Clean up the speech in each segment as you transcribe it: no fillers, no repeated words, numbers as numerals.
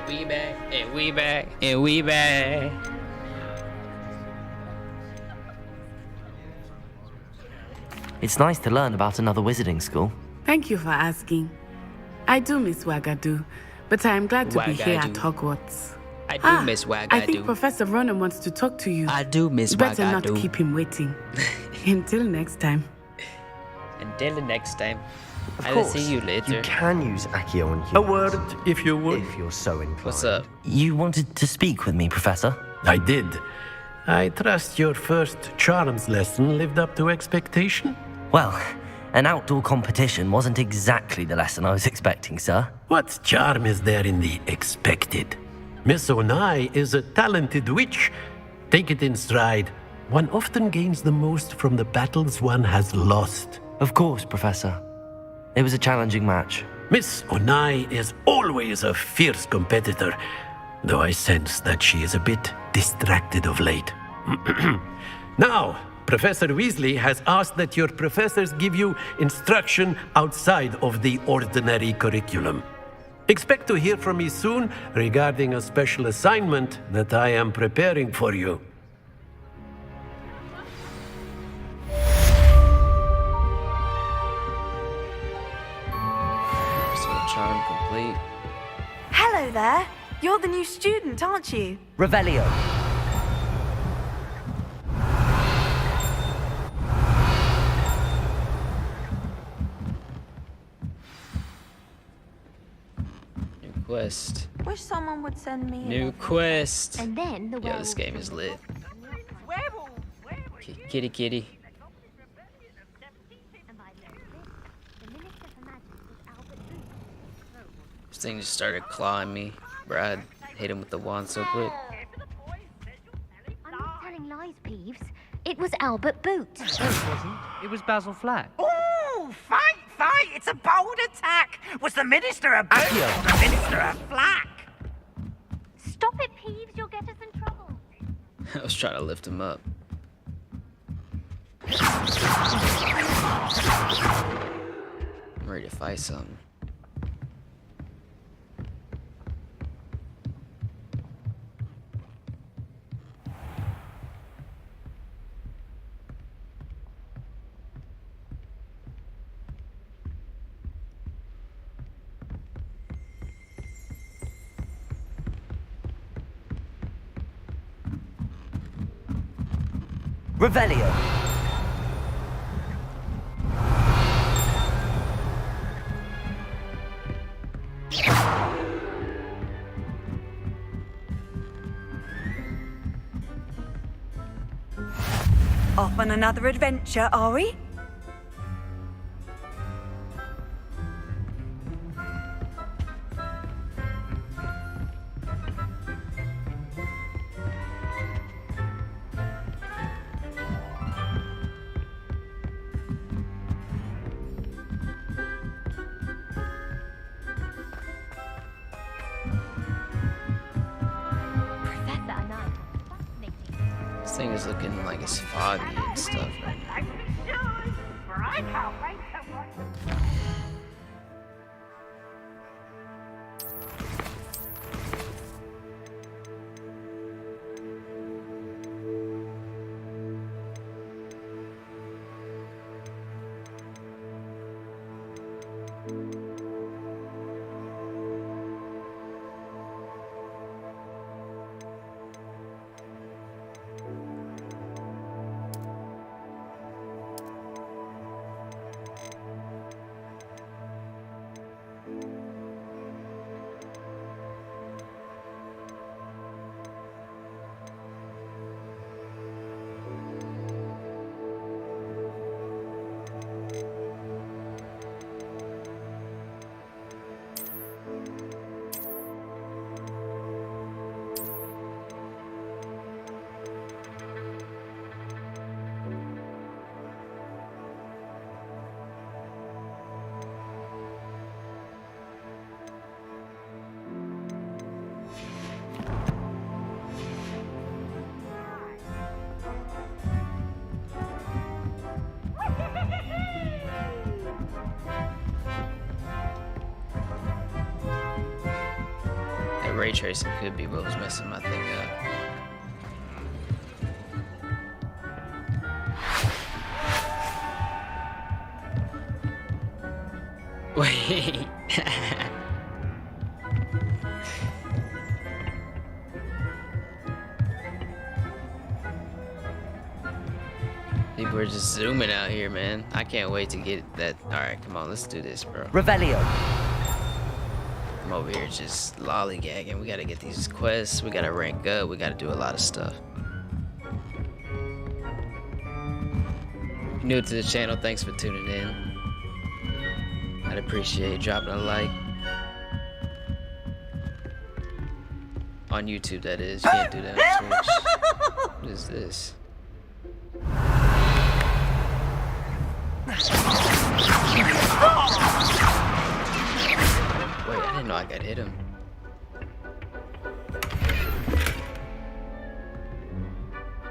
We back, and we back, and we back. It's nice to learn about another wizarding school. Thank you for asking. I do miss Wagadu, but I am glad to be here at Hogwarts. I do miss Wagadu. I think Professor Ronan wants to talk to you. I do miss Better Wagadu. not keep him waiting. Until next time. Until the next time. Of I'll course, see you later. you can use Accio on humans. A word, if you would. If you're so inclined. What's up? You wanted to speak with me, Professor? I did. I trust your first charms lesson lived up to expectation? Well, an outdoor competition wasn't exactly the lesson I was expecting, sir. What charm is there in the expected? Miss Onai is a talented witch. Take it in stride. One often gains the most from the battles one has lost. Of course, Professor. It was a challenging match. Miss Onai is always a fierce competitor, though I sense that she is a bit distracted of late. Now, Professor Weasley has asked that your professors give you instruction outside of the ordinary curriculum. Expect to hear from me soon regarding a special assignment that I am preparing for you. Charm complete. Hello there. You're the new student, aren't you? Revelio. New quest. Wish someone would send me New quest. And then the Yo, this game is lit. Kitty, kitty. This thing just started clawing me. Brad hit him with the wand so quick. I'm not telling lies, Peeves. It was Albert Boot. No, it wasn't. It was Basil Flack. Oh, fight! It's a bold attack! Was the Minister a boot or the Minister a flack? Stop it, Peeves. You'll get us in trouble. I was trying to lift him up. I'm ready to fight something. Revelio. Off on another adventure, are we? Professor and I. Fascinating. This thing is looking like it's foggy and stuff right now. ray tracing could be what was messing my thing up. Wait. People are just zooming out here, man. I can't wait to get that. Alright, come on, let's do this, bro. Revelio. I'm over here just lollygagging. We gotta get these quests. We gotta rank up. We gotta do a lot of stuff. If you're new to the channel, thanks for tuning in. I'd appreciate dropping a like. On YouTube, that is. You can't do that on Twitch. What is this? Wait, I didn't know I got hit him.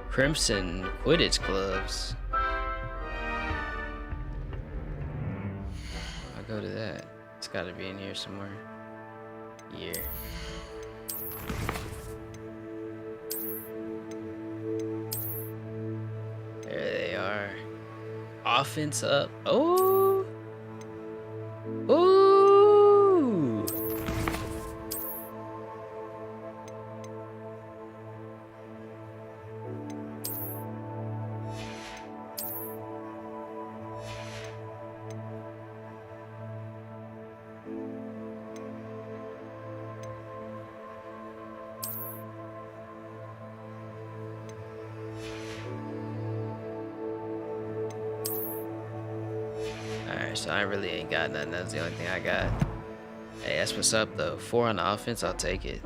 Crimson Quidditch gloves. I'll go to that. It's gotta be in here somewhere. Yeah. There they are. Offense up. Oh. Ooh. Alright, so I really ain't got nothing. That's the only thing I got. Hey, that's what's up though. 4 on the offense, I'll take it.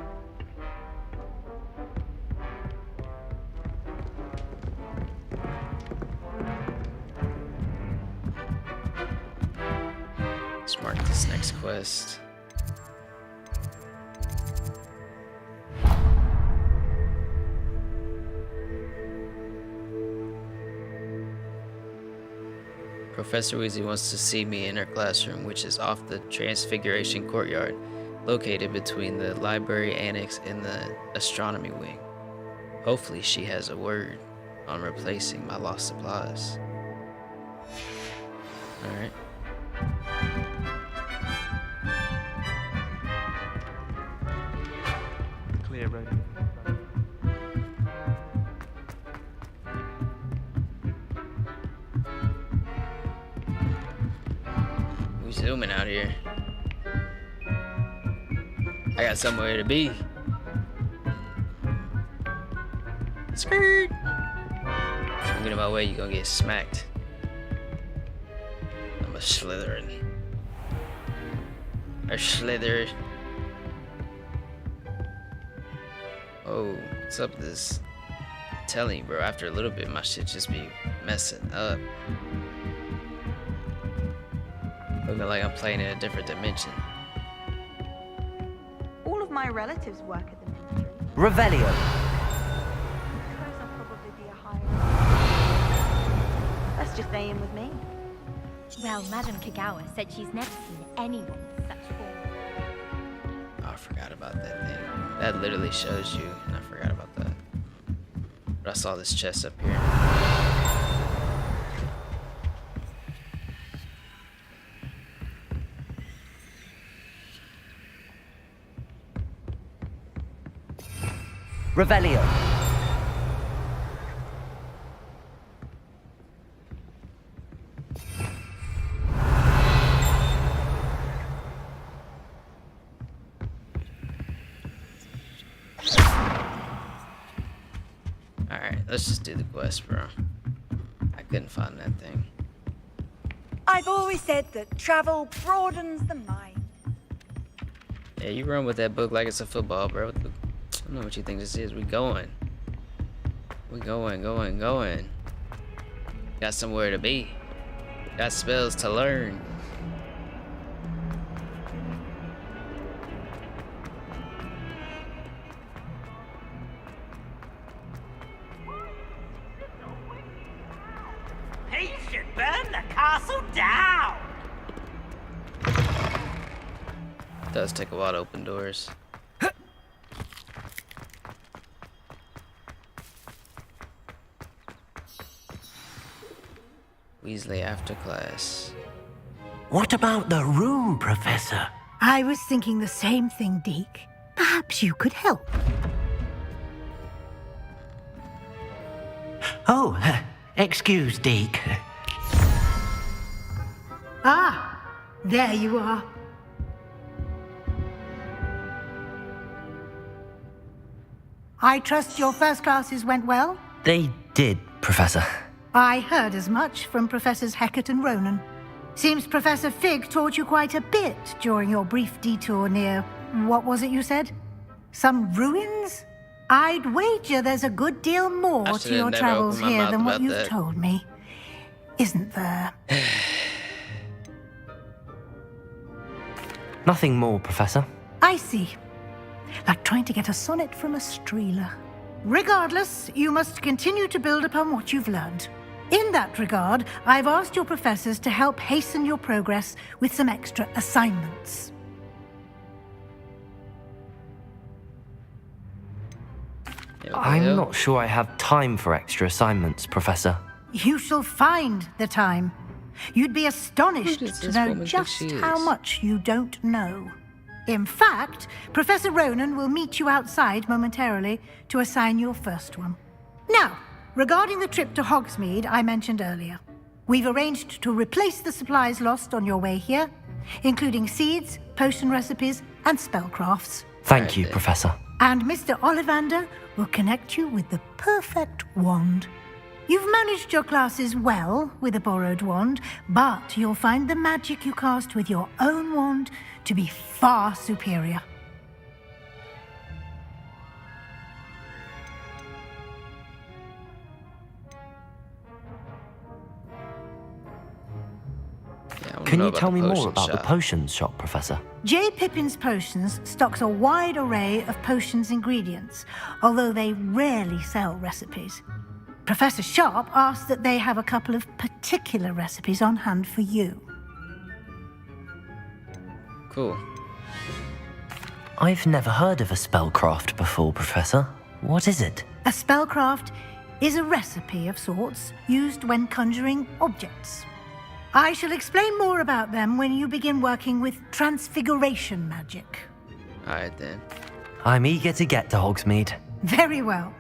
Let's mark this next quest. Professor Weasley wants to see me in her classroom, which is off the Transfiguration Courtyard, located between the library annex and the astronomy wing. Hopefully she has a word on replacing my lost supplies. Alright. Clear road. We zooming out here. I got somewhere to be. Skirt. Don't get in my way, you gonna get smacked. I'm a Slytherin. A Slither. Oh, what's up with this? I'm telling you, bro, after a little bit, my shit just be messing up. Looking like I'm playing in a different dimension. All of my relatives work at the ministry. Revelio. I suppose I'll probably be a higher. Let's just stay in with me. Well, Madame Kagawa said she's never seen anyone with such form. Oh, I forgot about that thing. That literally shows you, and I forgot about that. But I saw this chest up here. Revelio. Alright, let's just do the quest, bro. I couldn't find that thing. I've always said that travel broadens the mind. Yeah, you run with that book like it's a football, bro. I don't know what you think this is. We going. We going. Got somewhere to be. Got spells to learn. He should burn the castle down! It does take a while to open doors. Weasley after class. What about the room, Professor? I was thinking the same thing, Deke. Perhaps you could help. Oh, excuse, Deke. Ah, there you are. I trust your first classes went well? They did, Professor. I heard as much from Professors Hecat and Ronan. Seems Professor Fig taught you quite a bit during your brief detour near... what was it you said? Some ruins? I'd wager there's a good deal more to your travels here than what you've told me. Isn't there? Nothing more, Professor. I see. Like trying to get a sonnet from a streeler. Regardless, you must continue to build upon what you've learned. In that regard, I've asked your professors to help hasten your progress with some extra assignments. I'm not sure I have time for extra assignments, Professor. You shall find the time. You'd be astonished does to this know woman think just she how is? much you don't know. In fact, Professor Ronan will meet you outside momentarily to assign your first one. Now, regarding the trip to Hogsmeade I mentioned earlier, we've arranged to replace the supplies lost on your way here, including seeds, potion recipes, and spellcrafts. Thank you, Professor. And Mr. Ollivander will connect you with the perfect wand. You've managed your classes well with a borrowed wand, but you'll find the magic you cast with your own wand to be far superior. Can you tell me more about the potions shop, Professor? J. Pippin's Potions stocks a wide array of potions ingredients, although they rarely sell recipes. Professor Sharp asked that they have a couple of particular recipes on hand for you. Cool. I've never heard of a spellcraft before, Professor. What is it? A spellcraft is a recipe of sorts used when conjuring objects. I shall explain more about them when you begin working with transfiguration magic. Alright then. I'm eager to get to Hogsmeade. Very well.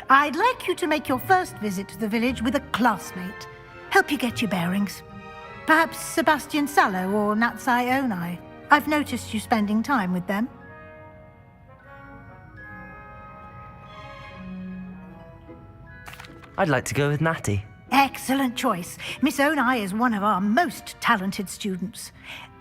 I'd like you to make your first visit to the village with a classmate. Help you get your bearings. Perhaps Sebastian Sallow or Natsai Onai. I've noticed you spending time with them. I'd like to go with Natty. Excellent choice. Miss Onai is one of our most talented students.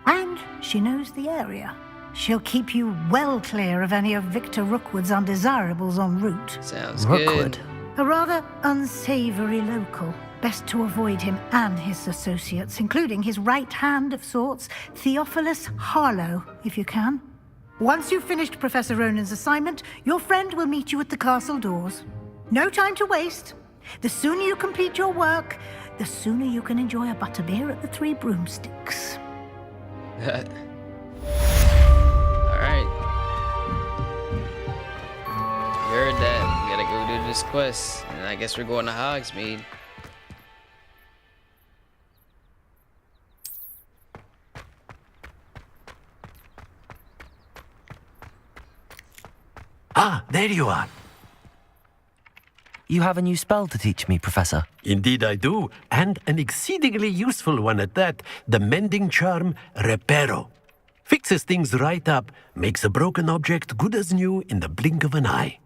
And she knows the area. She'll keep you well clear of any of Victor Rookwood's undesirables en route. Sounds Rookwood? good. A rather unsavory local. Best to avoid him and his associates, including his right hand of sorts, Theophilus Harlow, if you can. Once you've finished Professor Ronan's assignment, your friend will meet you at the castle doors. No time to waste. The sooner you complete your work, the sooner you can enjoy a butterbeer at the Three Broomsticks. Alright. You heard that. We gotta go do this quest. And I guess we're going to Hogsmeade. Ah, there you are. You have a new spell to teach me, Professor. Indeed I do, and an exceedingly useful one at that, the mending charm Reparo. Fixes things right up, makes a broken object good as new in the blink of an eye.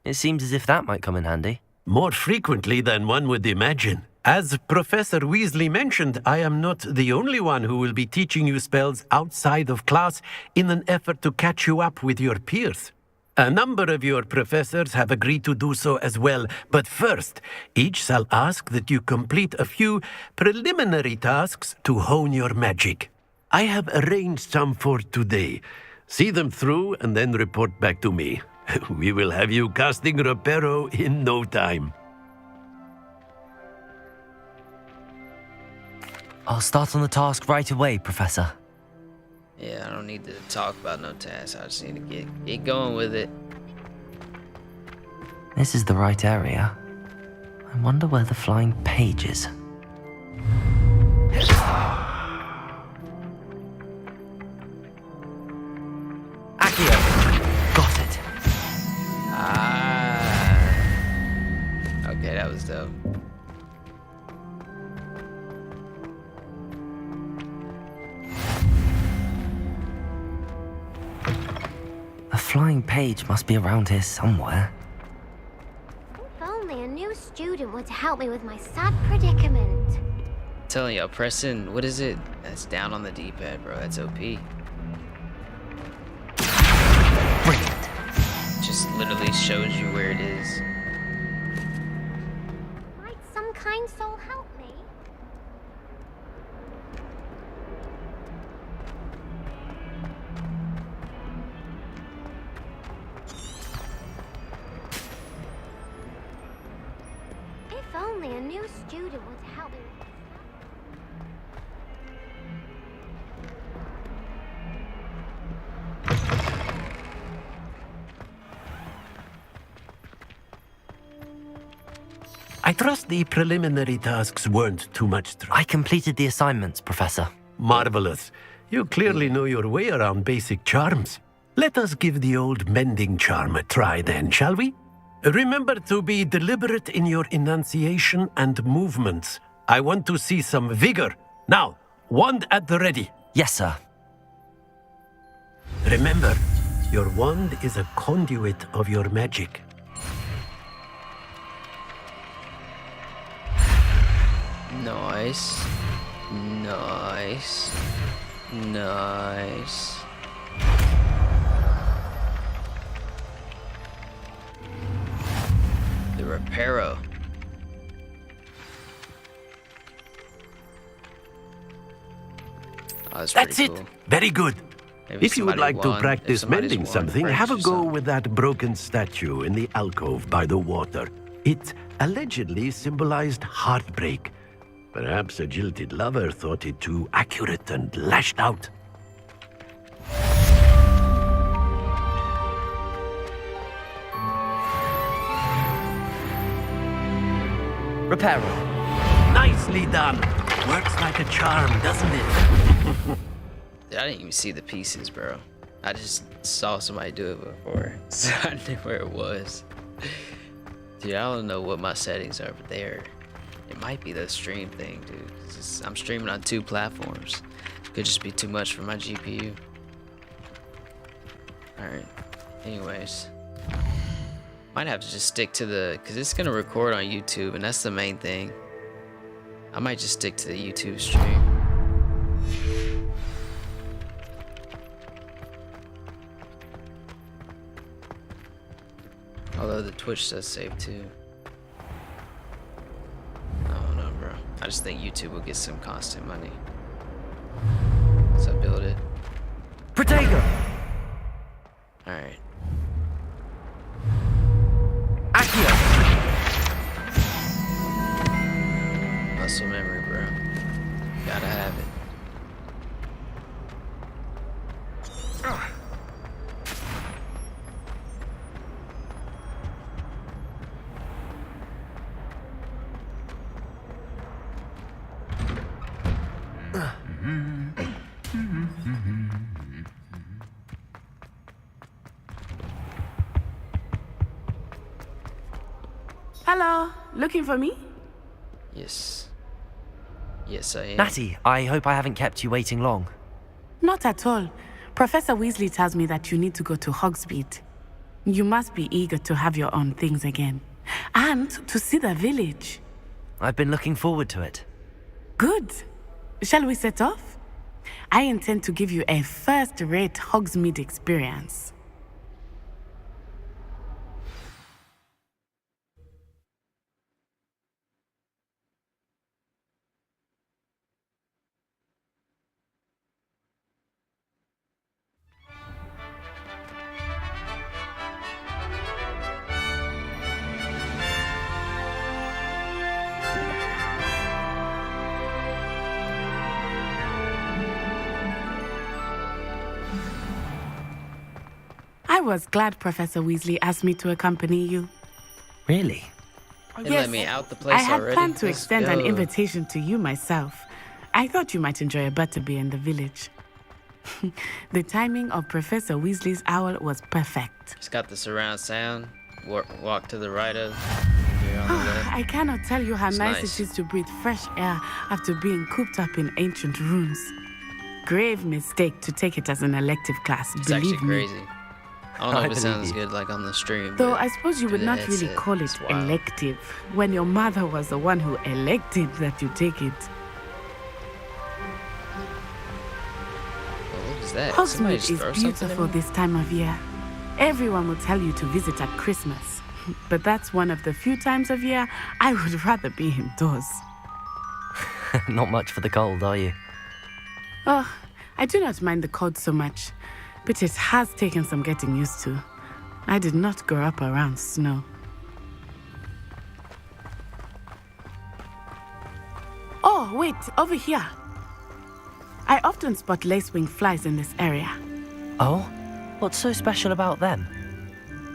It seems as if that might come in handy. More frequently than one would imagine. As Professor Weasley mentioned, I am not the only one who will be teaching you spells outside of class in an effort to catch you up with your peers. A number of your professors have agreed to do so as well, but first, each shall ask that you complete a few preliminary tasks to hone your magic. I have arranged some for today. See them through and then report back to me. We will have you casting Reparo in no time. I'll start on the task right away, Professor. Yeah, I don't need to talk about no tasks. I just need to get going with it. This is the right area. I wonder where the flying page is. though. A flying page must be around here somewhere. If only a new student were to help me with my sad predicament. I'm telling y'all, Preston, what is it? That's down on the D-pad, bro. That's OP. Brilliant. Just literally shows you where it is. Might some kind soul help me? If only a new student were to help me. I trust the preliminary tasks weren't too much trouble. I completed the assignments, Professor. Marvelous. You clearly know your way around basic charms. Let us give the old mending charm a try then, shall we? Remember to be deliberate in your enunciation and movements. I want to see some vigor. Now, wand at the ready. Yes, sir. Remember, your wand is a conduit of your magic. Nice. Nice. Nice. The Reparo. Oh, That's it. cool. Very good. Maybe If you would somebody like to won- if practice somebody's mending won something, French have a or go something. with that broken statue in the alcove by the water. It allegedly symbolized heartbreak. Perhaps a jilted lover thought it too accurate and lashed out. Reparo. Nicely done. Works like a charm, doesn't it? I didn't even see the pieces, bro. I just saw somebody do it before, so I knew where it was. Dude, I don't know what my settings are, but it might be the stream thing, dude. I'm streaming on 2 platforms. Could just be too much for my GPU. Alright, anyways. Might have to just stick to because it's gonna record on YouTube, and that's the main thing. I might just stick to the YouTube stream. Although the Twitch does save too. I don't know, bro. I just think YouTube will get some constant money. So build it. Protego. Alright. Accio. Muscle memory, bro. Gotta have it. Hello, looking for me? Yes. Yes, I am. Natty, I hope I haven't kept you waiting long. Not at all. Professor Weasley tells me that you need to go to Hogsmeade. You must be eager to have your own things again. And to see the village. I've been looking forward to it. Good. Shall we set off? I intend to give you a first-rate Hogsmeade experience. I was glad Professor Weasley asked me to accompany you. Really? They let me out the place I had already? planned to Let's extend an go. invitation to you myself. I thought you might enjoy a butterbeer in the village. The timing of Professor Weasley's owl was perfect. It's got the surround sound. Walk to the right of. Hear all on the left. I cannot tell you how It's nice nice. it is to breathe fresh air after being cooped up in ancient rooms. Grave mistake to take it as an elective class, It's actually believe me. crazy. I don't know I if it believe sounds you. good like on the stream. Though but I suppose you through would the not really headset, call it it's wild. elective when your mother was the one who elected that you take it. Oh, what is that? Somebody Hogsmeade just is throw something beautiful at me? this time of year. Everyone will tell you to visit at Christmas, but that's one of the few times of year I would rather be indoors. Not much for the cold, are you? Oh, I do not mind the cold so much, but it has taken some getting used to. I did not grow up around snow. Oh, wait, over here. I often spot lacewing flies in this area. Oh? What's so special about them?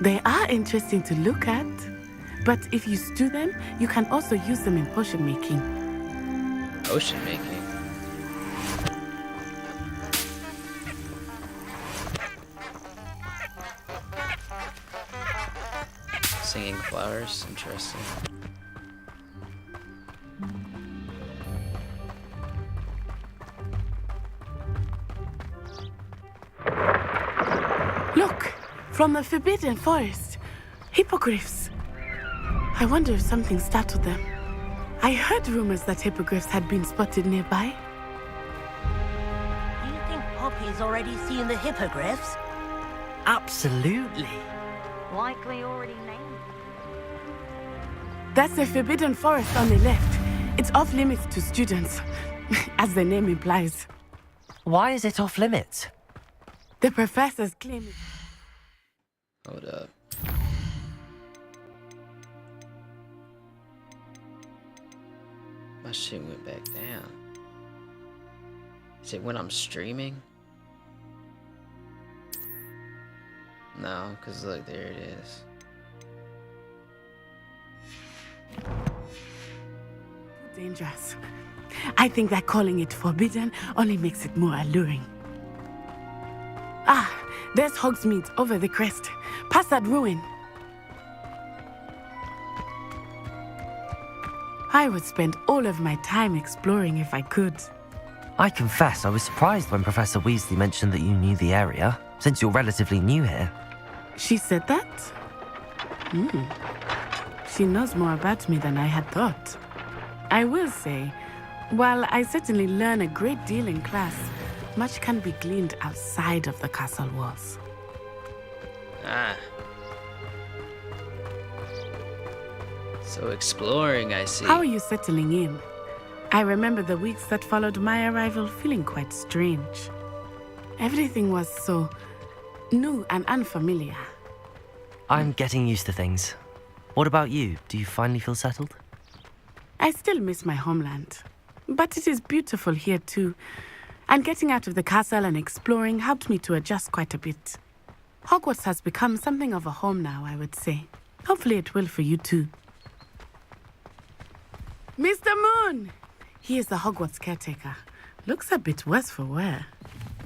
They are interesting to look at, but if you stew them, you can also use them in potion making. Ocean making. Singing flowers, interesting. Look, from the Forbidden Forest, hippogriffs. I wonder if something startled them. I heard rumors that hippogriffs had been spotted nearby. Do you think Poppy's already seen the hippogriffs? Absolutely. Likely already named. That's the Forbidden Forest on the left. It's off limits to students, as the name implies. Why is it off limits? The professors claim it. Hold up. My shit went back down. Is it when I'm streaming? No, because look, there it is. Dangerous. I think that calling it forbidden only makes it more alluring. Ah, there's Hogsmeade over the crest. Past that ruin. I would spend all of my time exploring if I could. I confess I was surprised when Professor Weasley mentioned that you knew the area, since you're relatively new here. She said that? She knows more about me than I had thought. I will say, while I certainly learn a great deal in class, much can be gleaned outside of the castle walls. Ah. So exploring, I see. How are you settling in? I remember the weeks that followed my arrival feeling quite strange. Everything was so new and unfamiliar. I'm getting used to things. What about you? Do you finally feel settled? I still miss my homeland, but it is beautiful here too. And getting out of the castle and exploring helped me to adjust quite a bit. Hogwarts has become something of a home now, I would say. Hopefully it will for you too. Mr. Moon! He is the Hogwarts caretaker. Looks a bit worse for wear.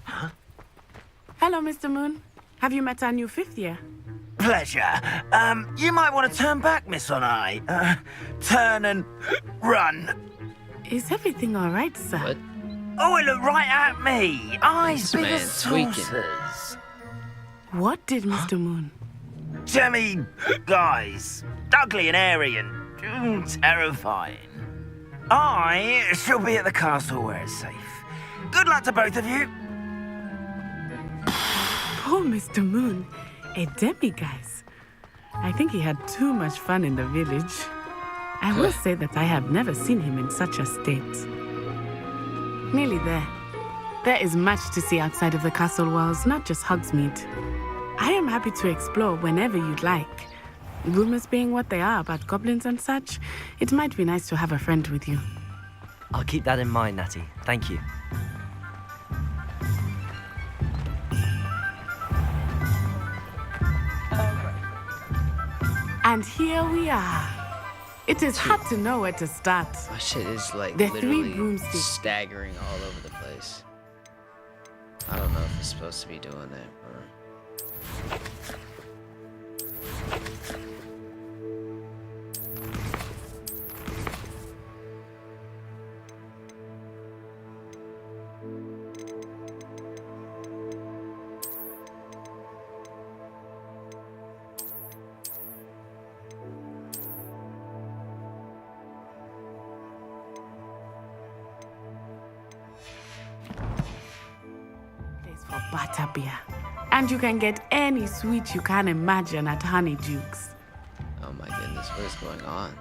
Huh? Hello, Mr. Moon. Have you met our new fifth year? Pleasure. You might want to turn back, Miss Onai. Turn and run. Is everything all right, sir? What? Oh, it looked right at me. Eyes This big man's as tweaking. saucers. What did Mr. Moon? Jemmy guys. Ugly and airy and terrifying. I shall be at the castle where it's safe. Good luck to both of you. Poor Mr. Moon. A demiguise. I think he had too much fun in the village. I will say that I have never seen him in such a state. Nearly there. There is much to see outside of the castle walls, not just Hogsmeade. I am happy to explore whenever you'd like. Rumors being what they are about goblins and such, it might be nice to have a friend with you. I'll keep that in mind, Natty. Thank you. And here we are. It is hard to know where to start. My shit is like The three literally broomsticks. staggering all over the place. I don't know if it's supposed to be doing that, bro. butterbeer. And you can get any sweet you can imagine at Honeydukes. Oh my goodness, what is going on?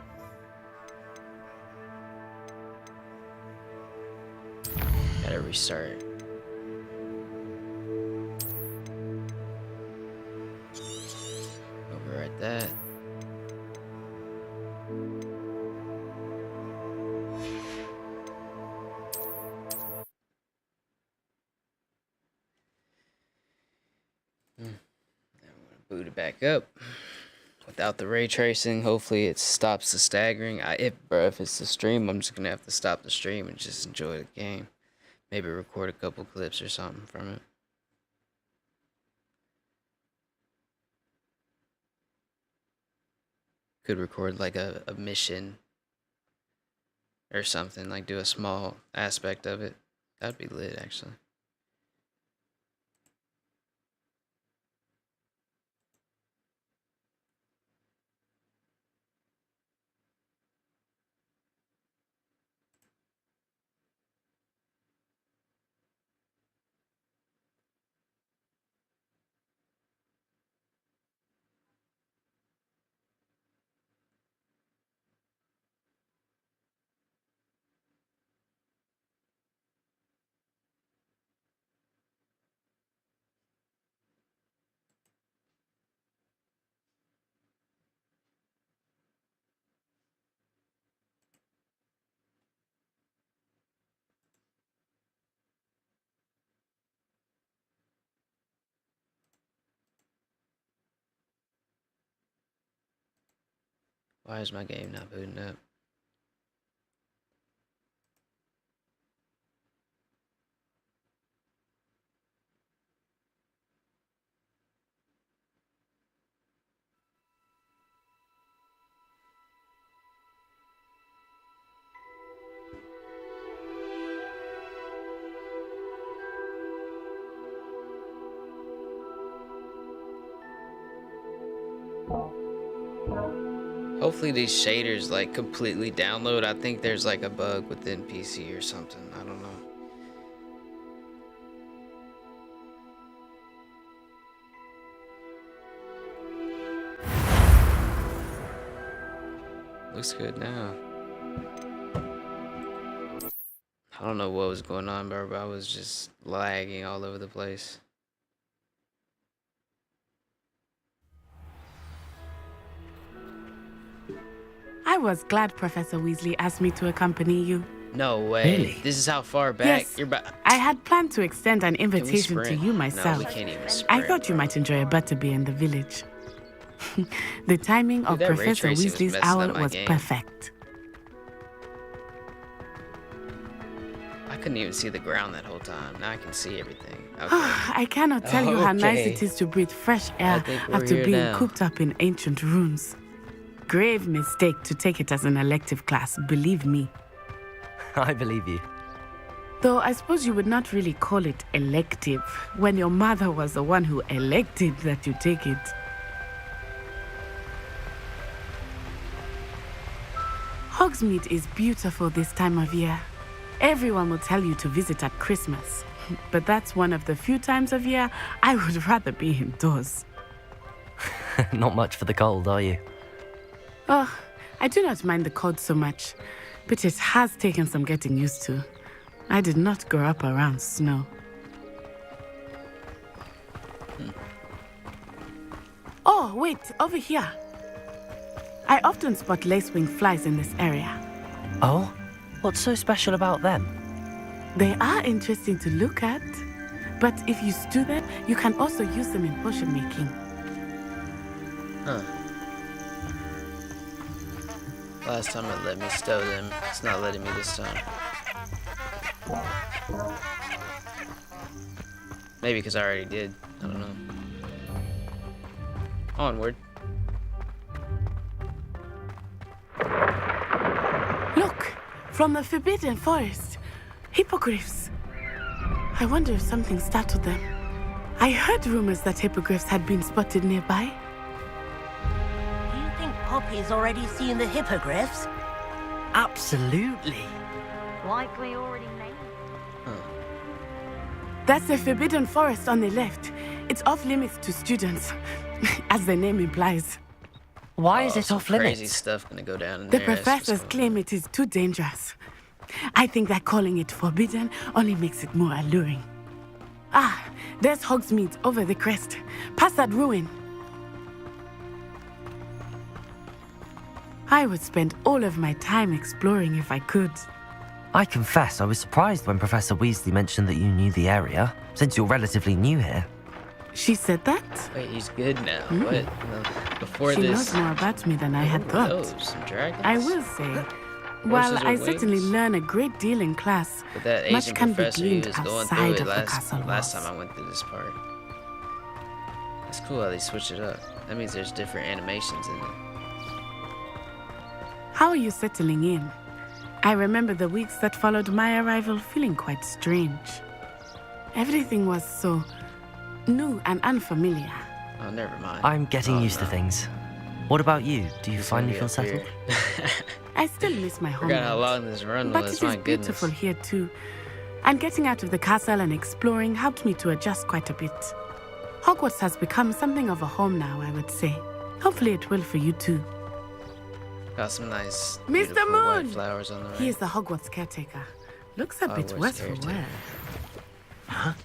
Gotta restart. Overwrite that. Boot it back up without the ray tracing. Hopefully it stops the staggering. If it's the stream, I'm just gonna have to stop the stream and just enjoy the game. Maybe record a couple clips or something from it. Could record like a mission or something, like do a small aspect of it. That'd be lit, actually. Why is my game not booting up? Hopefully these shaders like completely download. I think there's like a bug within PC or something. I don't know. Looks good now. I don't know what was going on, bro, but I was just lagging all over the place. I was glad Professor Weasley asked me to accompany you. No way. Really? This is how far back Yes, you're back. I had planned to extend an invitation to sprint? you No, myself. we can't even I sprint, thought you bro. might enjoy a butterbeer in the village. The timing of that ray Professor tracing was Weasley's messing owl up my was game. perfect. I couldn't even see the ground that whole time. Now I can see everything. Okay. I cannot tell you how nice Okay. it is to breathe fresh I air think we're after here being now. cooped up in ancient rooms. Grave mistake to take it as an elective class, believe me. I believe you. Though I suppose you would not really call it elective when your mother was the one who elected that you take it. Hogsmeade is beautiful this time of year. Everyone will tell you to visit at Christmas, but that's one of the few times of year I would rather be indoors. Not much for the cold, are you? Oh, I do not mind the cold so much, but it has taken some getting used to. I did not grow up around snow. Oh, wait, over here. I often spot lacewing flies in this area. Oh? What's so special about them? They are interesting to look at, but if you stew them, you can also use them in potion making. Huh. Last time it let me stow them. It's not letting me this time. Maybe because I already did. I don't know. Onward. Look, from the Forbidden Forest. Hippogriffs. I wonder if something startled them. I heard rumors that hippogriffs had been spotted nearby. Do you think Poppy's already seen the hippogriffs? Absolutely. Likely already named. That's the Forbidden Forest on the left. It's off limits to students, as the name implies. Why is it some off crazy limits? stuff gonna go down in The there. That's what's professors going claim it is too dangerous. I think that calling it forbidden only makes it more alluring. Ah, there's Hogsmeade over the crest. Past that ruin. I would spend all of my time exploring if I could. I confess I was surprised when Professor Weasley mentioned that you knew the area, since you're relatively new here. She said that? Wait, he's good now. What? No, before She this, knows more about me than I had thought. some dragons. I will say, while Horses I with certainly wings? learn a great deal in class, But that much Asian can be professor, he gleaned was going through outside it of the castle last walls. time I went through this part. It's cool how they switch it up. That means there's different animations in it. How are you settling in? I remember the weeks that followed my arrival feeling quite strange. Everything was so new and unfamiliar. Oh, never mind. I'm getting Oh, used to no. things. What about you? Do you He's finally gonna feel be up settled? here. I still miss my Forgot how homeland. long this run But was. it is My goodness. beautiful here too. And getting out of the castle and exploring helped me to adjust quite a bit. Hogwarts has become something of a home now, I would say. Hopefully it will for you too. Got some nice, Mr. beautiful white Moon! flowers on the right. He is the Hogwarts caretaker. Looks a bit Hogwarts worse for caretaker. wear.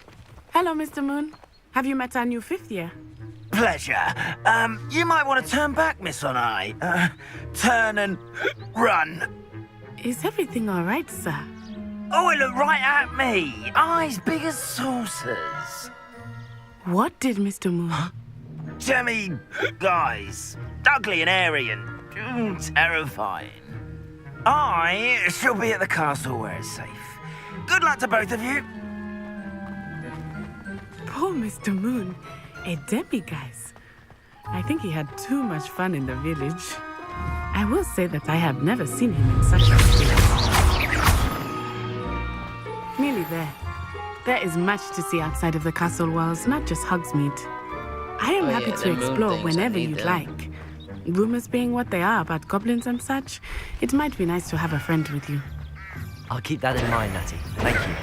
Hello, Mr. Moon. Have you met our new fifth year? Pleasure. You might want to turn back, Miss Onai. Turn and run. Is everything all right, sir? Oh, it looked right at me. Eyes big as saucers. What did Mr. Moon? Jemmy, guys, ugly and airy and terrifying. I shall be at the castle where it's safe. Good luck to both of you. Poor Mr. Moon. A demiguise. I think he had too much fun in the village. I will say that I have never seen him in such a state. Nearly there. There is much to see outside of the castle walls, not just Hogsmeade. I am Oh, happy yeah, to the moon explore things, I whenever need you'd them. like. Rumors being what they are about goblins and such, it might be nice to have a friend with you. I'll keep that in mind, Natty. Thank you.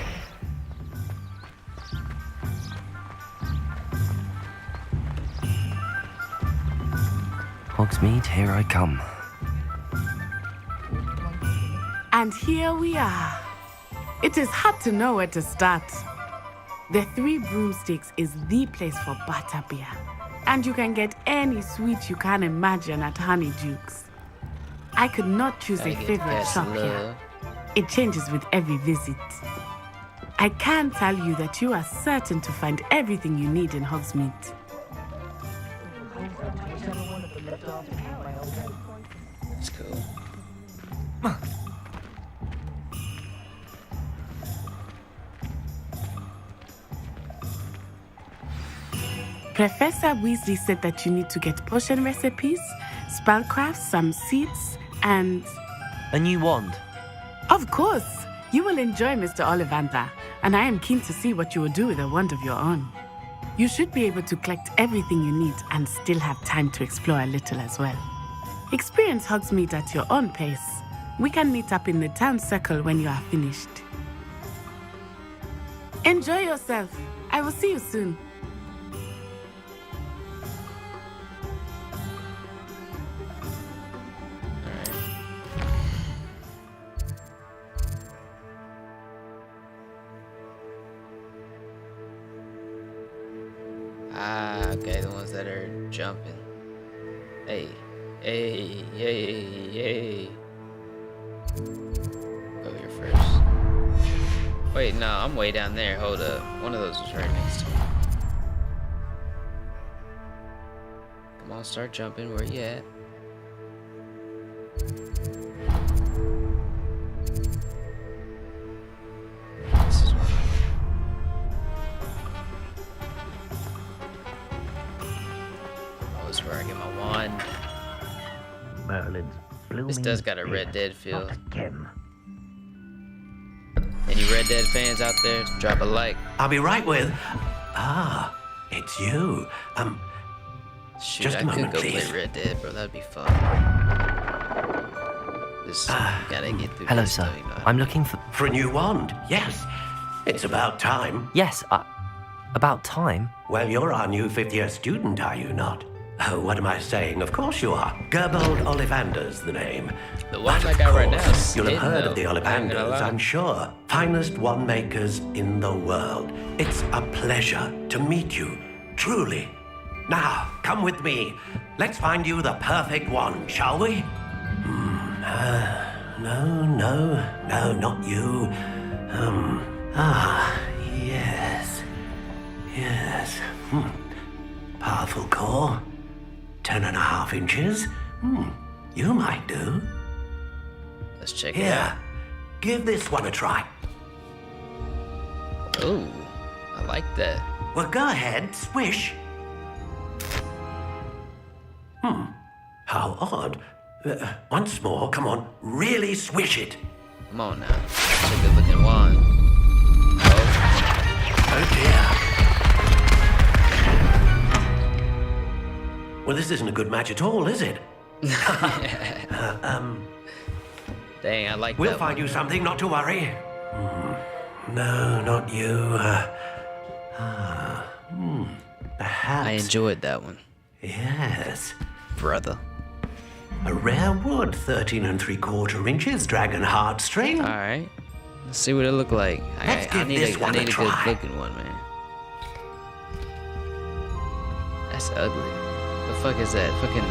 Hogsmeade, here I come. And here we are. It is hard to know where to start. The Three Broomsticks is the place for butterbeer. And you can get any sweet you can imagine at Honeyduke's. I could not choose Gotta a get favorite past shop love. here. It changes with every visit. I can tell you that you are certain to find everything you need in Hogsmeade. It's cool. Professor Weasley said that you need to get potion recipes, spellcrafts, some seeds, and... A new wand. Of course! You will enjoy Mr. Ollivander, and I am keen to see what you will do with a wand of your own. You should be able to collect everything you need and still have time to explore a little as well. Experience Hogsmeade at your own pace. We can meet up in the town circle when you are finished. Enjoy yourself. I will see you soon. Ah, okay, the ones that are jumping. Hey, hey, hey, hey. Go here first. Wait, no, I'm way down there. Hold up. One of those was right next to me. Come on, start jumping. Where you at? This is where Oh, this is where I get my wand. Merlin's blooming. This does got a Red Dead feel. Not again. Any Red Dead fans out there, drop a like. I'll be right with. Ah, it's you. Shoot, Just a I moment, could go please. play Red Dead, bro. That'd be fun. Just gotta get through Hello, this sir. though, you know. I'm looking for... For a new wand, yes. It's about time. Yes, about time. Well, you're our new fifth-year student, are you not? Oh, what am I saying? Of course you are. Gerbold Ollivander's the name. The one But I of got right course, now is you'll have hidden, heard though. of the I ain't gonna Ollivanders, lie. I'm sure. Finest wand makers in the world. It's a pleasure to meet you, truly. Now, come with me. Let's find you the perfect wand, shall we? No, not you. Yes. Powerful core. 10.5 inches. You might do. Let's check it Here, out. give this one a try. Ooh, I like that. Well, go ahead, swish. How odd. Once more, come on, really swish it. Come on now. It's a good looking wand. Oh dear. Well, this isn't a good match at all, is it? Dang, I like We'll that find one. you something, not to worry. No, not you. Perhaps. I enjoyed that one, Yes. brother. A rare wood, 13 3/4 inches, dragon heartstring. All right. Let's see what it look like. Let's I give need this a, one I a need a try. good looking one, man. That's ugly. The fuck is that? Fucking.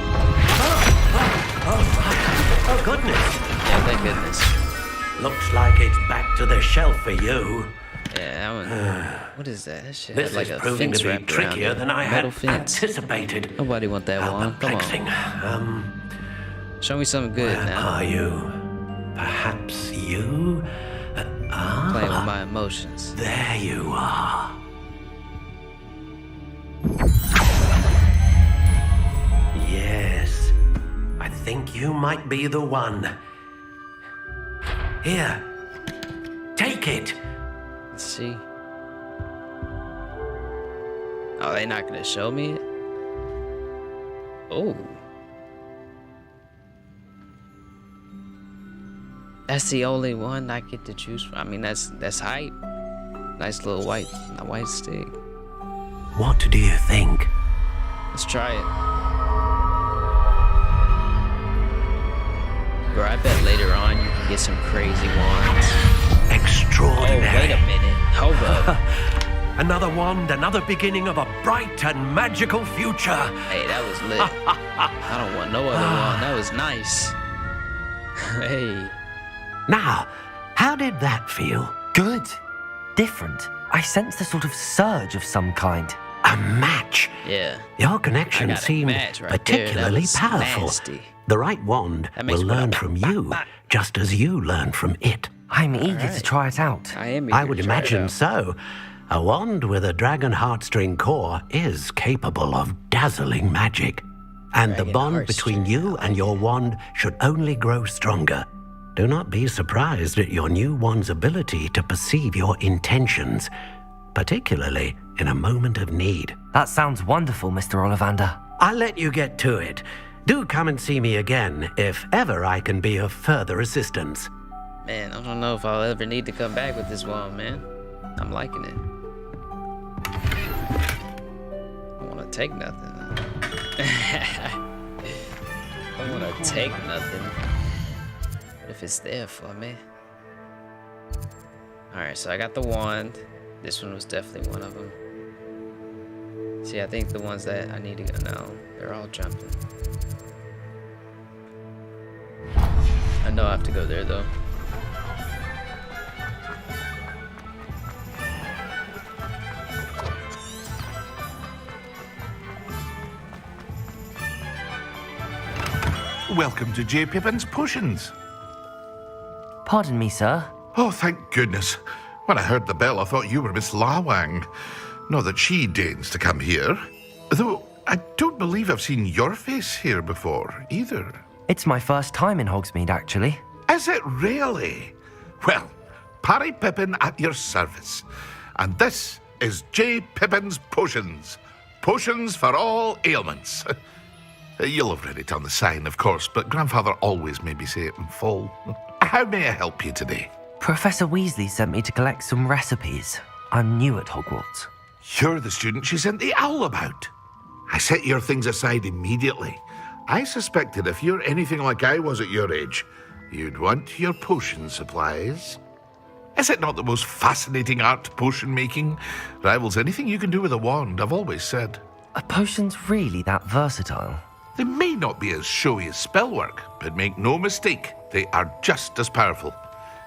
Oh, goodness. Yeah, thank goodness. Looks like it's back to the shelf for you. Yeah, that one. What is that? That shit This had like is a proving fence to be wrapped around trickier it. than I had Metal fence. anticipated. Nobody want that How one. Come perplexing. on. Show me something good Where now. are you? Perhaps you? Playing with my emotions. There you are. Yes, I think you might be the one. Here, take it. Let's see. Oh, they not gonna show me it? Oh. That's the only one I get to choose from. I mean, that's hype. Nice little white stick. What do you think? Let's try it. Bro, I bet later on you can get some crazy ones. Oh, Extraordinary. wait a minute. Hold up. Another wand, another beginning of a bright and magical future. Hey, that was lit. I don't want no other one. That was nice. Hey. Now, how did that feel? Good. Different. I sensed a sort of surge of some kind. A match. Yeah. Your connection I got a seemed match right there. That particularly was powerful. nasty. The right wand That makes will me learn wanna from you, just as you learn from it. I'm eager to right. try it out. I am. I eager would to try it imagine out. so. A wand with a dragon heartstring core is capable of dazzling magic. And the Dragon bond between heartstring, you and your wand should only grow stronger. Do not be surprised at your new wand's ability to perceive your intentions, particularly in a moment of need. That sounds wonderful, Mr. Ollivander. I'll let you get to it. Do come and see me again if ever I can be of further assistance. Man, I don't know if I'll ever need to come back with this one, man. I'm liking it. I don't want to take nothing. I don't want to take nothing. What if it's there for me? Alright, so I got the wand. This one was definitely one of them. See, I think the ones that I need to go now, they're all jumping. I know I have to go there though. Welcome to J. Pippin's Potions. Pardon me, sir. Oh, thank goodness. When I heard the bell, I thought you were Miss Lawang. Not that she deigns to come here. Though I don't believe I've seen your face here before, either. It's my first time in Hogsmeade, actually. Is it really? Well, Parry Pippin at your service. And this is J. Pippin's Potions. Potions for all ailments. You'll have read it on the sign, of course, but Grandfather always made me say it in full. How may I help you today? Professor Weasley sent me to collect some recipes. I'm new at Hogwarts. You're the student she sent the owl about. I set your things aside immediately. I suspected if you're anything like I was at your age, you'd want your potion supplies. Is it not the most fascinating art, potion making? Rivals anything you can do with a wand, I've always said. Are potions really that versatile? They may not be as showy as spellwork, but make no mistake, they are just as powerful.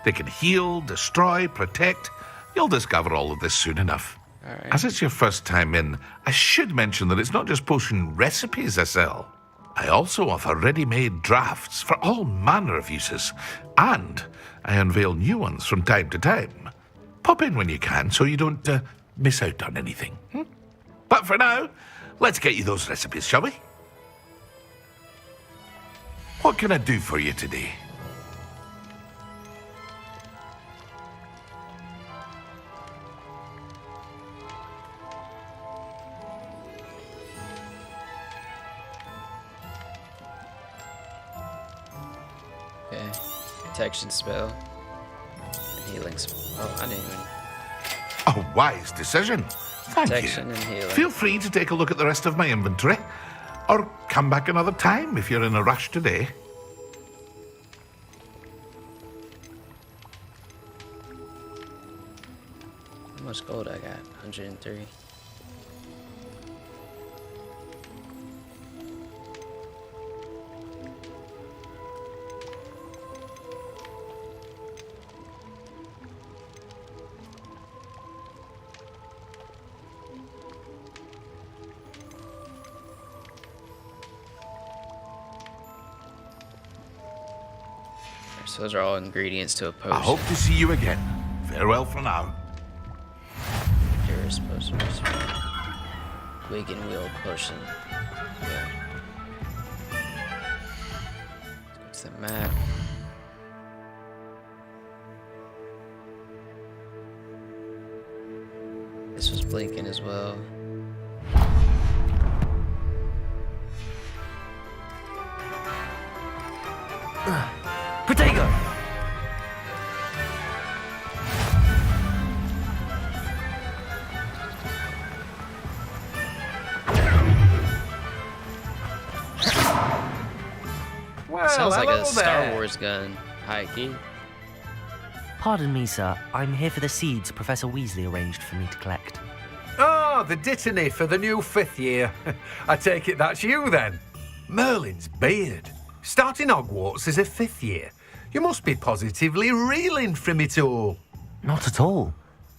They can heal, destroy, protect. You'll discover all of this soon enough. All right. As it's your first time in, I should mention that it's not just potion recipes I sell. I also offer ready-made drafts for all manner of uses, and I unveil new ones from time to time. Pop in when you can so you don't miss out on anything. But for now, let's get you those recipes, shall we? What can I do for you today? Okay. Protection spell. And healing spell. Oh, I didn't even. A wise decision. Thank Protection you. and healing. Feel free to take a look at the rest of my inventory, or come back another time if you're in a rush today. How much gold I got? 103. So those are all ingredients to a potion. I hope to see you again. Farewell for now. Dearest potion. Wig and wheel potion. Yeah. Let's go to the map. This was blinking as well. Protego! Well, Sounds like hello a Star there. Wars gun. High key. Pardon me, sir. I'm here for the seeds Professor Weasley arranged for me to collect. Oh, the dittany for the new 5th year. I take it that's you then. Merlin's beard. Starting Hogwarts as a 5th year. You must be positively reeling from it all. Not at all.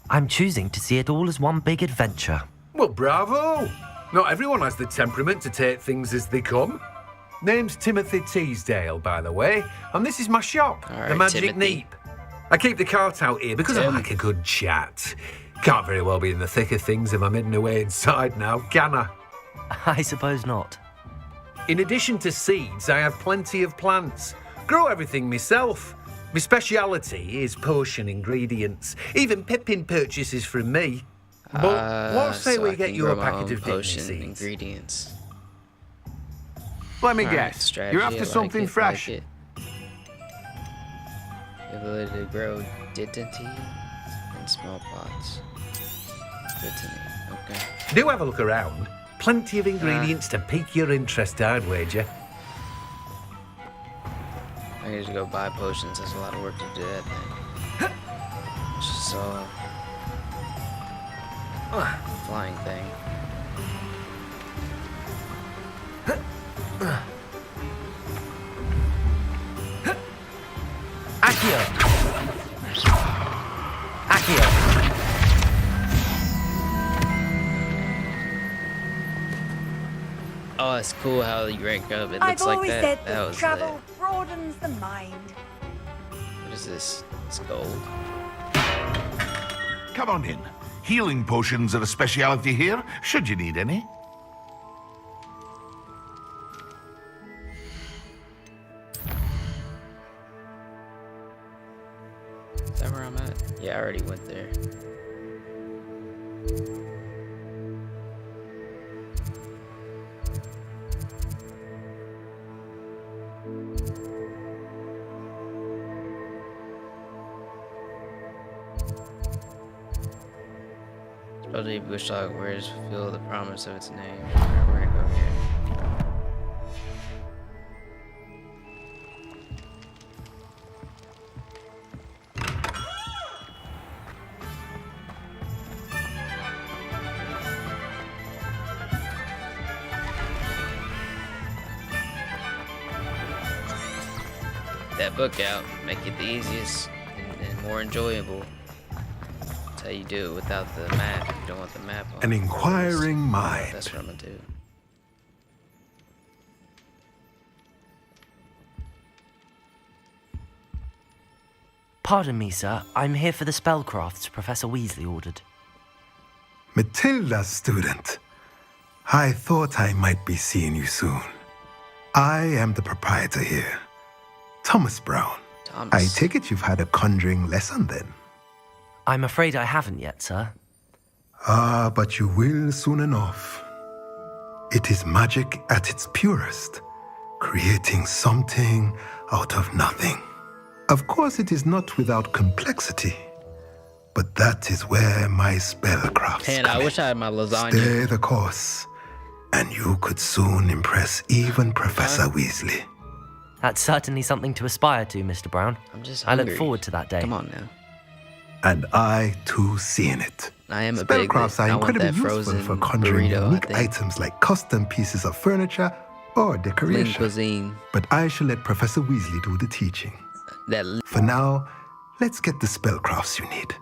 I'm choosing to see it all as one big adventure. Well, bravo. Not everyone has the temperament to take things as they come. Name's Timothy Teasdale, by the way, and this is my shop, All the right, Magic Timothy. Neep. I keep the cart out here because I Tim. like a good chat. Can't very well be in the thick of things if I'm hidden away inside now, can I? I suppose not. In addition to seeds, I have plenty of plants. Grow everything myself. My speciality is potion ingredients. Even Pippin purchases from me. But what say so we I get can you grow a my packet own of dittany potion seeds? ingredients. Let me All right, guess. strategy, You're I after like something it, I fresh. like it. Ability to grow dignity in small pots. Good to me. Okay. Do have a look around. Plenty of ingredients to pique your interest, I'd wager. I need to go buy potions. There's a lot of work to do that thing. Just saw flying thing. Accio! Accio! Oh, it's cool how you rank up. It I've looks like always that. said That that was travel lit. broadens the mind. What is this? It's gold. Come on in. Healing potions are a speciality here, should you need any. Is that where I'm at? Yeah, I already went there. Go deep, wish Hogwarts, fulfill the promise of its name. Alright, we're gonna go here. That book out, make it the easiest and more enjoyable. That's how you do it without the map. You don't want the map on. An inquiring mind. That's what I'm gonna do. Pardon me, sir. I'm here for the spellcrafts Professor Weasley ordered. Matilda, student. I thought I might be seeing you soon. I am the proprietor here, Thomas Brown. Thomas. I take it you've had a conjuring lesson then? I'm afraid I haven't yet, sir. Ah, but you will soon enough. It is magic at its purest, creating something out of nothing. Of course, it is not without complexity, but that is where my spellcrafts Man, come I wish in. I had my lasagna. Stay the course, and you could soon impress even Professor Weasley. That's certainly something to aspire to, Mr. Brown. I'm just I look hungry. forward to that day. Come on now. And I, too, seeing it. I am a big. Spellcrafts I are want incredibly that useful frozen for conjuring burrito, unique I think. items like custom pieces of furniture or Lean decoration. cuisine. But I shall let Professor Weasley do the teaching. That For now, let's get the spellcrafts you need.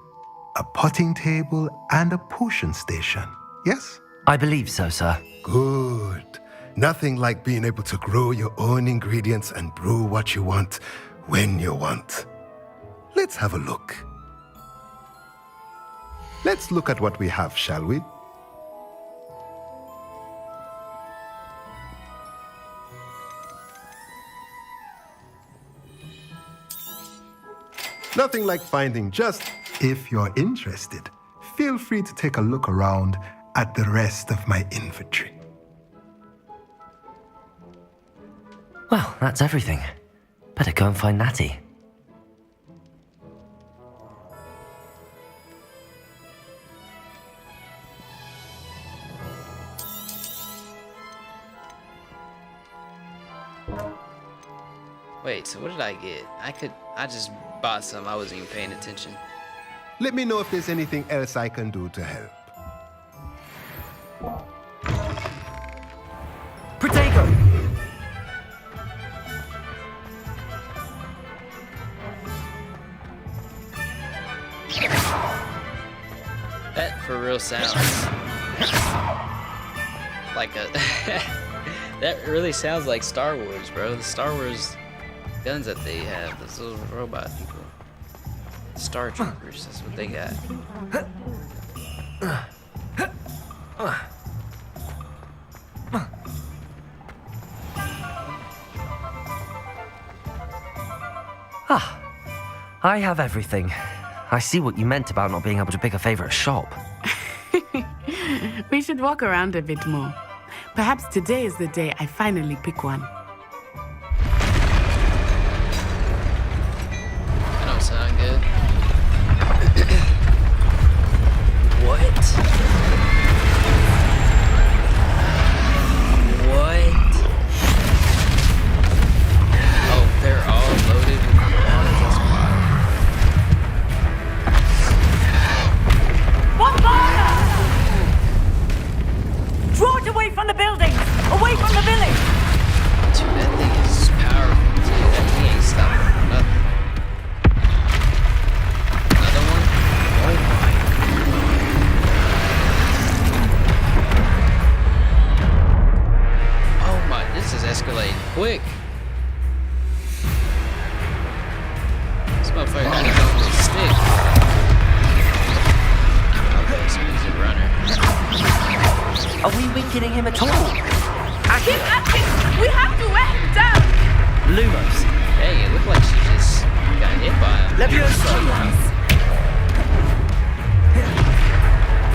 A potting table and a potion station, yes? I believe so, sir. Good. Nothing like being able to grow your own ingredients and brew what you want when you want. Let's have a look. Let's look at what we have, shall we? Nothing like finding just, if you're interested, feel free to take a look around at the rest of my inventory. Well, that's everything. Better go and find Natty. Wait, so what did I get? I just bought some. I wasn't even paying attention. Let me know if there's anything else I can do to help. Protego! That for real sounds like a. That really sounds like Star Wars, bro. The Star Wars guns that they have, those little robot people. Star Troopers, that's what they got. Ah, I have everything. I see what you meant about not being able to pick a favorite shop. We should walk around a bit more. Perhaps today is the day I finally pick one. That don't sound good. What? What? Oh, they're all loaded with wands. That's wild. What fire? Draw it away from the buildings! Away from the village! Dude, that thing is powerful, dude. That thing ain't stopping for nothing. Another one? Oh my. Oh my, this is escalating quick. This motherfucker not even on the stick. Okay, so he's a runner. Are we weakening him at all? Keep at it! We have to wear him down! Lumos. Hey, it looked like she just got hit by him. Levioso.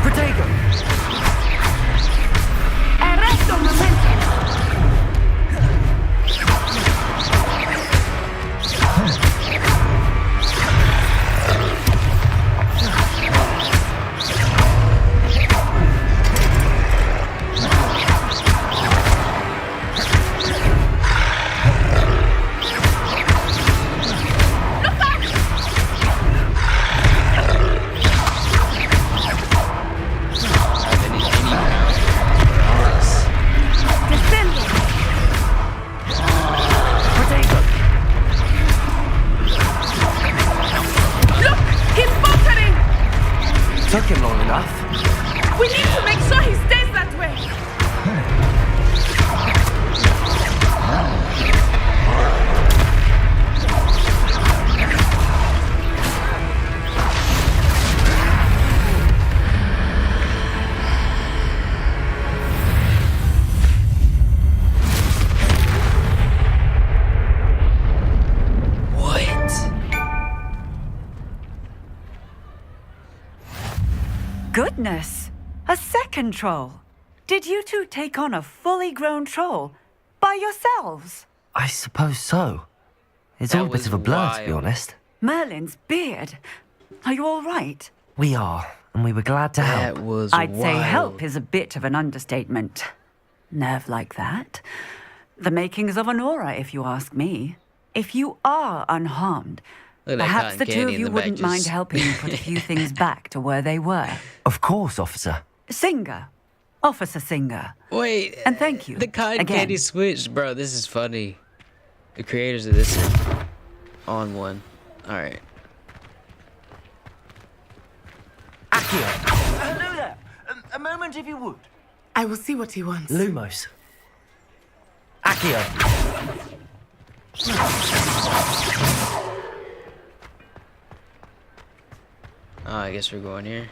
Protego. Arresto momentum! took him long enough. We need to make sure he stays that way. Goodness! A second troll! Did you two take on a fully grown troll by yourselves? I suppose so. It's all a bit of a blur, to be honest. Merlin's beard. Are you all right? We are, and we were glad to help. That was I'd say wild. help is a bit of an understatement. Nerve like that. The makings of an aura, if you ask me. If you are unharmed, Look at that perhaps the cotton two candy of in you the back wouldn't mind just- helping me put a few things back to where they were. Of course, officer. Singer. Officer Singer. Wait. And thank you. The cotton again. candy switched, bro. This is funny. The creators of this are on one. All right. Hello there. A moment, if you would. I will see what he wants. Lumos. Accio. Oh, I guess we're going here.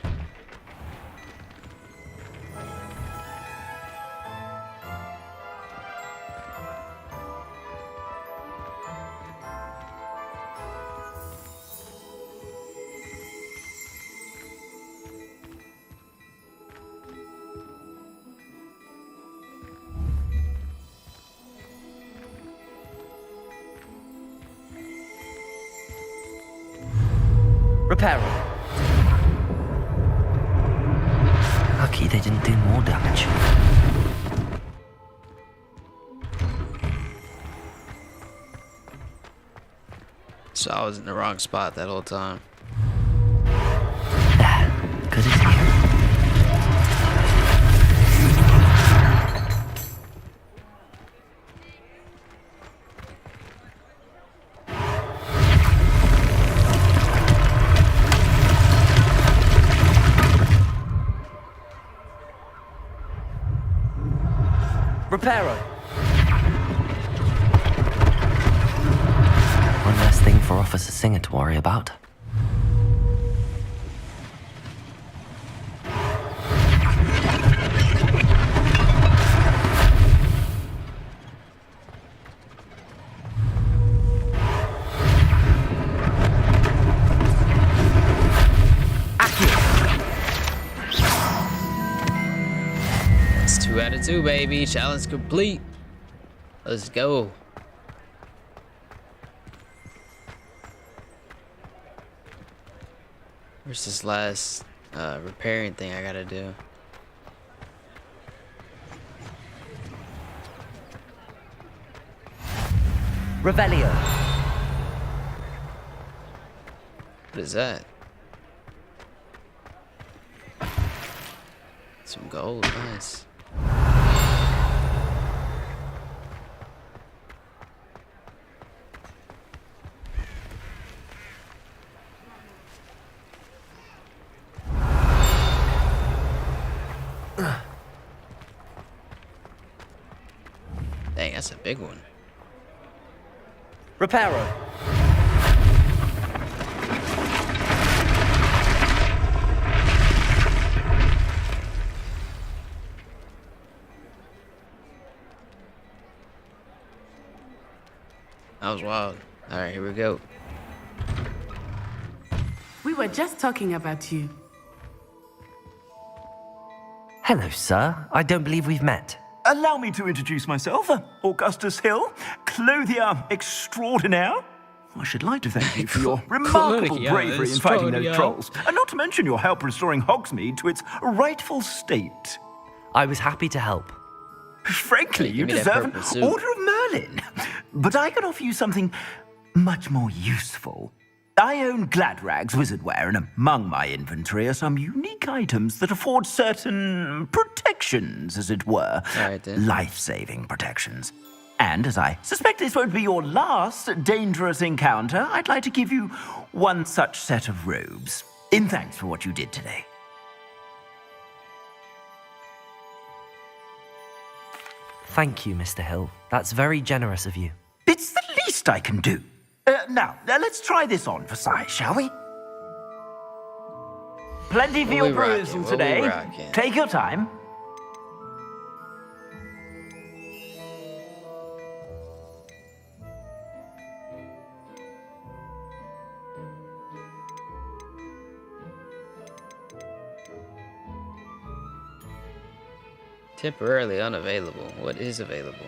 Repairing. Lucky they didn't do more damage. So I was in the wrong spot that whole time. Good as new. Reparo. One less thing for Officer Singer to worry about. It's 2 out of 2, baby. Challenge complete. Let's go. Where's this last repairing thing I gotta do? Revelio. What is that? Some gold, nice. Dang, that's a big one. Reparo. That was wild. All right, here we go. We were just talking about you. Hello, sir. I don't believe we've met. Allow me to introduce myself, Augustus Hill, clothier extraordinaire. I should like to thank you for your remarkable Clothier bravery in fighting those extraordinaire. trolls, and not to mention your help restoring Hogsmeade to its rightful state. I was happy to help. Frankly, you Give me that deserve an purple suit. Order of Merlin. But I can offer you something much more useful. I own Gladrag's wizardware, and among my inventory are some unique items that afford certain protections, as it were. All right, then. Life-saving protections. And as I suspect this won't be your last dangerous encounter, I'd like to give you one such set of robes, in thanks for what you did today. Thank you, Mr. Hill. That's very generous of you. It's the least I can do. Now, let's try this on for size, shall we? Plenty for your perusal today. Take your time. Temporarily unavailable. What is available?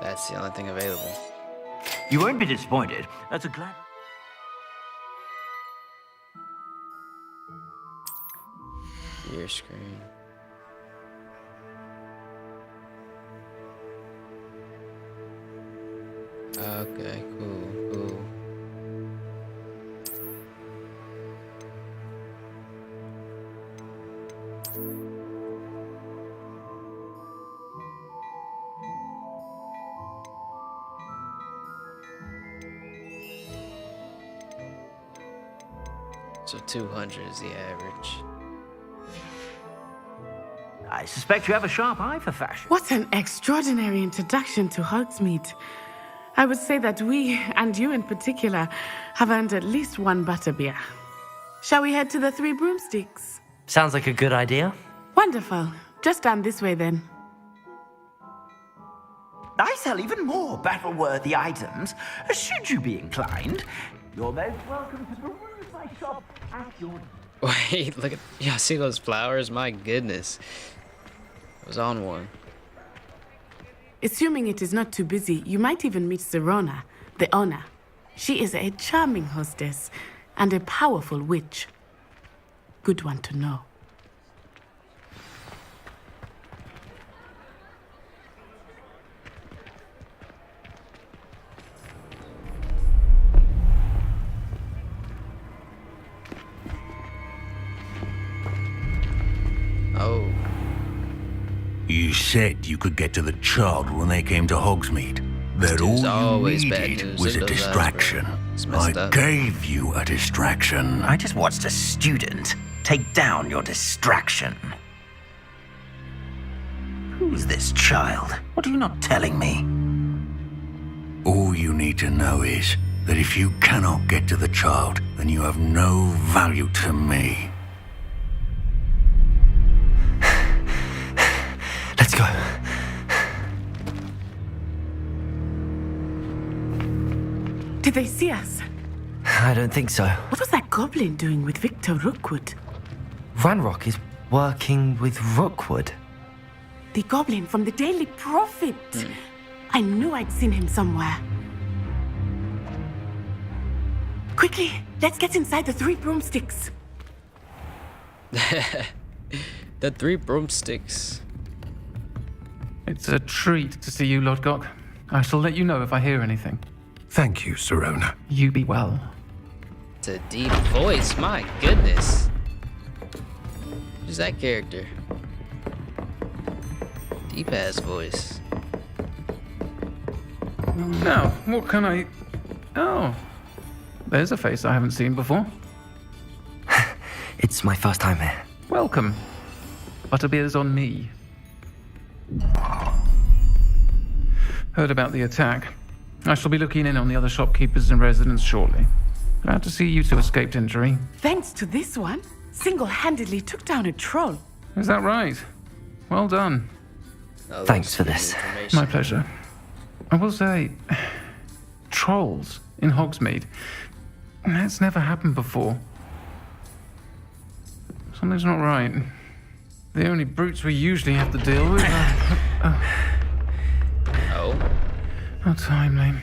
That's the only thing available. You won't be disappointed. That's a glad... Your screen. Okay, cool. So 200 is the average. I suspect you have a sharp eye for fashion. What an extraordinary introduction to Hogsmeade. I would say that we, and you in particular, have earned at least one butterbeer. Shall we head to the Three Broomsticks? Sounds like a good idea. Wonderful. Just down this way then. I sell even more battle-worthy items, should you be inclined. You're most welcome to peruse my shop at your... Wait, look at... Y'all see those flowers? My goodness. I was on one. Assuming it is not too busy, you might even meet Serona, the owner. She is a charming hostess and a powerful witch. Good one to know. Oh. You said you could get to the child when they came to Hogsmeade. That all you needed was a distraction. I gave you a distraction. I just watched a student take down your distraction. Who's this child? What are you not telling me? All you need to know is that if you cannot get to the child, then you have no value to me. Let's go. Did they see us? I don't think so. What was that goblin doing with Victor Rookwood? Ranrock is working with Rookwood. The goblin from the Daily Prophet. I knew I'd seen him somewhere. Quickly, let's get inside the Three Broomsticks. The Three Broomsticks. It's a treat to see you, Lodgok. I shall let you know if I hear anything. Thank you, Serona. You be well. It's a deep voice, my goodness. Who's that character? Deep ass voice. Now, what can I... Oh, there's a face I haven't seen before. It's my first time here. Welcome. Butterbeer's on me. Heard about the attack. I shall be looking in on the other shopkeepers and residents shortly. Glad to see you two escaped injury. Thanks to this one, single-handedly took down a troll. Is that right? Well done. Oh, thanks for this. My pleasure. I will say, trolls in Hogsmeade. That's never happened before. Something's not right. The only brutes we usually have to deal with are... Oh. How timely.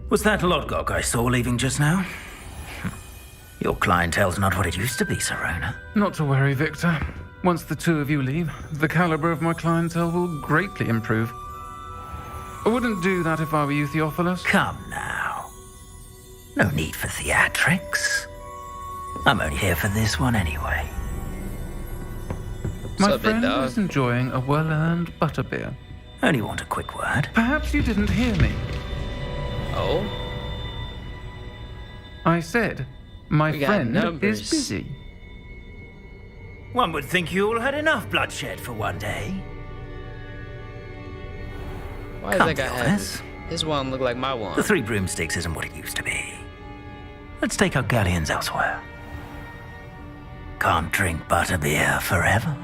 Was that Lodgok I saw leaving just now? Your clientele's not what it used to be, Serona. Not to worry, Victor. Once the two of you leave, the caliber of my clientele will greatly improve. I wouldn't do that if I were you, Theophilus. Come now. No need for theatrics. I'm only here for this one anyway. My friend is enjoying a well-earned butterbeer. Only want a quick word. Perhaps you didn't hear me. Oh? I said, my We got friend numbers. is busy. One would think you all had enough bloodshed for one day. Why does that guy have his wand look like my The wand? Three Broomsticks isn't what it used to be. Let's take our galleons elsewhere. Can't drink butterbeer forever.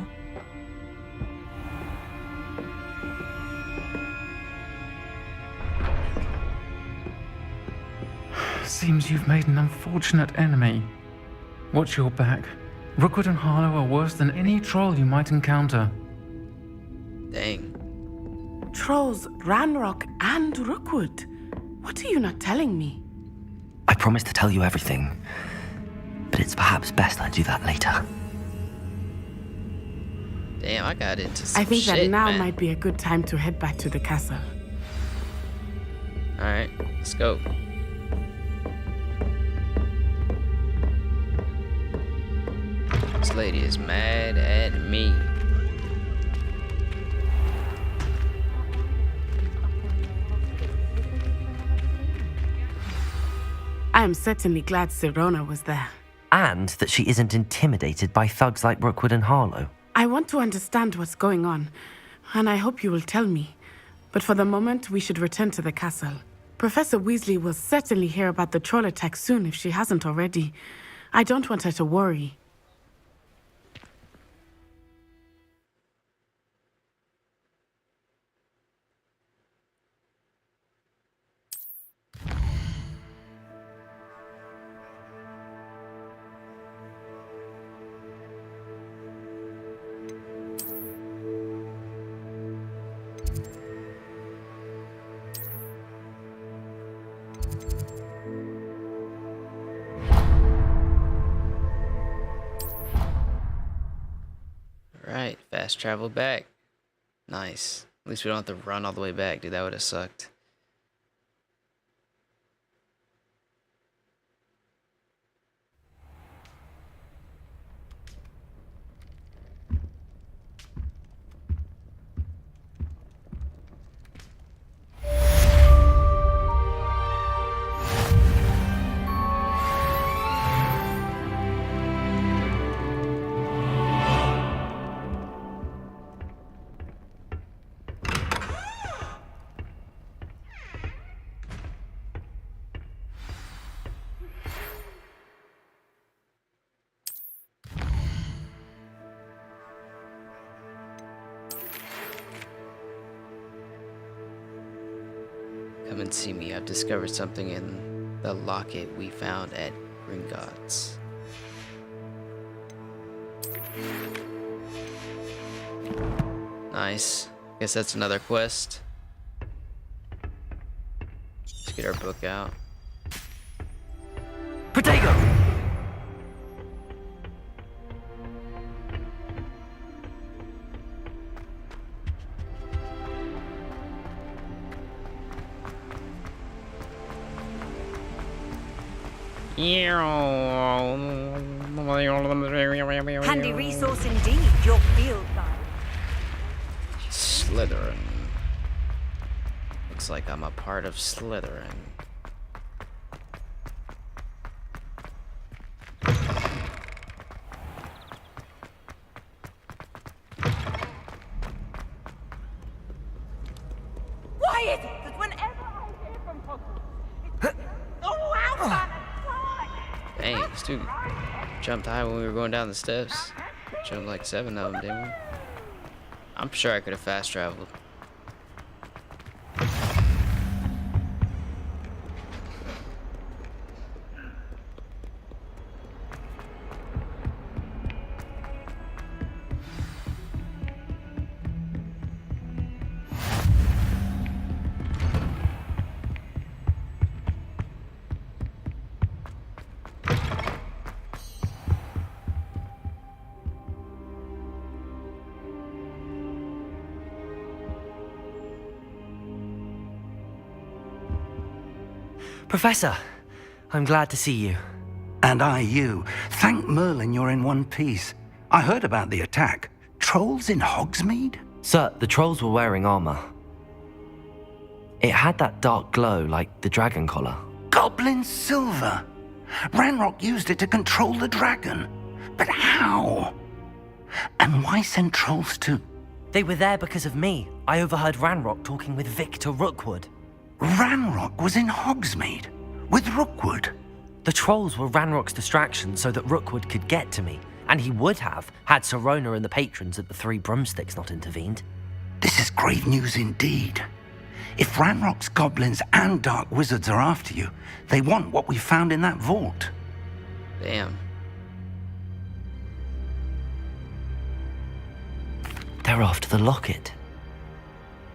Seems you've made an unfortunate enemy. Watch your back. Rookwood and Harlow are worse than any troll you might encounter. Dang. Trolls, Ranrock, and Rookwood. What are you not telling me? I promised to tell you everything, but it's perhaps best I do that later. Damn, I got into some I think shit, that now man. might be a good time to head back to the castle. Alright, let's go. This lady is mad at me. I am certainly glad Sirona was there. And that she isn't intimidated by thugs like Rookwood and Harlow. I want to understand what's going on, and I hope you will tell me. But for the moment, we should return to the castle. Professor Weasley will certainly hear about the troll attack soon if she hasn't already. I don't want her to worry. Right, fast travel back. Nice. At least we don't have to run all the way back, dude. That would have sucked. Come and see me. I've discovered something in the locket we found at Gringotts. Nice. Guess that's another quest. Let's get our book out. Protego! Handy resource indeed, your field guide. Slytherin. Looks like I'm a part of Slytherin. Why is it that whenever I hear from Hogwarts, it's all out and Dang, this dude jumped high when we were going down the steps. Jumped like 7 of them, didn't we? I'm sure I could have fast traveled. Professor, I'm glad to see you. And I you. Thank Merlin you're in one piece. I heard about the attack. Trolls in Hogsmeade? Sir, the trolls were wearing armor. It had that dark glow like the dragon collar. Goblin silver. Ranrock used it to control the dragon. But how? And why send trolls to... They were there because of me. I overheard Ranrock talking with Victor Rookwood. Ranrock was in Hogsmeade with Rookwood. The trolls were Ranrock's distraction so that Rookwood could get to me, and he would have had Serona and the patrons at the Three Broomsticks not intervened. This is grave news indeed. If Ranrock's goblins and dark wizards are after you, they want what we found in that vault. Damn. They're after the locket.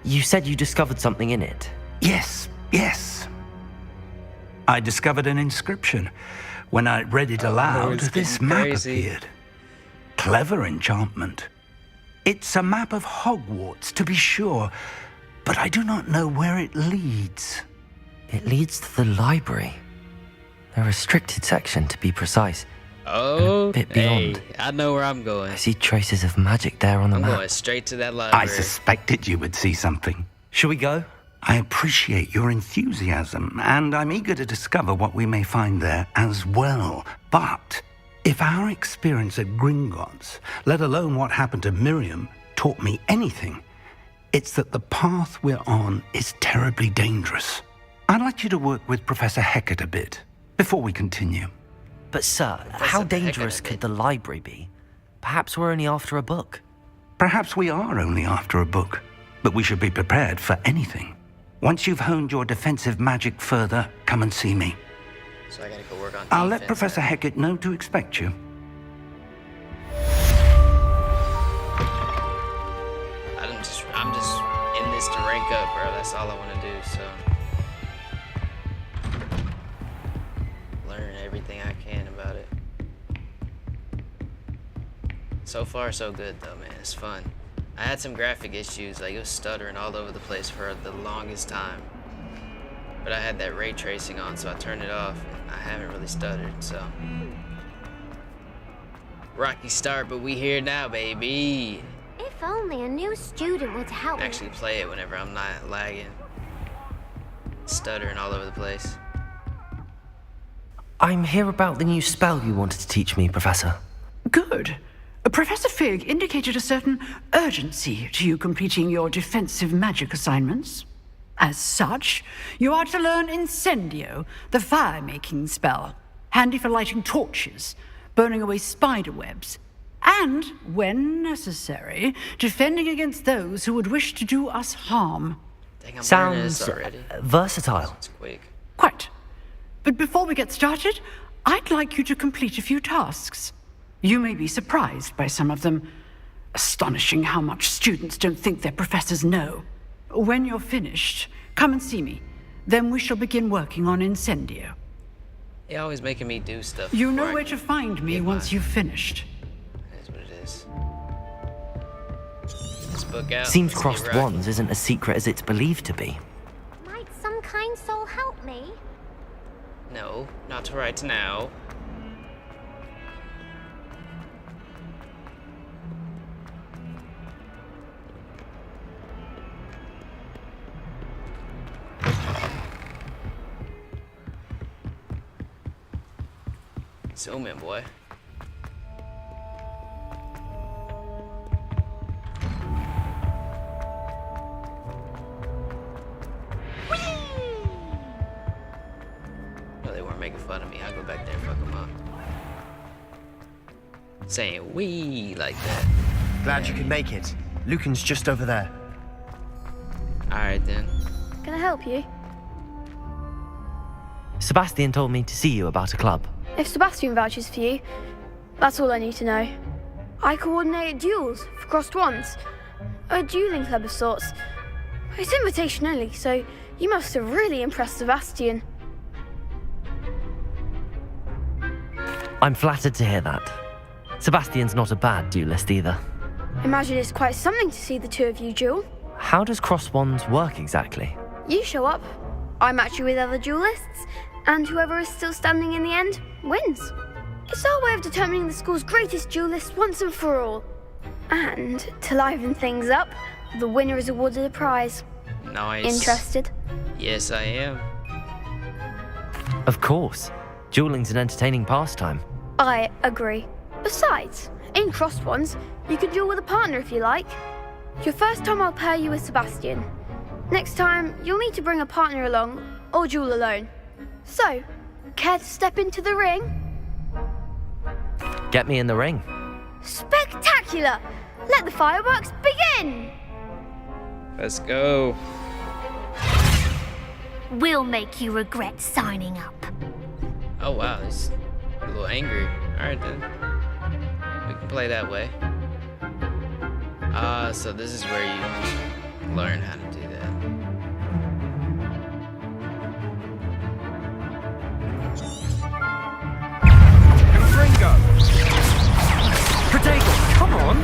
You said you discovered something in it. Yes. I discovered an inscription. When I read it aloud, this map appeared. Clever enchantment. It's a map of Hogwarts, to be sure, but I do not know where it leads. It leads to the library. A restricted section, to be precise. Oh, a bit beyond. Hey, I know where I'm going. I see traces of magic there on the map. I'm going straight to that library. I suspected you would see something. Shall we go? I appreciate your enthusiasm, and I'm eager to discover what we may find there as well. But if our experience at Gringotts, let alone what happened to Miriam, taught me anything, it's that the path we're on is terribly dangerous. I'd like you to work with Professor Hecat a bit before we continue. But sir, how dangerous could the library be? Perhaps we're only after a book. Perhaps we are only after a book, but we should be prepared for anything. Once you've honed your defensive magic further, come and see me. So I gotta go work on I'll let Professor Hecat know to expect you. I'm just in this to rank up, bro. That's all I want to do, so. Learn everything I can about it. So far, so good, though, man. It's fun. I had some graphic issues, like it was stuttering all over the place for the longest time. But I had that ray tracing on, so I turned it off, and I haven't really stuttered, so. Rocky start, but we here now, baby. If only a new student would help me. Actually play it whenever I'm not lagging. Stuttering all over the place. I'm here about the new spell you wanted to teach me, Professor. Good. Professor Fig indicated a certain urgency to you completing your defensive magic assignments. As such, you are to learn Incendio, the fire-making spell, handy for lighting torches, burning away spider webs, and, when necessary, defending against those who would wish to do us harm. Dang, I'm Sounds versatile. It's quick. Quite. But before we get started, I'd like you to complete a few tasks. You may be surprised by some of them. Astonishing how much students don't think their professors know. When you're finished, come and see me. Then we shall begin working on Incendio. You're always making me do stuff. You know where to find me once you've finished. That is what it is. This book out. Seems Let's crossed get rocking. wands isn't as secret as it's believed to be. Might some kind soul help me? No, not right now. Zoom in, boy. No, they weren't making fun of me. I'll go back there and fuck them up. Saying wee like that. Glad you could make it. Lucan's just over there. Alright then. Can I help you? Sebastian told me to see you about a club. If Sebastian vouches for you, that's all I need to know. I coordinate duels for crossed wands. A dueling club of sorts. It's invitation only, so you must have really impressed Sebastian. I'm flattered to hear that. Sebastian's not a bad duelist either. Imagine it's quite something to see the two of you duel. How does cross wands work exactly? You show up, I match you with other duelists, and whoever is still standing in the end wins. It's our way of determining the school's greatest duelist once and for all. And to liven things up, the winner is awarded a prize. Nice. Interested? Yes, I am. Of course. Dueling's an entertaining pastime. I agree. Besides, in crossed ones, you can duel with a partner if you like. Your first time I'll pair you with Sebastian. Next time, you'll need to bring a partner along, or duel alone. So, care to step into the ring? Get me in the ring. Spectacular! Let the fireworks begin! Let's go. We'll make you regret signing up. Oh wow, he's a little angry. Alright then. We can play that way. So this is where you learn how to do that. Ringo! Protego, come on!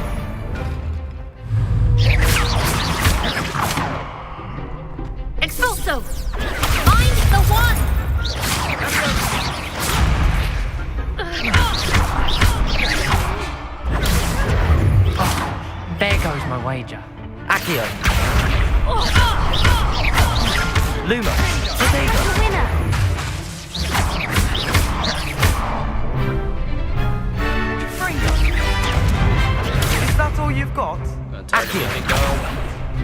Expulso! Find the one! There goes my wager. Accio. Luma. Protego. Winner! Is that all you've got? Accio.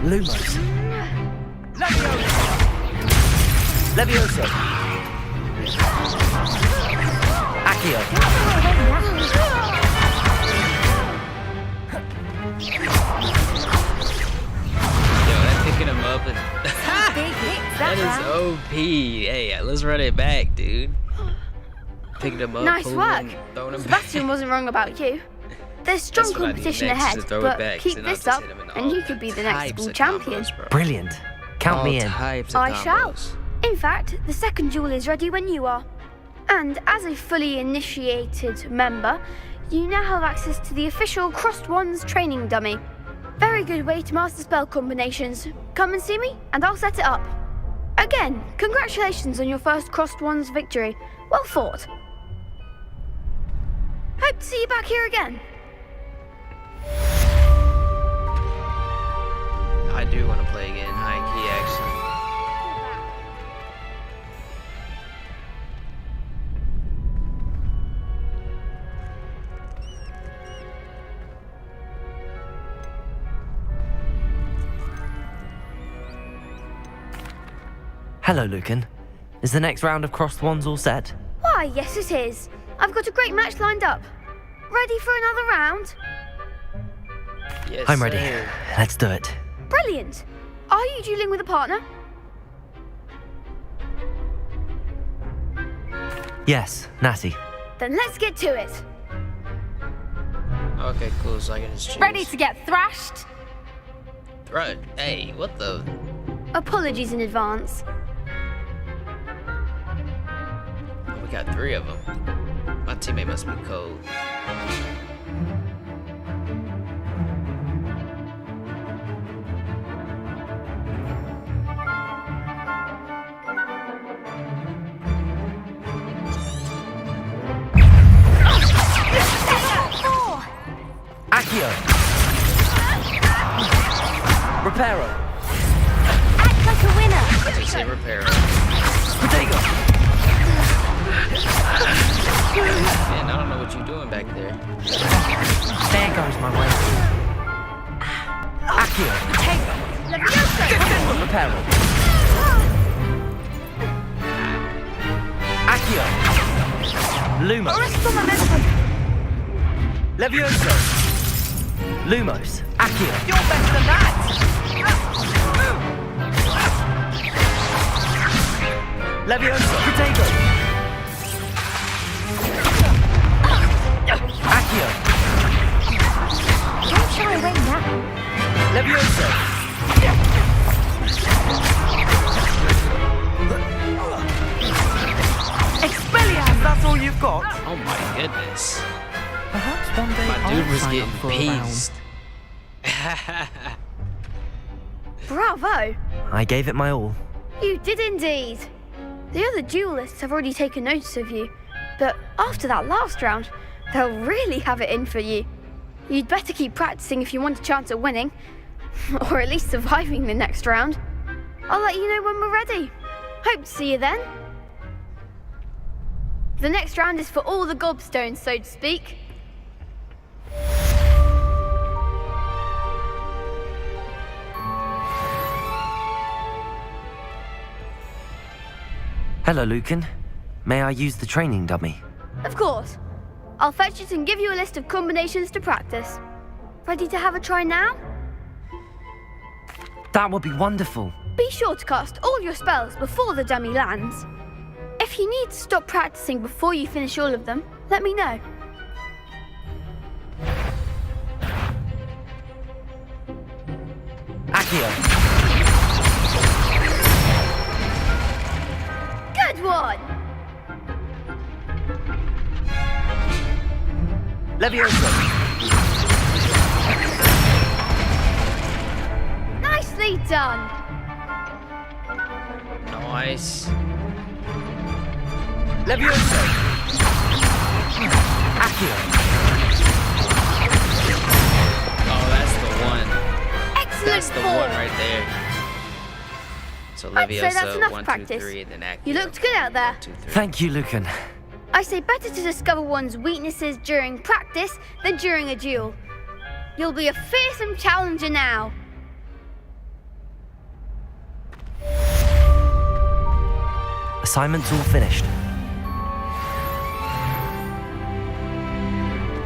Lumos. Levioso. Accio. Picking him up and that is OP. Hey, let's run it back, dude. Picking him up. Nice work. Throwing him Sebastian wasn't wrong about you. There's strong competition ahead, but keep this up and you could be the next school champion. Brilliant. Count me in. I shall. In fact, the second duel is ready when you are. And as a fully initiated member, you now have access to the official Crossed Wands training dummy. Very good way to master spell combinations. Come and see me, and I'll set it up. Again, congratulations on your first Crossed Wands victory. Well fought. Hope to see you back here again. I do want to play again, high key actually. Hello, Lucan. Is the next round of Crossed Wands all set? Why, yes it is. I've got a great match lined up. Ready for another round? Yes, I'm ready. sir. Let's do it. Brilliant. Are you dueling with a partner? Yes, Natty. Then let's get to it. Okay, cool. So I can just choose. Ready to get thrashed? Right. Hey, what the? Apologies in advance. We got 3 of them. My teammate must be cold. Accio. Reparo. Act like a winner! Just say Reparo. Protego. Man, I don't know what you're doing back there. There goes my way. Accio. Reparo. Accio. Lumos. Levioso. Lumos. Accio. You're better than that! Levioso. Protego. Accio. Don't shy away now. Levioso. Expelliarmus, that's all you've got? Oh my goodness. Perhaps one day My dude I'll was sign getting up for a round. pieced. Bravo. I gave it my all. You did indeed. The other duelists have already taken notice of you, but after that last round, they'll really have it in for you. You'd better keep practicing if you want a chance at winning, or at least surviving the next round. I'll let you know when we're ready. Hope to see you then. The next round is for all the gobstones, so to speak. Hello, Lucan. May I use the training dummy? Of course. I'll fetch it and give you a list of combinations to practice. Ready to have a try now? That would be wonderful. Be sure to cast all your spells before the dummy lands. If you need to stop practicing before you finish all of them, let me know. Accio. Good one! Leviosa. Nicely done! Nice. Leviosa. Accio. Oh, that's the one. Excellent That's the ball. one right there. So I'd say that's Leviosa, enough 1, 2, practice. 3, then Accio. You looked good out there. 1, 2, 3. Thank you, Lucan. I say better to discover one's weaknesses during practice than during a duel. You'll be a fearsome challenger now. Assignment's all finished.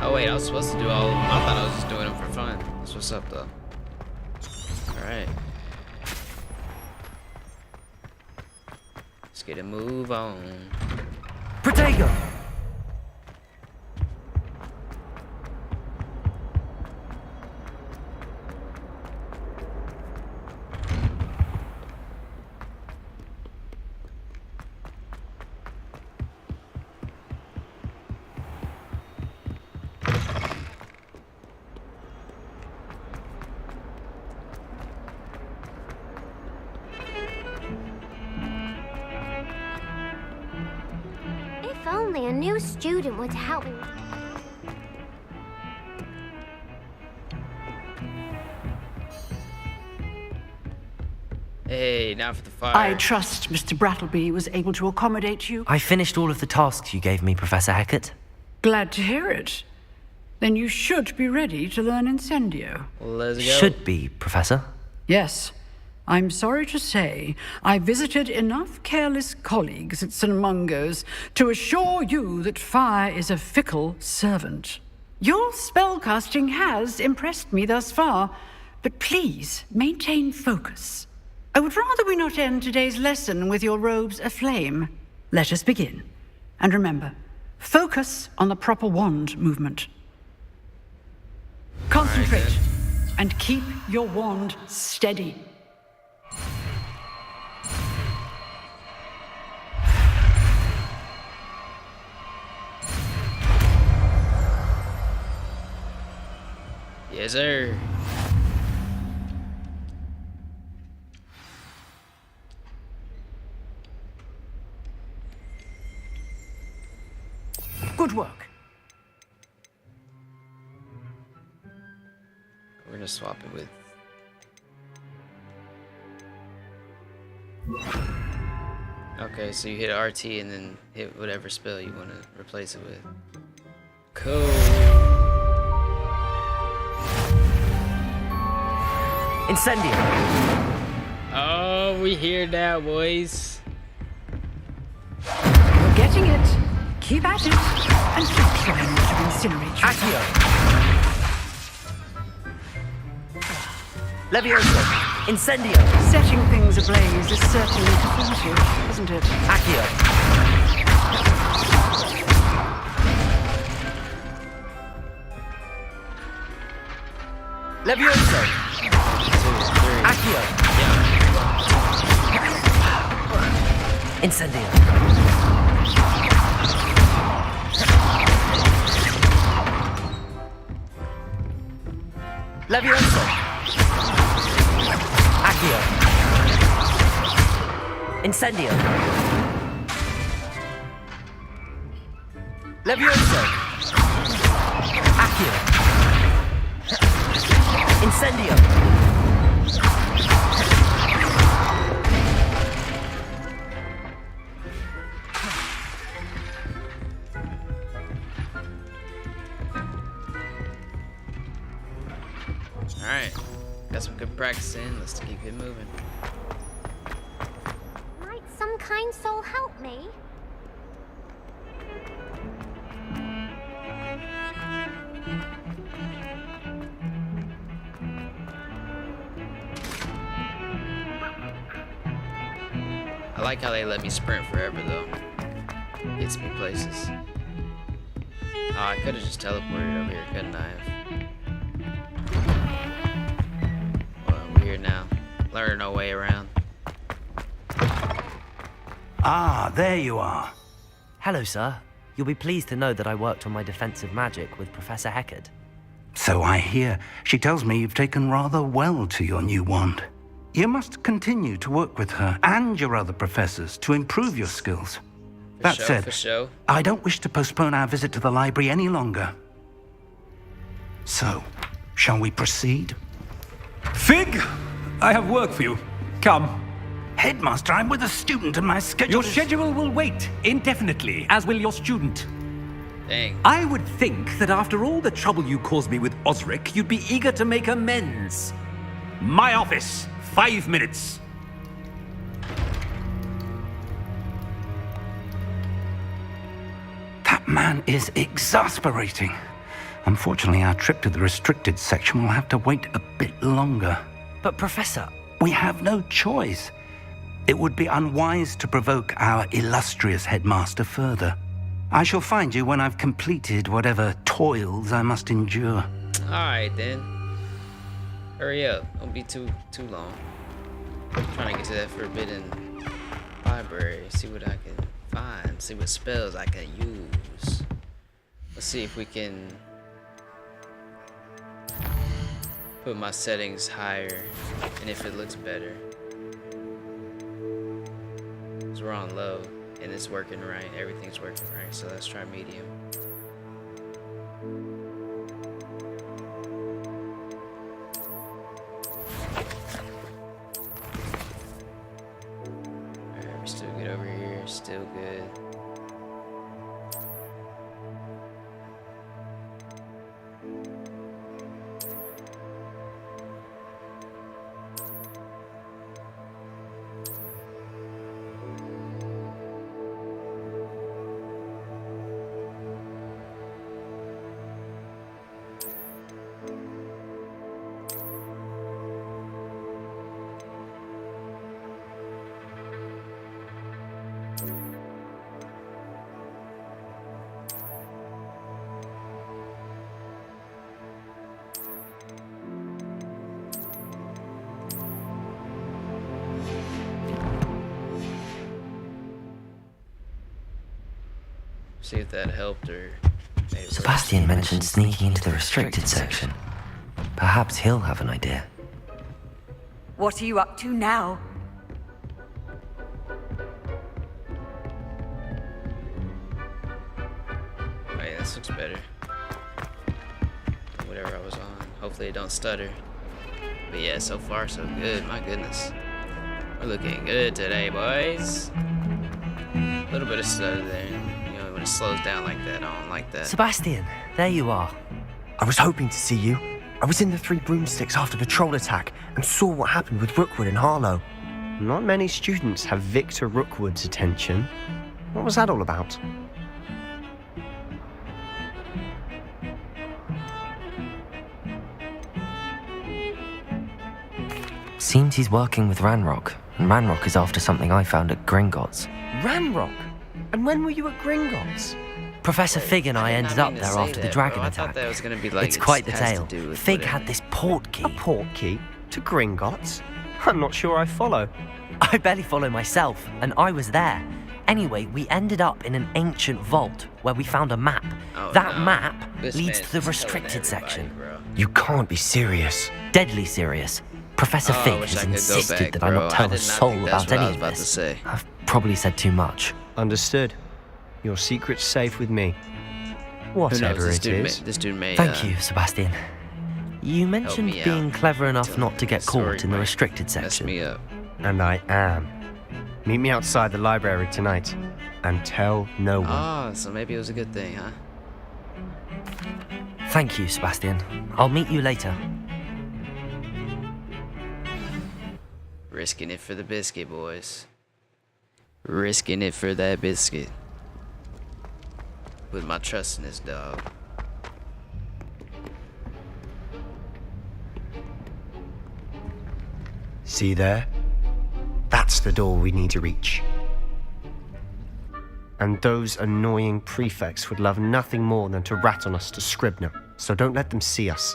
Oh wait, I was supposed to do all of them. I thought I was just doing them for fun. That's what's up though. Alright. Let's get a move on. Protego! If only a new student would help me. Hey, now for the fire. I trust Mr. Brattleby was able to accommodate you. I finished all of the tasks you gave me, Professor Hecat. Glad to hear it. Then you should be ready to learn Incendio. Let's go. Should be, Professor. Yes. I'm sorry to say, I visited enough careless colleagues at St. Mungo's to assure you that fire is a fickle servant. Your spellcasting has impressed me thus far, but please maintain focus. I would rather we not end today's lesson with your robes aflame. Let us begin. And remember, focus on the proper wand movement. Concentrate and keep your wand steady. Yes, sir. Good work. We're gonna swap it with. Okay, so you hit RT and then hit whatever spell you want to replace it with. Cool. Incendio. Oh, we here now, boys. You're getting it. Keep at it. And keep trying not to incinerate yourself. Accio. Leviosa. Incendio. Setting things ablaze is certainly cathartic, isn't it? Accio. Leviosa. Accio. Incendio. Leviosa. Accio. Incendio. Leviosa. Accio. Incendio. Alright. Got some good practice in. Let's keep it moving. Might some kind soul help me? I like how they let me sprint forever, though. Gets me places. Oh, I could have just teleported over here, couldn't I have? Well, we're here now. Learning our way around. Ah, there you are. Hello, sir. You'll be pleased to know that I worked on my defensive magic with Professor Heckard. So I hear. She tells me you've taken rather well to your new wand. You must continue to work with her and your other professors to improve your skills. That said, I don't wish to postpone our visit to the library any longer. So, shall we proceed? Fig, I have work for you. Come. Headmaster, I'm with a student and my schedule Your schedule will wait indefinitely, as will your student. Dang. I would think that after all the trouble you caused me with Osric, you'd be eager to make amends. My office, 5 minutes. That man is exasperating. Unfortunately, our trip to the restricted section will have to wait a bit longer. But Professor... We have no choice. It would be unwise to provoke our illustrious headmaster further. I shall find you when I've completed whatever toils I must endure. Alright then. Hurry up. Don't be too long. I'm trying to get to that forbidden library. See what I can find. See what spells I can use. Let's see if we can put my settings higher and if it looks better. Because we're on low and it's working right. Everything's working right. So let's try medium. Alright, we're still good over here. Still good. See if that helped or maybe Sebastian mentioned sneaking into the restricted section. Perhaps he'll have an idea. What are you up to now? Oh yeah, this looks better. Whatever I was on. Hopefully it don't stutter. But yeah, so far so good. My goodness. We're looking good today, boys. A little bit of stutter there. You know, when it slows down like that, I don't like that. Sebastian, there you are. I was hoping to see you. I was in the Three Broomsticks after the troll attack and saw what happened with Rookwood and Harlow. Not many students have Victor Rookwood's attention. What was that all about? Seems he's working with Ranrock, and Ranrock is after something I found at Gringotts. Ranrock? And when were you at Gringotts? Professor Fig and I ended up there after the dragon I attack. thought that was gonna be like It's quite the has to tale. do with Fig whatever. had this port key. A port key? To Gringotts? I'm not sure I follow. I barely follow myself, and I was there. Anyway, we ended up in an ancient vault where we found a map. That map leads to the restricted section. You can't be serious. Deadly serious. Professor Fig has insisted that I not tell a soul about any of this. I've probably said too much. Understood. Your secret's safe with me. Whatever it is. This dude may. Thank you, Sebastian. You mentioned me being out. clever enough not to get Sorry, caught in the Mike. restricted Mess section. me up. And I am. Meet me outside the library tonight. And tell no one. Ah, so maybe it was a good thing, huh? Thank you, Sebastian. I'll meet you later. Risking it for the biscuit, boys. Risking it for that biscuit. Put my trust in this dog. See there? That's the door we need to reach. And those annoying prefects would love nothing more than to rat on us to Scribner, so don't let them see us.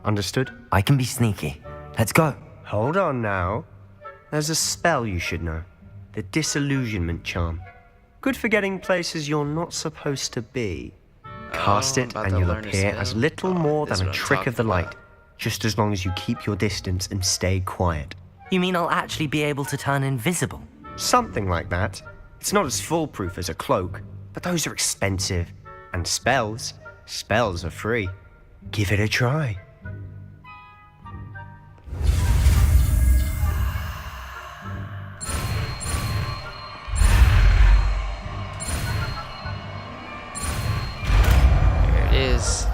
Understood? I can be sneaky. Let's go. Hold on now. There's a spell you should know. The Disillusionment Charm. Good for getting places you're not supposed to be. Cast it and you'll appear as little more than a trick of the light, just as long as you keep your distance and stay quiet. You mean I'll actually be able to turn invisible? Something like that. It's not as foolproof as a cloak, but those are expensive. And spells are free. Give it a try. There it is.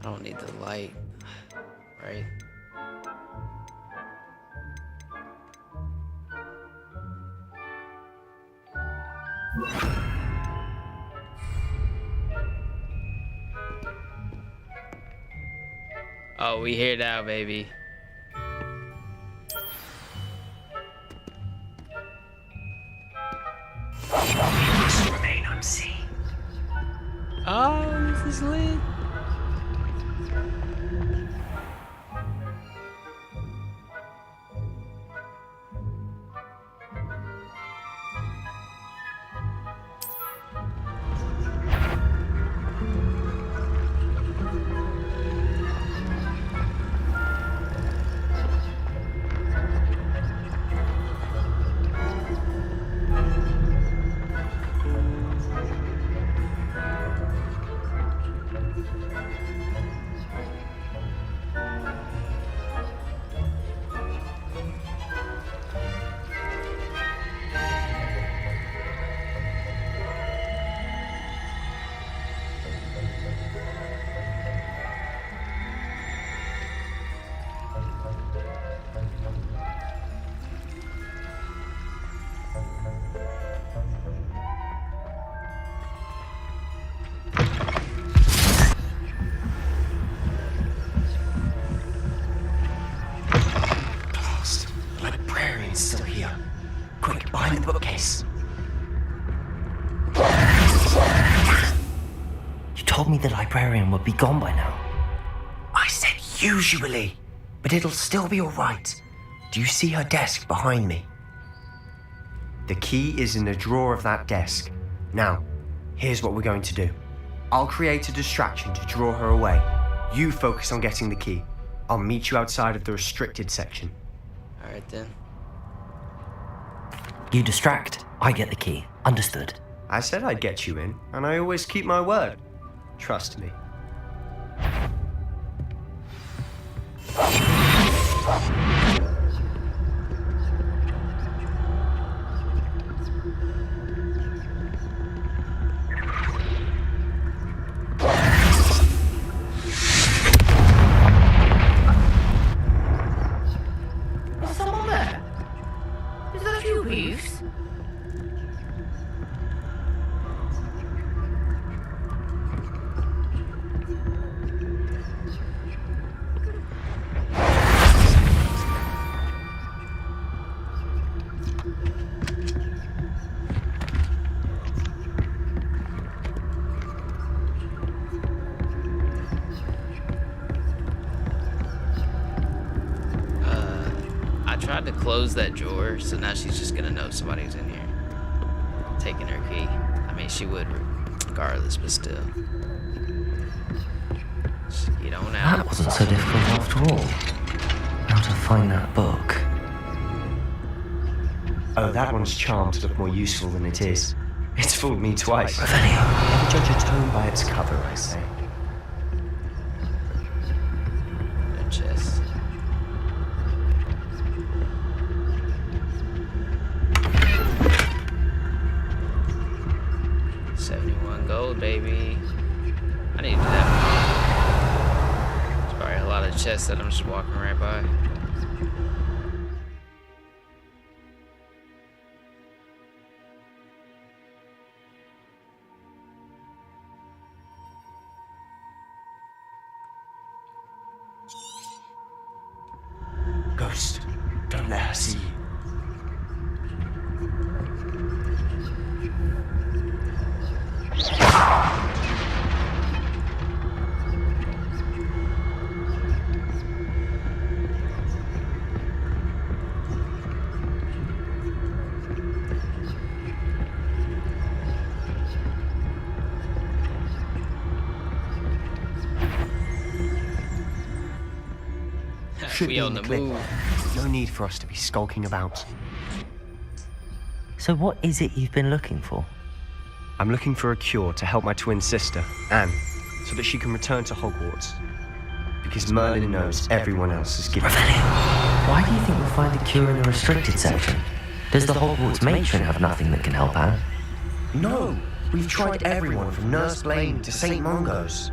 I don't need the light, right? Oh, we here now, baby. Must remain unseen. Oh, this is lit. Still here. Quick, behind the bookcase. You told me the librarian would be gone by now. I said usually, but it'll still be all right. Do you see her desk behind me? The key is in the drawer of that desk. Now, here's what we're going to do. I'll create a distraction to draw her away. You focus on getting the key. I'll meet you outside of the restricted section. All right, then. You distract, I get the key. Understood. I said I'd get you in, and I always keep my word. Trust me. Is someone there? Is that you, Reeves? I tried to close that drawer, so now she's just gonna know somebody's in here taking her key. I mean, she would regardless, but still. You don't know. That wasn't so difficult after all. How to find that book. Oh, that one's charmed to look more useful than it is. It's fooled me twice. Revelio. Never judge a tome by its cover, I say. No chest. $71 gold, baby. a chest that I'm just walking right by. Ghost, don't let her see you. Should be on the move. No need for us to be skulking about. So what is it you've been looking for? I'm looking for a cure to help my twin sister, Anne, so that she can return to Hogwarts. Because Merlin knows everyone else is giving up. Why do you think we'll find the cure in the restricted section? Does the Hogwarts matron have nothing that can help Anne? No, we've tried everyone from Nurse Blaine to St. Mungo's.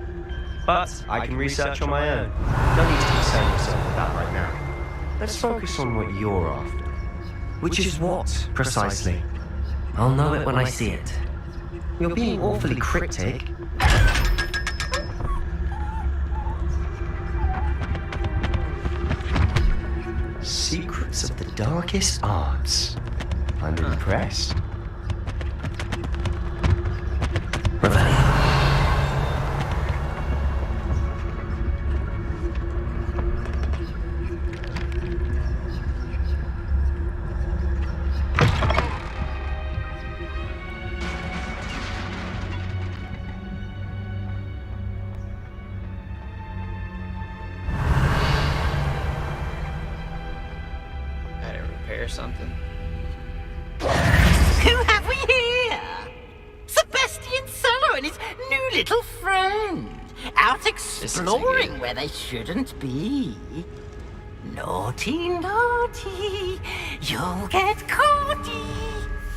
But I can research on my own. No need to concern yourself with that right now. Let's focus on what you're after. Which is what, precisely? I'll know it when I see it. You're being awfully cryptic. Secrets of the darkest arts. I'm impressed. Or something. Who have we here? Sebastian Solo and his new little friend. Out exploring where they shouldn't be. Naughty, naughty. You'll get caughty.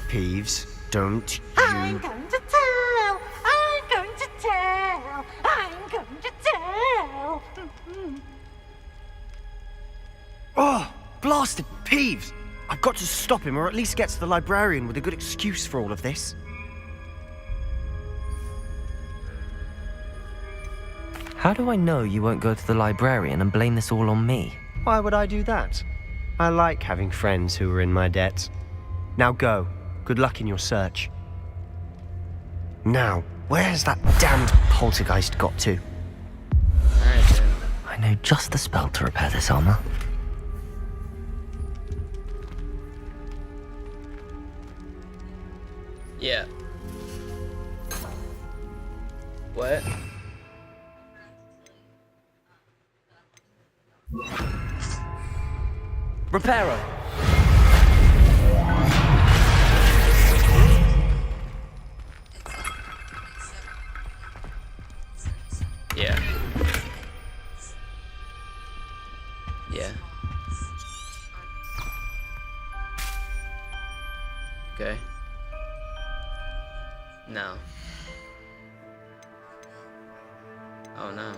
Peeves, don't you... I'm going to tell. I'm going to tell. I'm going to tell. Oh, blasted Peeves! I've got to stop him, or at least get to the librarian with a good excuse for all of this. How do I know you won't go to the librarian and blame this all on me? Why would I do that? I like having friends who are in my debt. Now go. Good luck in your search. Now, where's that damned poltergeist got to? Alright then. I know just the spell to repair this armor. Yeah. What? Reparo! Yeah. Yeah. Okay. No. Oh no.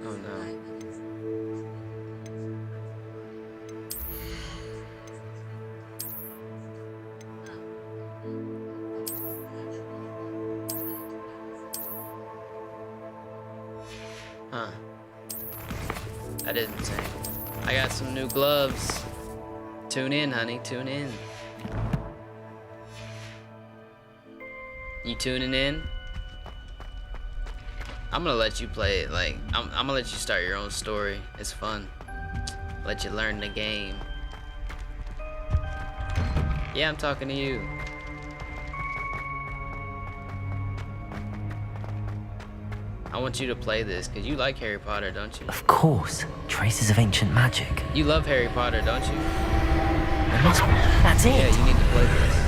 Oh no. Huh. That is insane. I got some new gloves. Tune in, honey. Tune in. You tuning in? I'm gonna let you play it. Like, I'm gonna let you start your own story. It's fun. Let you learn the game. Yeah, I'm talking to you. I want you to play this, because you like Harry Potter, don't you? Of course. Traces of ancient magic. You love Harry Potter, don't you? That's it. Yeah, you need to play this.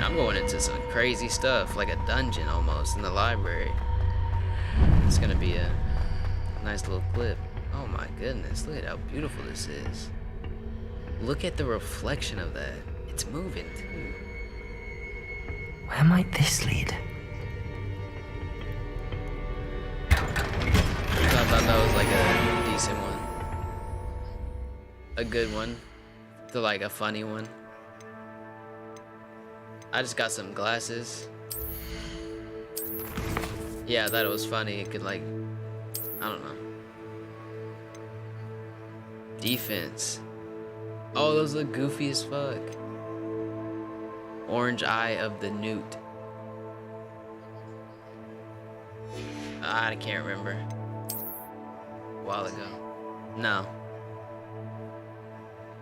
I'm going into some crazy stuff, like a dungeon almost, in the library. It's gonna be a nice little clip. Oh my goodness, look at how beautiful this is. Look at the reflection of that. It's moving too. Where might this lead? I thought that was like a decent one. A good one. To like a funny one. I just got some glasses. Yeah, I thought it was funny. It could like, I don't know. Defense. Oh, those look goofy as fuck. Orange eye of the newt. I can't remember. A while ago. No.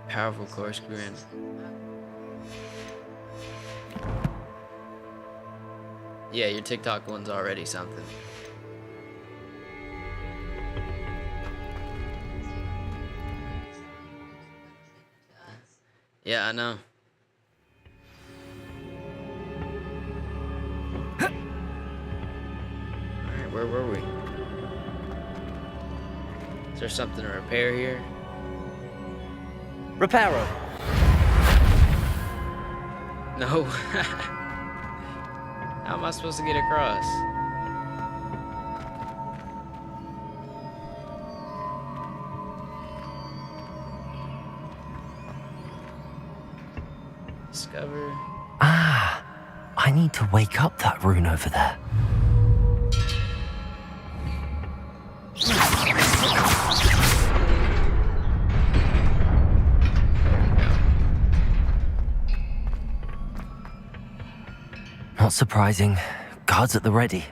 Powerful corkscrew and yeah, your TikTok one's already something. Yeah, I know. Alright, where were we? Is there something to repair here? Reparo. No. How am I supposed to get across? Discover. Ah, I need to wake up that rune over there. Not surprising. Guards at the ready.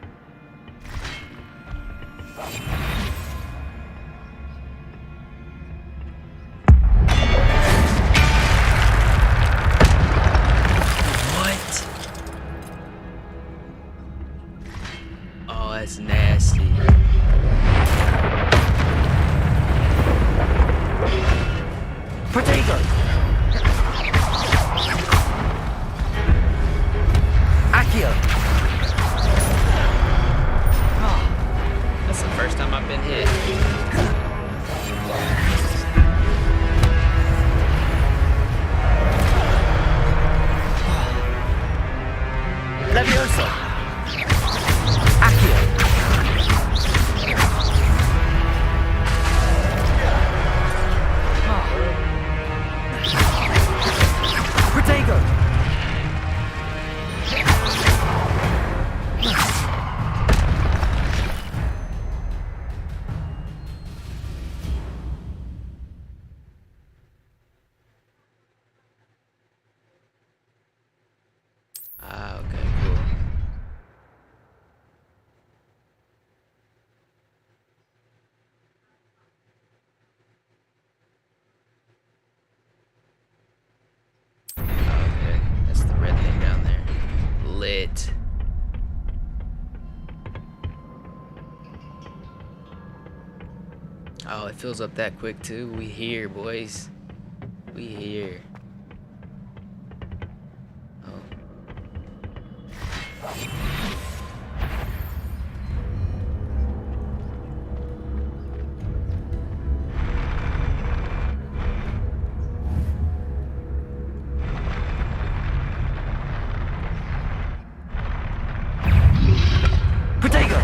What? Oh, that's nasty. Potato. Accio. That's the first time I've been hit. Levioso. Accio. Protego. Ah, okay, cool. Okay, that's the red thing down there. Lit. Oh, it fills up that quick too. We here, boys. We here. Oh. Protego.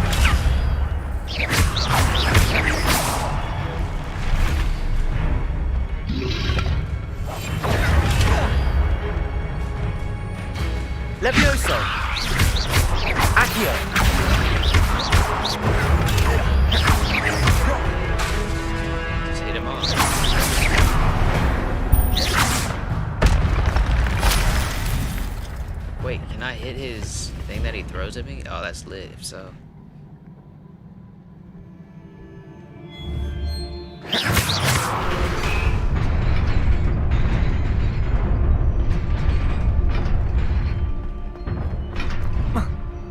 Levioso. Accio. Just hit him off. Wait, can I hit his thing that he throws at me? Oh, that's lit, if so.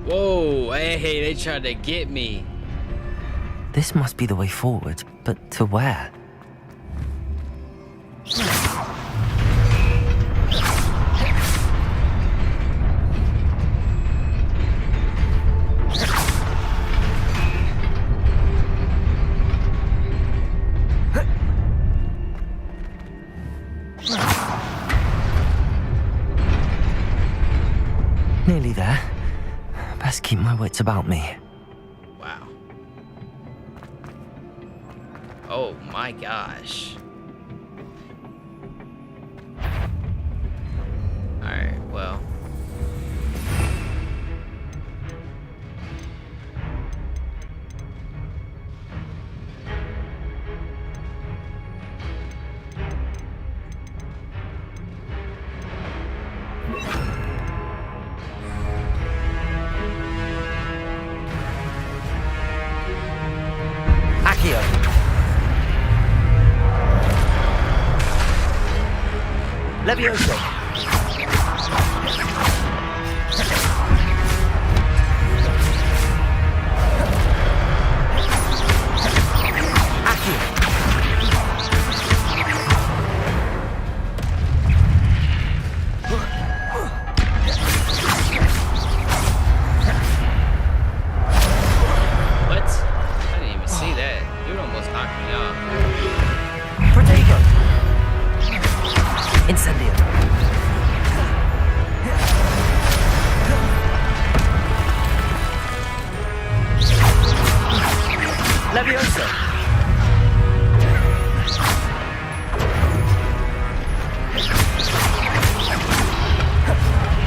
Whoa, hey, they tried to get me. This must be the way forward, but to where? her wits about me. Wow. Oh my gosh. Alright, well. Accio. Levioso. Leviosa.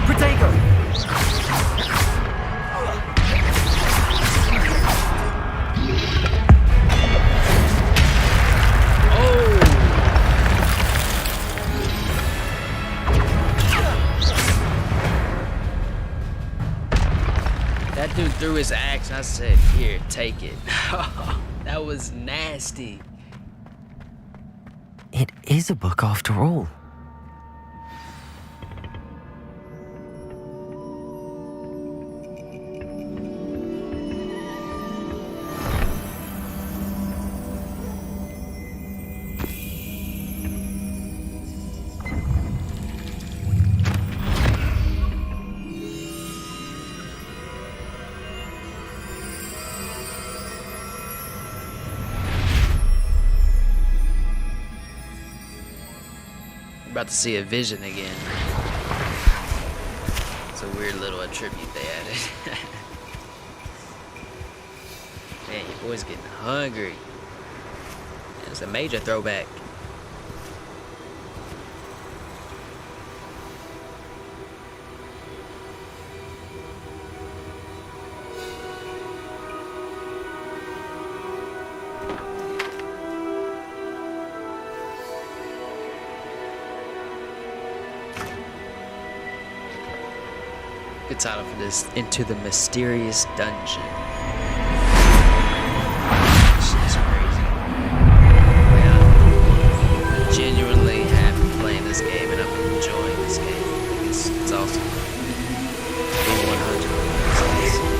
Protego. That dude threw his axe and I said, here, take it. That was nasty. It is a book after all. About to see a vision again. It's a weird little attribute they added. Man, your boy's getting hungry. It's a major throwback. Good title for this: Into the Mysterious Dungeon. Shit's crazy. Yeah. Genuinely happy playing this game and I'm enjoying this game. I think it's awesome. Being 100 is awesome.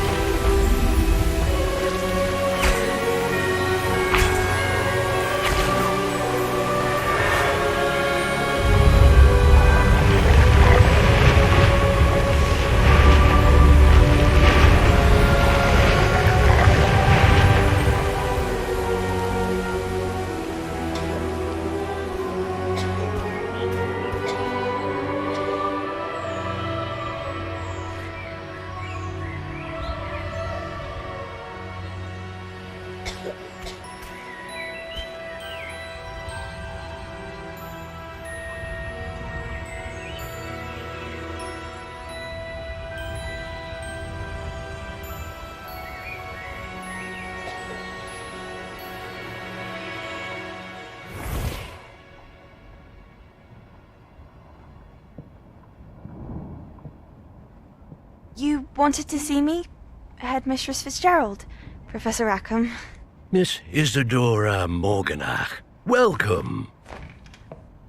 You wanted to see me? Headmistress Fitzgerald, Professor Rackham. Miss Isadora Morganach, welcome.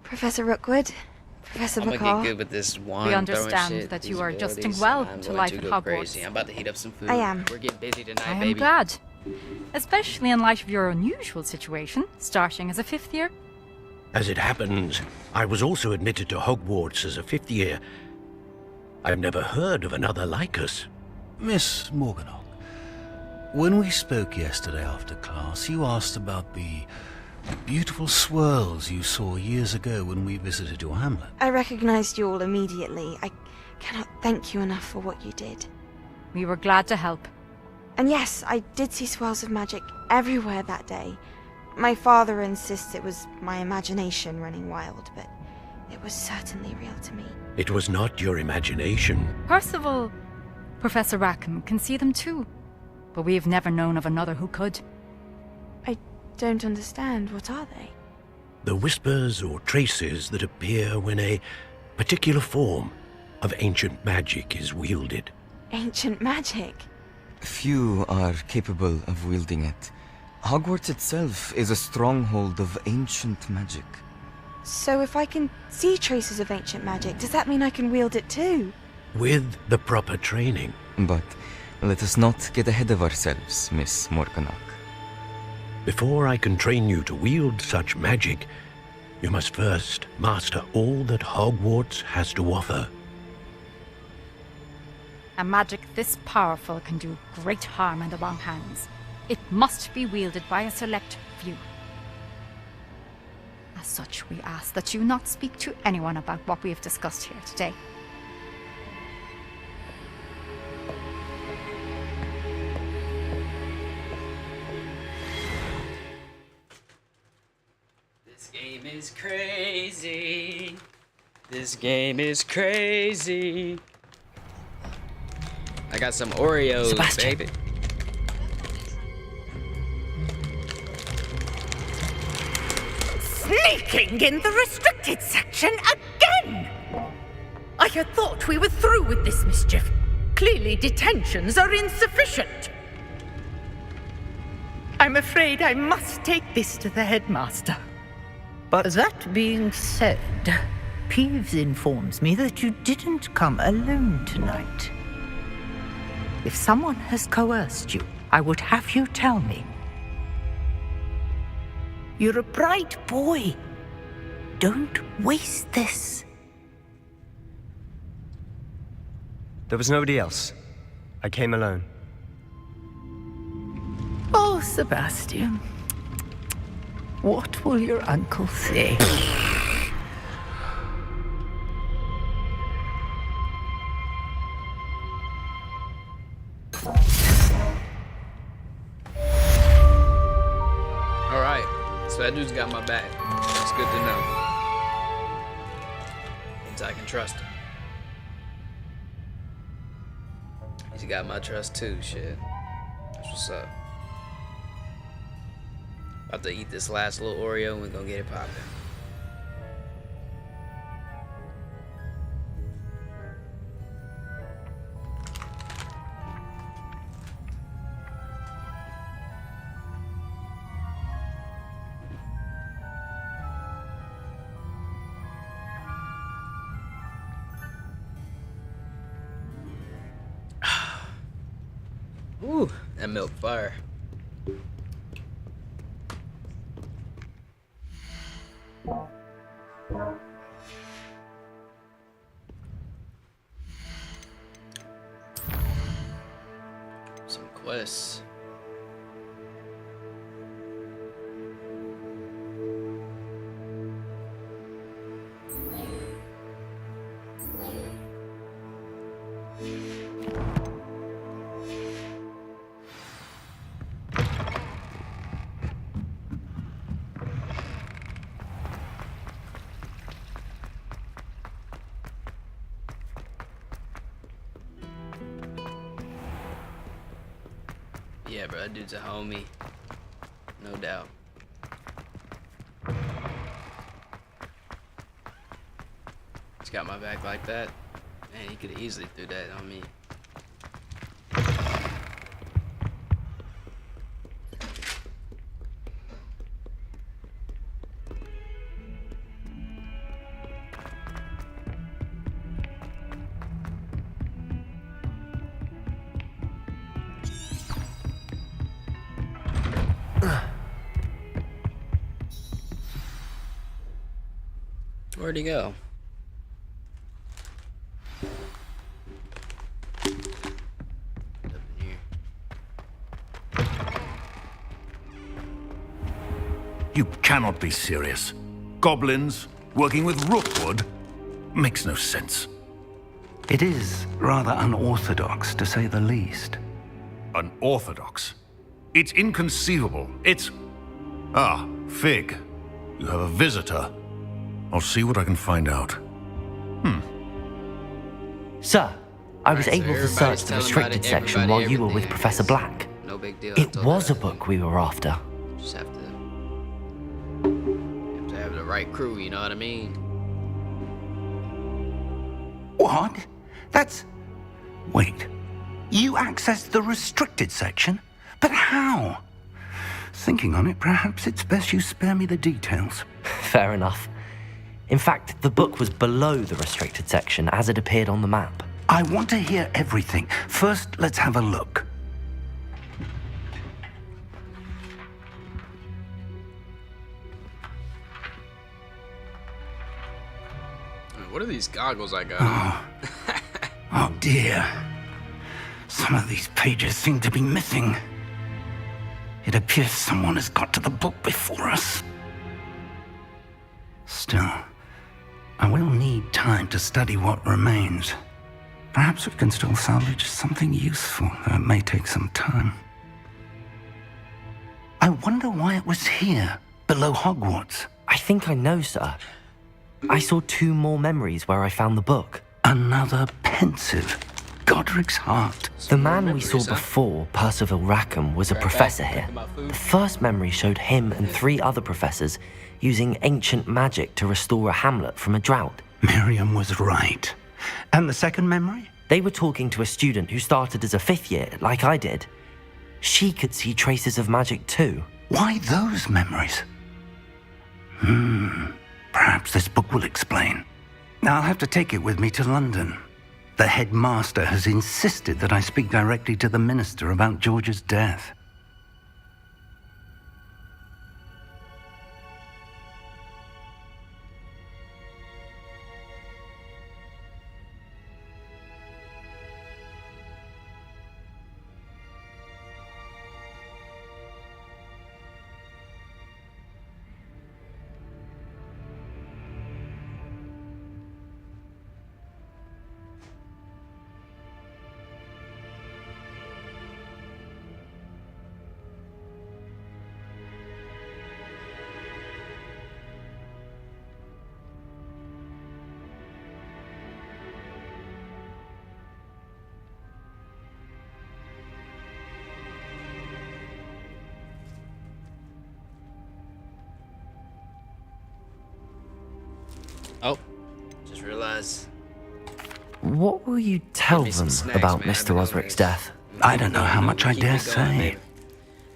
Professor Rookwood, Professor I'm gonna Bacall. get good with this wand We understand shit, that these you are adjusting abilities. well I'm to going life to at go Hogwarts. crazy. I'm about to heat up some food. I am. We're getting busy tonight, I am baby. glad. Especially in light of your unusual situation, starting as a 5th year. As it happens, I was also admitted to Hogwarts as a 5th year. I've never heard of another like us. Miss Morganach, when we spoke yesterday after class, you asked about the beautiful swirls you saw years ago when we visited your hamlet. I recognized you all immediately. I cannot thank you enough for what you did. We were glad to help. And yes, I did see swirls of magic everywhere that day. My father insists it was my imagination running wild, but it was certainly real to me. It was not your imagination. Percival, Professor Rackham can see them too. But we have never known of another who could. I don't understand. What are they? The whispers or traces that appear when a particular form of ancient magic is wielded. Ancient magic? Few are capable of wielding it. Hogwarts itself is a stronghold of ancient magic. So if I can see traces of ancient magic, does that mean I can wield it too? With the proper training. But let us not get ahead of ourselves, Miss Morganach. Before I can train you to wield such magic, you must first master all that Hogwarts has to offer. A magic this powerful can do great harm in the wrong hands. It must be wielded by a select few. As such, we ask that you not speak to anyone about what we have discussed here today. This game is crazy. This game is crazy. I got some Oreos, Sebastian. baby. Sneaking in the restricted section again! I had thought we were through with this mischief. Clearly detentions are insufficient. I'm afraid I must take this to the headmaster. But that being said, Peeves informs me that you didn't come alone tonight. If someone has coerced you, I would have you tell me. You're a bright boy. Don't waste this. There was nobody else. I came alone. Oh, Sebastian. What will your uncle say? Alright, so that dude's got my back. It's good to know. Means I can trust him. He's got my trust too, shit. That's what's up. About to eat this last little Oreo and we're gonna get it poppin'. Ooh, that milk fire. Some quests. Yeah, bro, that dude's a homie. No doubt. He's got my back like that. Man, he could have easily threw that on me. Where'd he go? You cannot be serious. Goblins working with Rookwood makes no sense. It is rather unorthodox, to say the least. Unorthodox? It's inconceivable. It's... Ah, Fig. You have a visitor. I'll see what I can find out. Sir, I was able to search the restricted section while you were with Professor Black. No big deal. It was a book we were after. Just have to have the right crew, you know what I mean? What? That's... Wait. You accessed the restricted section? But how? Thinking on it, perhaps it's best you spare me the details. Fair enough. In fact, the book was below the restricted section as it appeared on the map. I want to hear everything. First, let's have a look. What are these goggles I got? Oh dear. Some of these pages seem to be missing. It appears someone has got to the book before us. Still, I will need time to study what remains. Perhaps we can still salvage something useful, though it may take some time. I wonder why it was here, below Hogwarts. I think I know, sir. I saw 2 more memories where I found the book. Another pensive. Godric's heart. The man we saw before, Percival Rackham, was a professor here. The first memory showed him and 3 other professors using ancient magic to restore a hamlet from a drought. Miriam was right. And the second memory? They were talking to a student who started as a 5th year, like I did. She could see traces of magic too. Why those memories? Perhaps this book will explain. I'll have to take it with me to London. The headmaster has insisted that I speak directly to the minister about George's death. Oh, just realized. What will you tell them about Mr. Osric's death? I don't know how much I dare say.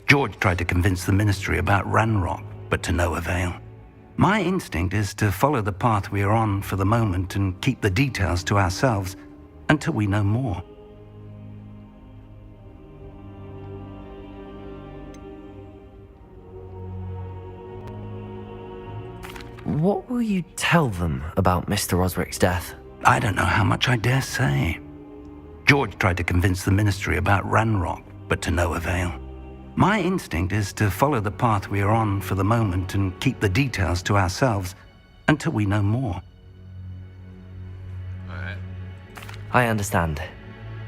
George tried to convince the ministry about Ranrock, but to no avail. My instinct is to follow the path we are on for the moment and keep the details to ourselves until we know more. What will you tell them about Mr. Osric's death? I don't know how much I dare say. George tried to convince the ministry about Ranrock, but to no avail. My instinct is to follow the path we are on for the moment and keep the details to ourselves until we know more. Alright. I understand.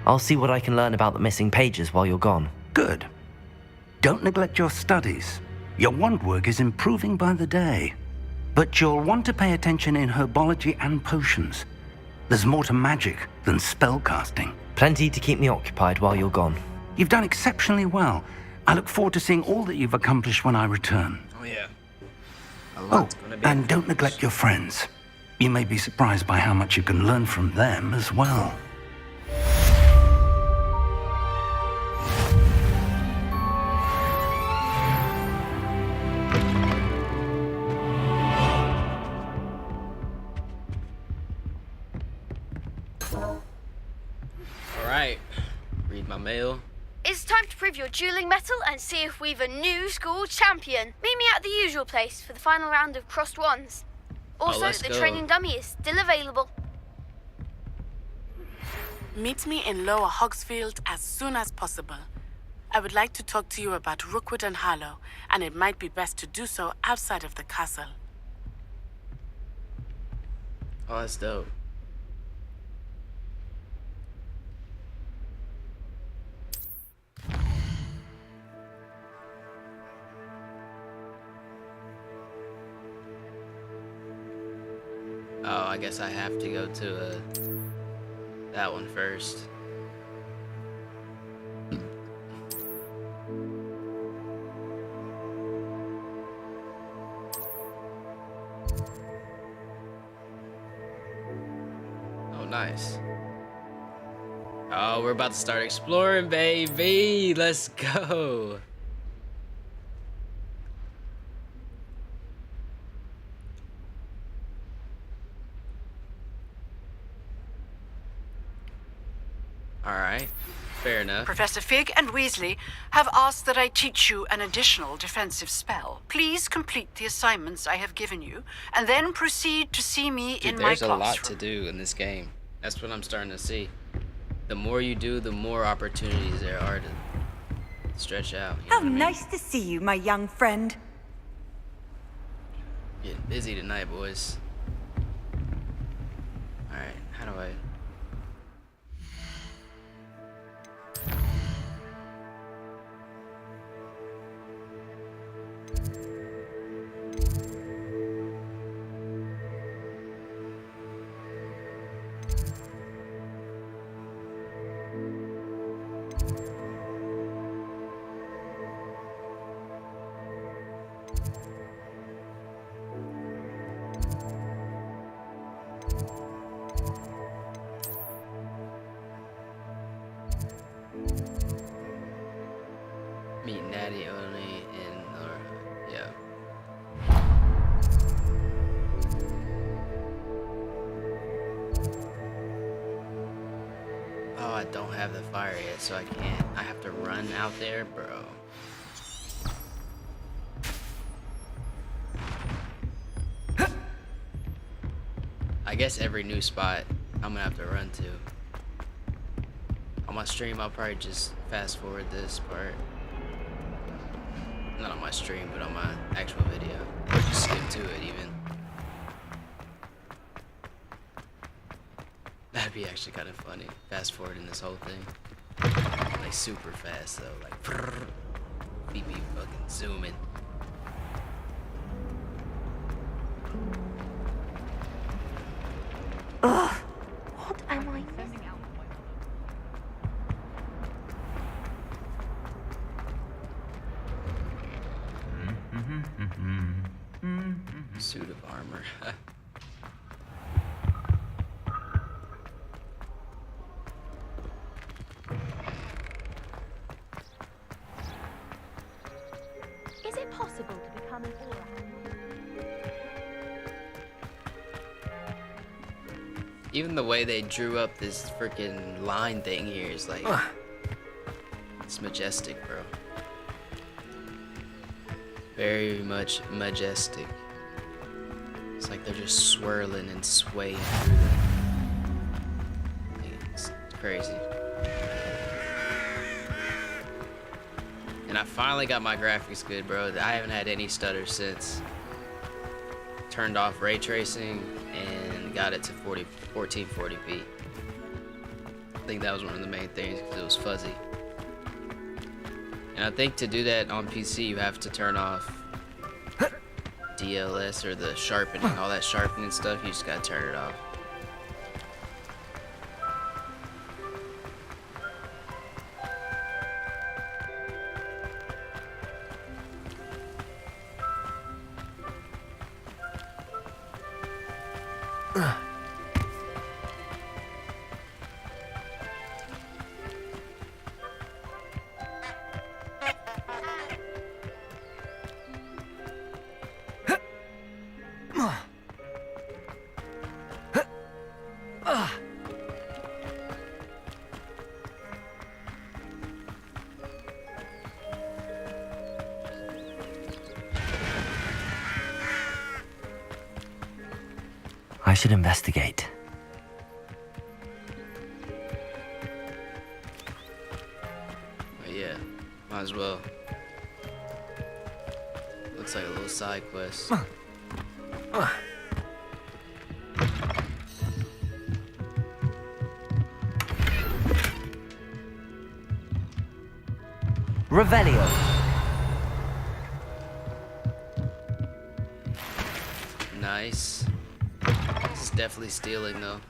I'll see what I can learn about the missing pages while you're gone. Good. Don't neglect your studies. Your wand work is improving by the day. But you'll want to pay attention in herbology and potions. There's more to magic than spellcasting. Plenty to keep me occupied while you're gone. You've done exceptionally well. I look forward to seeing all that you've accomplished when I return. Oh, yeah. And don't neglect your friends. You may be surprised by how much you can learn from them as well. Alright. Read my mail. It's time to prove your dueling mettle and see if we've a new school champion. Meet me at the usual place for the final round of crossed wands. Also, the training dummy is still available. Meet me in Lower Hogsfield as soon as possible. I would like to talk to you about Rookwood and Harlow, and it might be best to do so outside of the castle. Oh, that's dope. Oh, I guess I have to go to that one first. Oh, nice. Oh, we're about to start exploring, baby. Let's go. Alright, fair enough. Professor Fig and Weasley have asked that I teach you an additional defensive spell. Please complete the assignments I have given you, and then proceed to see me in my classroom. There's a lot to do in this game. That's what I'm starting to see. The more you do, the more opportunities there are to stretch out. How nice to see you, my young friend. Getting busy tonight, boys. Alright, how do I... Meet Natty only in yeah. Oh, I don't have the fire yet, so I can't. I have to run out there, bro. I guess every new spot I'm gonna have to run to. On my stream, I'll probably just fast forward this part. Not on my stream, but on my actual video. Or just skip to it even. That'd be actually kind of funny. Fast forwarding this whole thing. Like super fast though. Like beep beep fucking zooming. Ugh. What am I missing? Suit of armor. Is it possible to become an aura? Even the way they drew up this freaking line thing here is like, it's majestic, bro. Very much majestic. It's like they're just swirling and swaying through them. It's crazy. And I finally got my graphics good, bro. I haven't had any stutters since. Turned off ray tracing and got it to 1440p. I think that was one of the main things because it was fuzzy. And I think to do that on PC, you have to turn off DLS or the sharpening, all that sharpening stuff. You just gotta turn it off. I should investigate. Oh yeah, might as well. Looks like a little side quest. Revelio. Nice. is definitely stealing, though.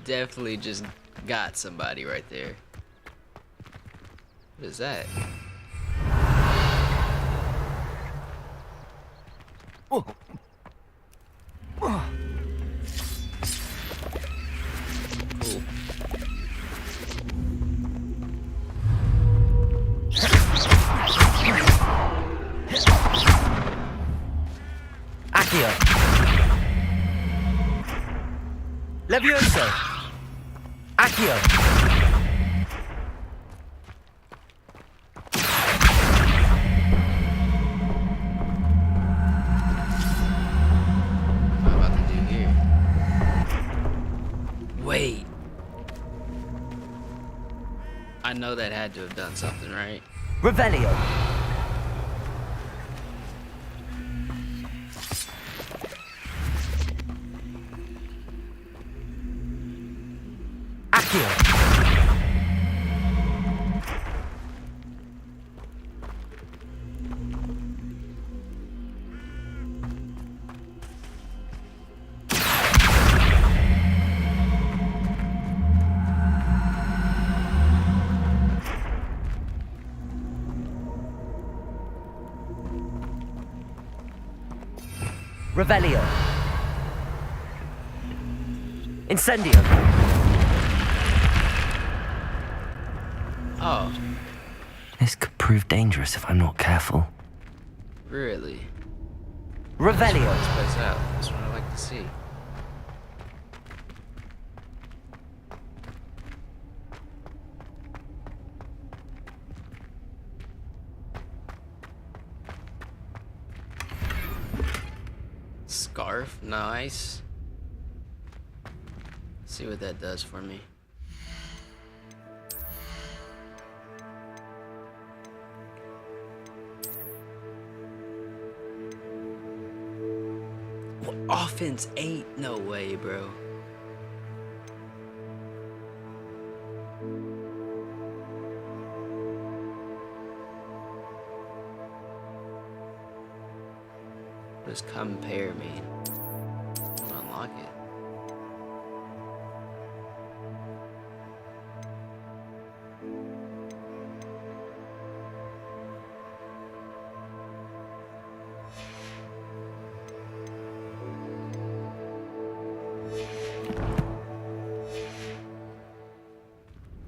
Definitely just got somebody right there. What is that? Oh. Oh. Cool. Accio. Levioso. Accio. What am I about to do here? Wait. I know that had to have done something, right? Revelio. Accio. Revelio. Incendio. Oh, This could prove dangerous if I'm not careful. really? Revelio. Let's play this out. That's what I like to see. Scarf, nice. See what that does for me. What, offense 8? No way, bro. What does compare mean? Unlock it.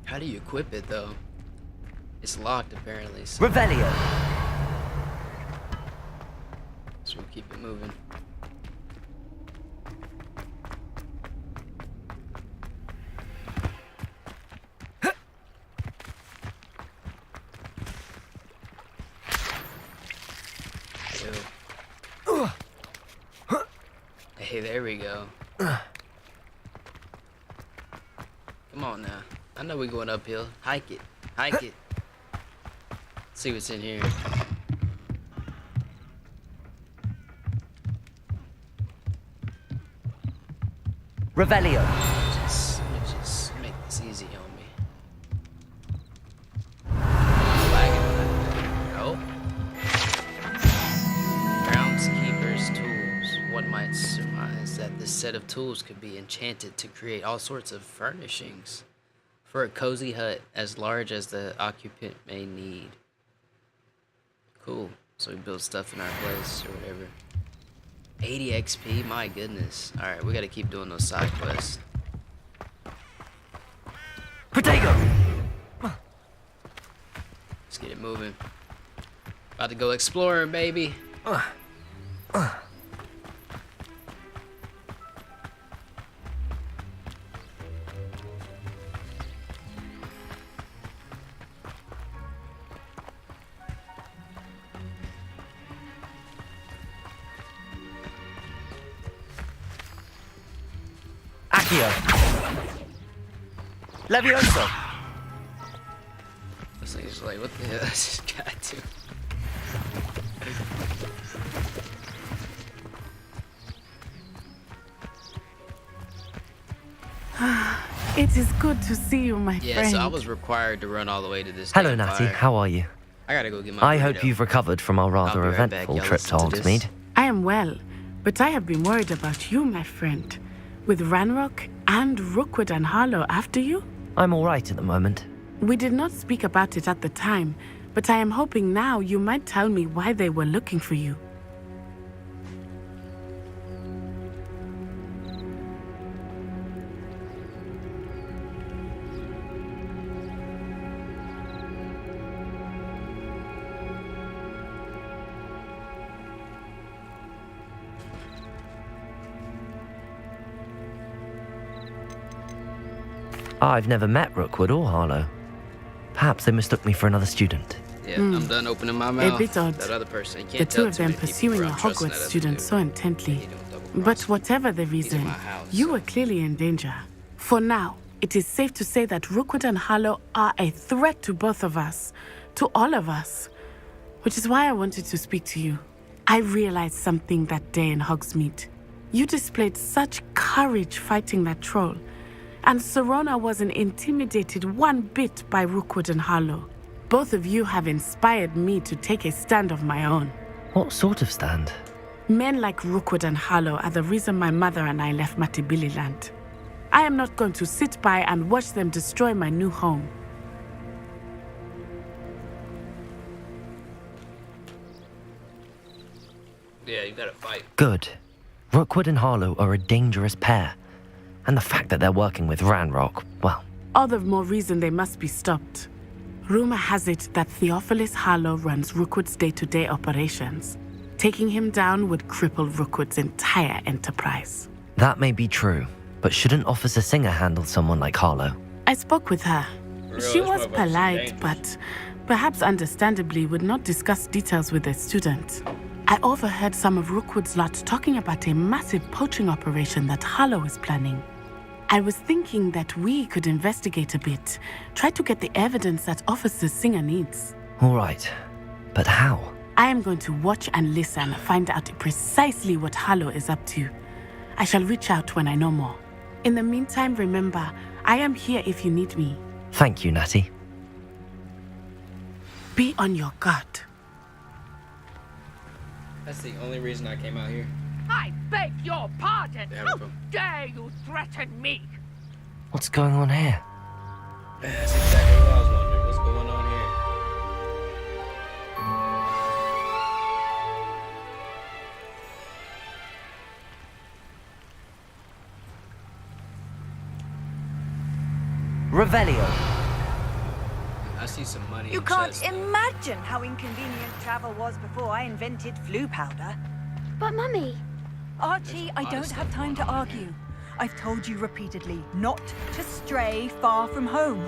How do you equip it though? It's locked apparently. So. Revelio. So we'll keep it moving. Ew. Hey, there we go. Come on now. I know we're going uphill. Hike it. Hike it. Let's see what's in here. Revelio. Just make this easy on me. Oh. Groundskeeper's tools. One might surmise that this set of tools could be enchanted to create all sorts of furnishings for a cozy hut as large as the occupant may need. Cool. So we build stuff in our place or whatever. 80 XP, my goodness. Alright, we gotta keep doing those side quests. Protego! Let's get it moving. About to go exploring, baby. Accio. Levioso. This thing's like, what the hell? I just got to. It is good to see you, my Yeah, friend. so I was required to run all the way to this. Hello, damn Natty. fire. How are you? I gotta go get my I burrito. hope you've recovered from our rather I'll be right back. eventful Y'all trip to listen to this. Hogsmeade. I am well. But I have been worried about you, my friend. With Ranrock and Rookwood and Harlow after you? I'm all right at the moment. We did not speak about it at the time, but I am hoping now you might tell me why they were looking for you. I've never met Rookwood or Harlow. Perhaps they mistook me for another student. Yeah, I'm done opening my mouth. A bit odd. That other person, you The can't two tell of too them many people pursuing a I'm trusting Hogwarts that student other so intently. But whatever the reason, you were clearly in danger. For now, it is safe to say that Rookwood and Harlow are a threat to both of us, to all of us. Which is why I wanted to speak to you. I realized something that day in Hogsmeade. You displayed such courage fighting that troll. And Serona wasn't intimidated one bit by Rookwood and Harlow. Both of you have inspired me to take a stand of my own. What sort of stand? Men like Rookwood and Harlow are the reason my mother and I left Matibili-land. I am not going to sit by and watch them destroy my new home. Yeah, you gotta fight. Good. Rookwood and Harlow are a dangerous pair. And the fact that they're working with Ranrock, well... All the more reason they must be stopped. Rumor has it that Theophilus Harlow runs Rookwood's day-to-day operations. Taking him down would cripple Rookwood's entire enterprise. That may be true, but shouldn't Officer Singer handle someone like Harlow? I spoke with her. She was polite, but perhaps understandably would not discuss details with a student. I overheard some of Rookwood's lot talking about a massive poaching operation that Harlow is planning. I was thinking that we could investigate a bit, try to get the evidence that Officer Singer needs. All right, but how? I am going to watch and listen, find out precisely what Harlow is up to. I shall reach out when I know more. In the meantime, remember, I am here if you need me. Thank you, Natty. Be on your guard. That's the only reason I came out here. I beg your pardon. How dare you threaten me? What's going on here? That's exactly what I was wondering. What's going on here? Revelio. I see some money. You in can't chest. imagine how inconvenient travel was before I invented flu powder. But Mummy... Archie, I don't have time to argue. I've told you repeatedly not to stray far from home,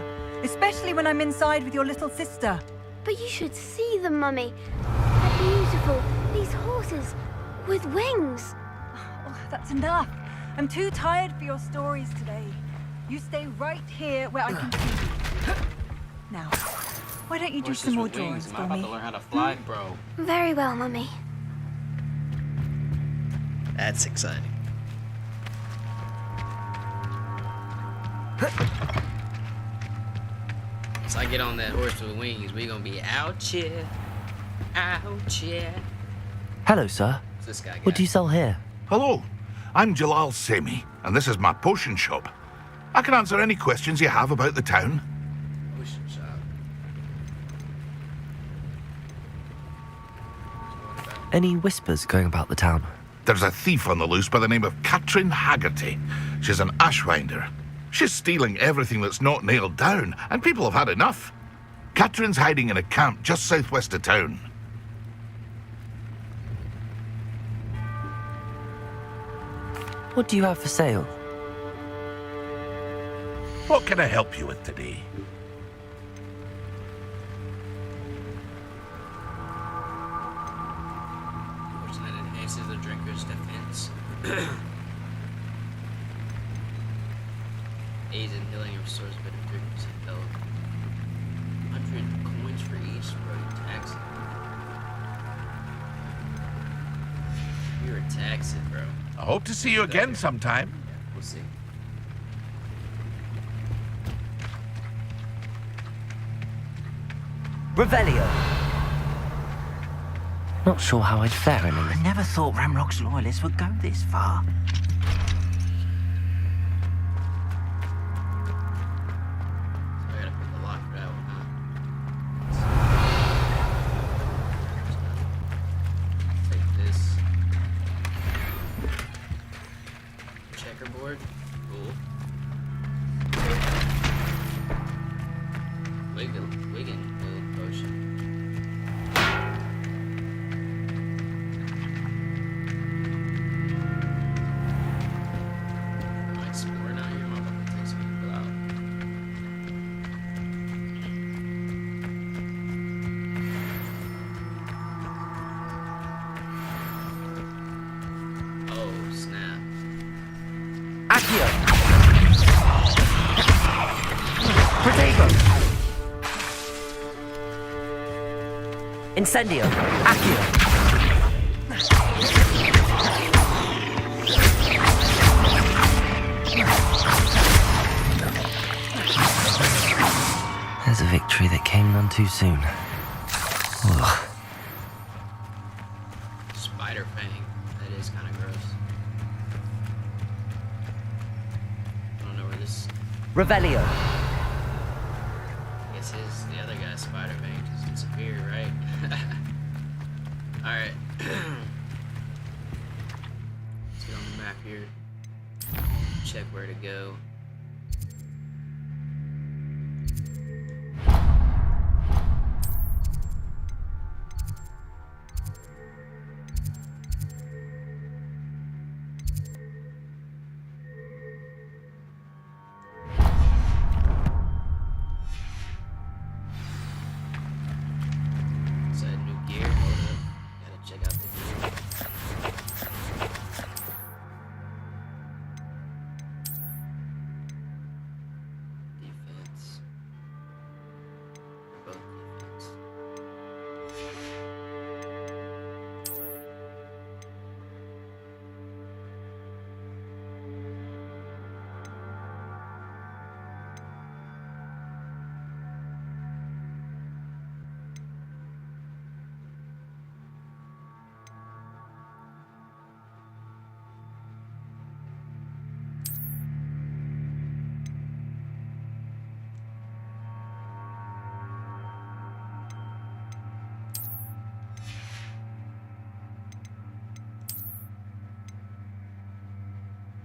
especially when I'm inside with your little sister. But you should see them, Mummy. They're beautiful. These horses with wings. Oh, that's enough. I'm too tired for your stories today. You stay right here where I can see you. Now, why don't you do some more drawings for me? I'm about to learn how to fly, bro. Very well, Mummy. That's exciting. Once I get on that horse with wings, we gonna be out here. Out here. Hello, sir. What's this guy got? What do you sell here? Hello, I'm Jalal Semi, and this is my potion shop. I can answer any questions you have about the town. Potion shop. Any whispers going about the town? There's a thief on the loose by the name of Katrin Haggerty. She's an ashwinder. She's stealing everything that's not nailed down, and people have had enough. Katrin's hiding in a camp just southwest of town. What do you have for sale? What can I help you with today? Potion that enhances the drinker's defense. Aids in healing and restores a bit of 30% health. 100 coins for each road tax. You're a tax it, bro. I hope to see you again sometime. Yeah, we'll see. Revelio. Not sure how I'd fare in I never thought Ramrock's loyalists would go this far. Incendio! Accio! There's a victory that came none too soon. Ugh. Spider fang. That is kind of gross. I don't know where this... Revelio! I guess the other guy's spider fang just disappeared, right? Alright. Let's get on the map here. Check where to go.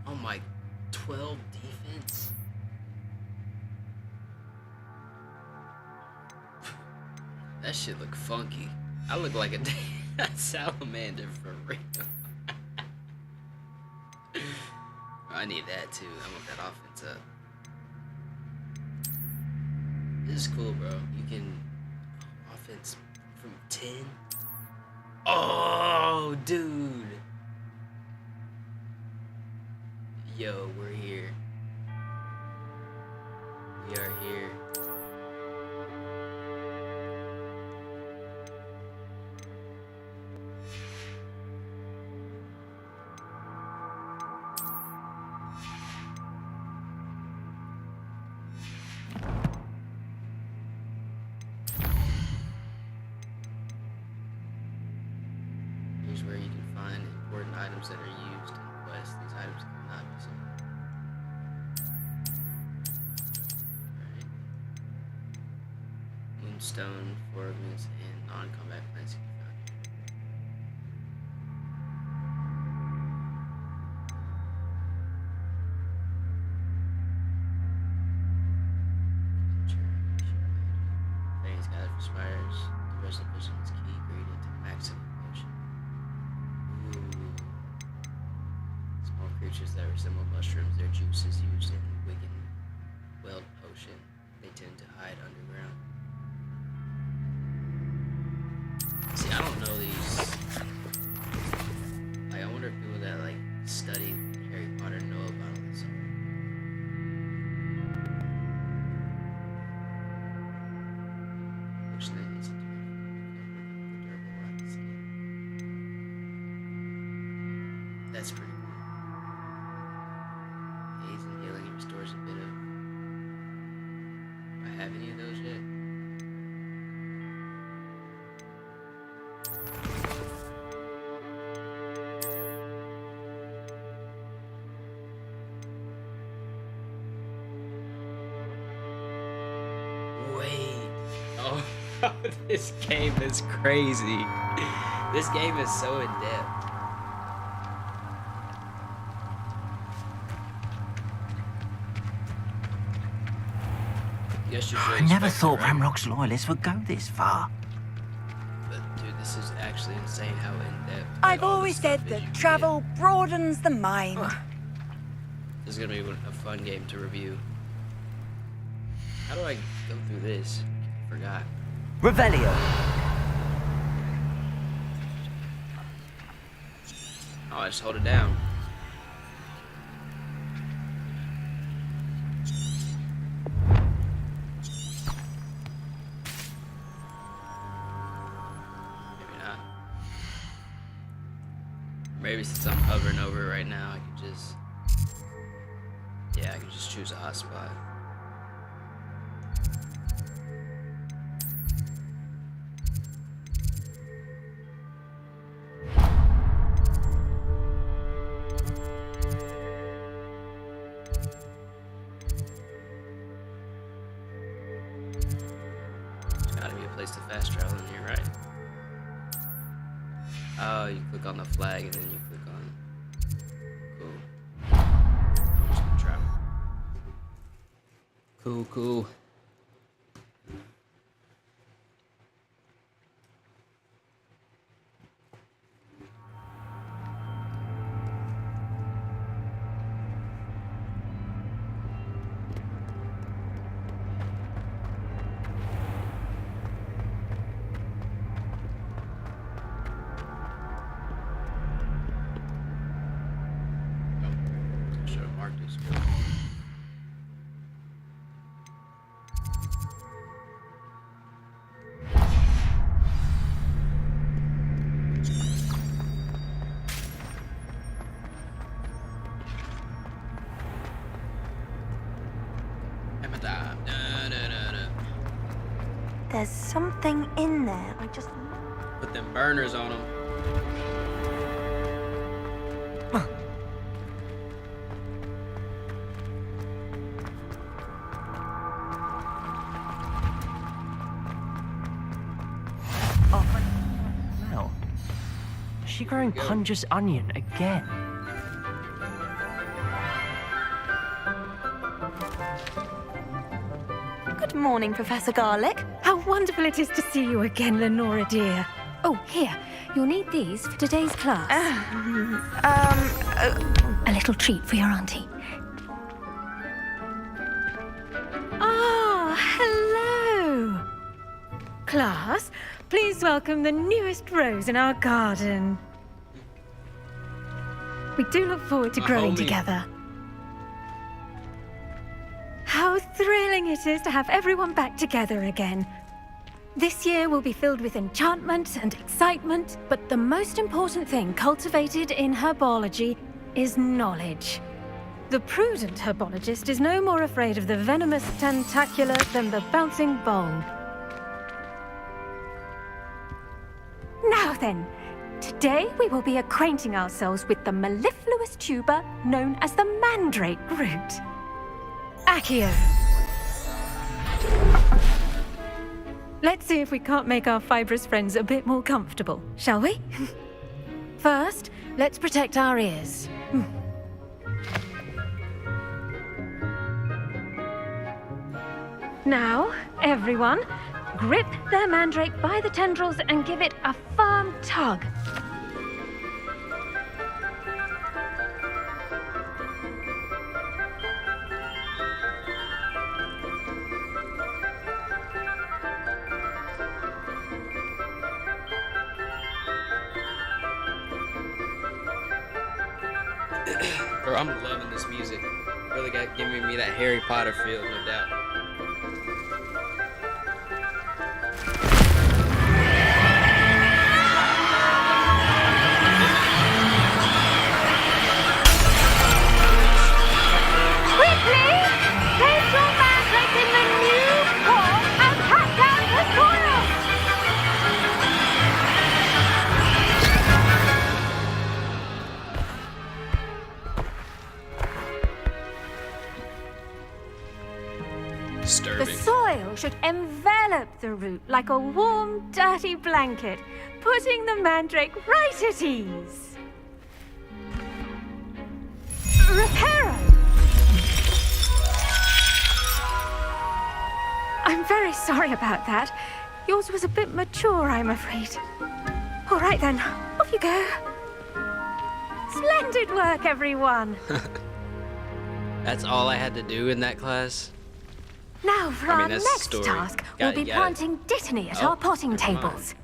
Oh my, 12 defense? That shit look funky. I look like a salamander for real. I need that too. I want that offense up. This is cool, bro. You can offense from 10. Oh, dude. Yo, we're here. We are here. Here's where you can find important items that are used in quests. These items cannot be sold. Right. Moonstone, fragments, and non-combat plants can be found here. Things guide for spiders. The rest of the potion is key ingredient to maximum potion. Small creatures that resemble mushrooms, their juice is used in Wigan Weld potion. They tend to hide underground. See, I don't know these. Like, I wonder if people that like study Harry Potter know about all this already. Which then is durable rocky skin. That's pretty cool. Aids in healing and restores a bit of. Do I have any of those yet? This game is crazy. This game is so in depth. I never thought Ramrock's loyalists would go this far. But dude, this is actually insane how in depth. I've always said that travel broadens the mind. This is gonna be a fun game to review. How do I go through this? I forgot. Revelio. Oh, I just hold it down. Maybe not. Maybe since I'm hovering over it right now, I can just... Yeah, I can just choose a hotspot. To fast travel in here, right? Oh, you click on the flag and then you click on. Cool. I'm just gonna travel. Cool. There's something in there. I just... Put them burners on them. Well, is she growing Punja's onion again? Good morning, Professor Garlic. How wonderful it is to see you again, Lenora dear. Oh, here. You'll need these for today's class. A little treat for your auntie. Ah, hello. Class, please welcome the newest rose in our garden. We do look forward to growing together. How thrilling it is to have everyone back together again. This year will be filled with enchantment and excitement, but the most important thing cultivated in herbology is knowledge. The prudent herbologist is no more afraid of the venomous tentacula than the bouncing bulb. Now then, today we will be acquainting ourselves with the mellifluous tuber known as the mandrake root. Accio. Let's see if we can't make our fibrous friends a bit more comfortable, shall we? First, let's protect our ears. Now, everyone, grip their mandrake by the tendrils and give it a firm tug. Bro, I'm loving this music. Really got giving me that Harry Potter feel, no doubt. Quickly! Place your mandrake in the new form and cut down the soil! should envelop the root like a warm, dirty blanket, putting the mandrake right at ease. Reparo! I'm very sorry about that. Yours was a bit mature, I'm afraid. All right then, off you go. Splendid work, everyone. That's all I had to do in that class? Now for our next task, we'll be planting dittany at our potting tables.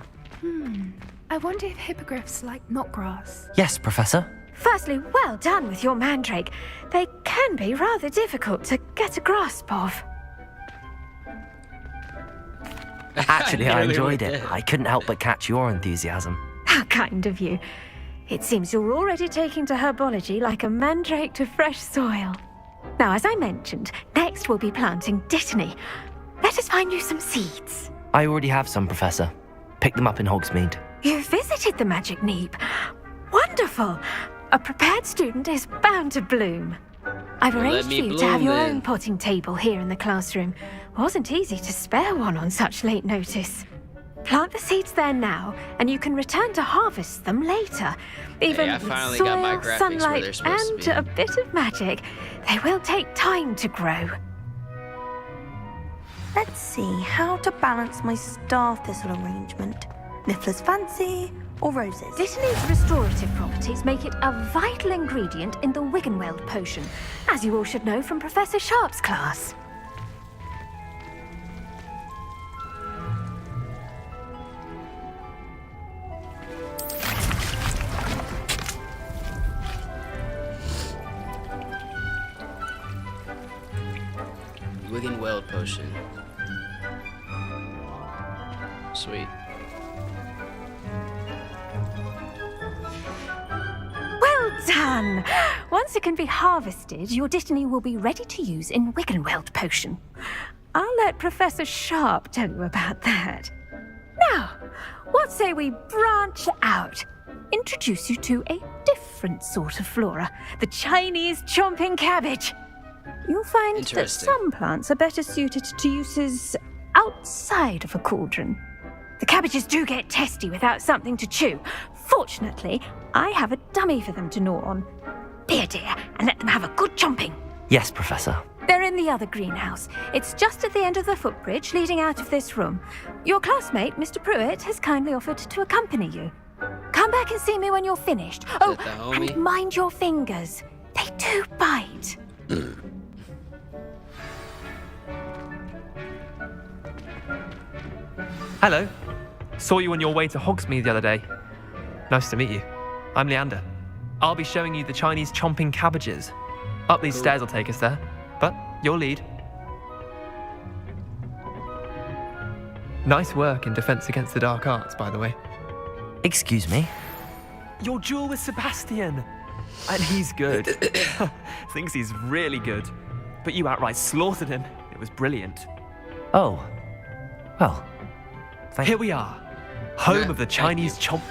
I wonder if hippogriffs like knotgrass. Yes, Professor. Firstly, well done with your mandrake. They can be rather difficult to get a grasp of. Actually, I enjoyed it. I couldn't help but catch your enthusiasm. How kind of you. It seems you're already taking to herbology like a mandrake to fresh soil. Now, as I mentioned, next we'll be planting dittany. Let us find you some seeds. I already have some, Professor. Pick them up in Hogsmeade. You visited the Magic Neep. Wonderful. A prepared student is bound to bloom. I've arranged for you to have your own potting table here in the classroom. Wasn't easy to spare one on such late notice. Plant the seeds there now, and you can return to harvest them later. Even I with finally soil, got my graphics where sunlight, they're supposed and to be. a bit of magic, they will take time to grow. Let's see how to balance my star thistle arrangement. Niffler's fancy or roses? Dittany's restorative properties make it a vital ingredient in the Wiggenweld potion, as you all should know from Professor Sharp's class. Wiggenweld potion. Sweet. Well done! Once it can be harvested, your dittany will be ready to use in Wiggenweld potion. I'll let Professor Sharp tell you about that. Now, what say we branch out? Introduce you to a different sort of flora, the Chinese chomping cabbage. You'll find that some plants are better suited to uses outside of a cauldron. The cabbages do get testy without something to chew. Fortunately, I have a dummy for them to gnaw on. Be a dear and let them have a good chomping. Yes, Professor. They're in the other greenhouse. It's just at the end of the footbridge leading out of this room. Your classmate, Mr. Pruitt, has kindly offered to accompany you. Come back and see me when you're finished. Oh, and mind your fingers. They do bite. Hello. Saw you on your way to Hogsmeade the other day. Nice to meet you. I'm Leander. I'll be showing you the Chinese chomping cabbages. Up these stairs will take us there, but you'll lead. Nice work in Defense Against the Dark Arts, by the way. Excuse me? Your duel with Sebastian! And he's good. Thinks he's really good. But you outright slaughtered him. It was brilliant. Oh. Well, Here we are. Home of the Chinese chomp...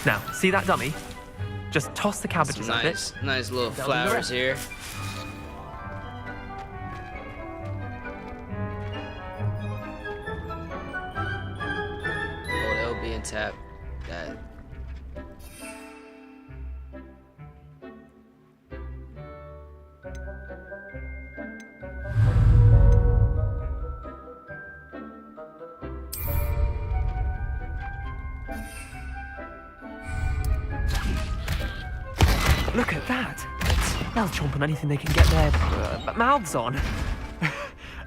Now, see that dummy? Just toss the cabbages at it. Nice little flowers here. Hold LB and tap that. Look at that. They'll chomp on anything they can get their mouths on.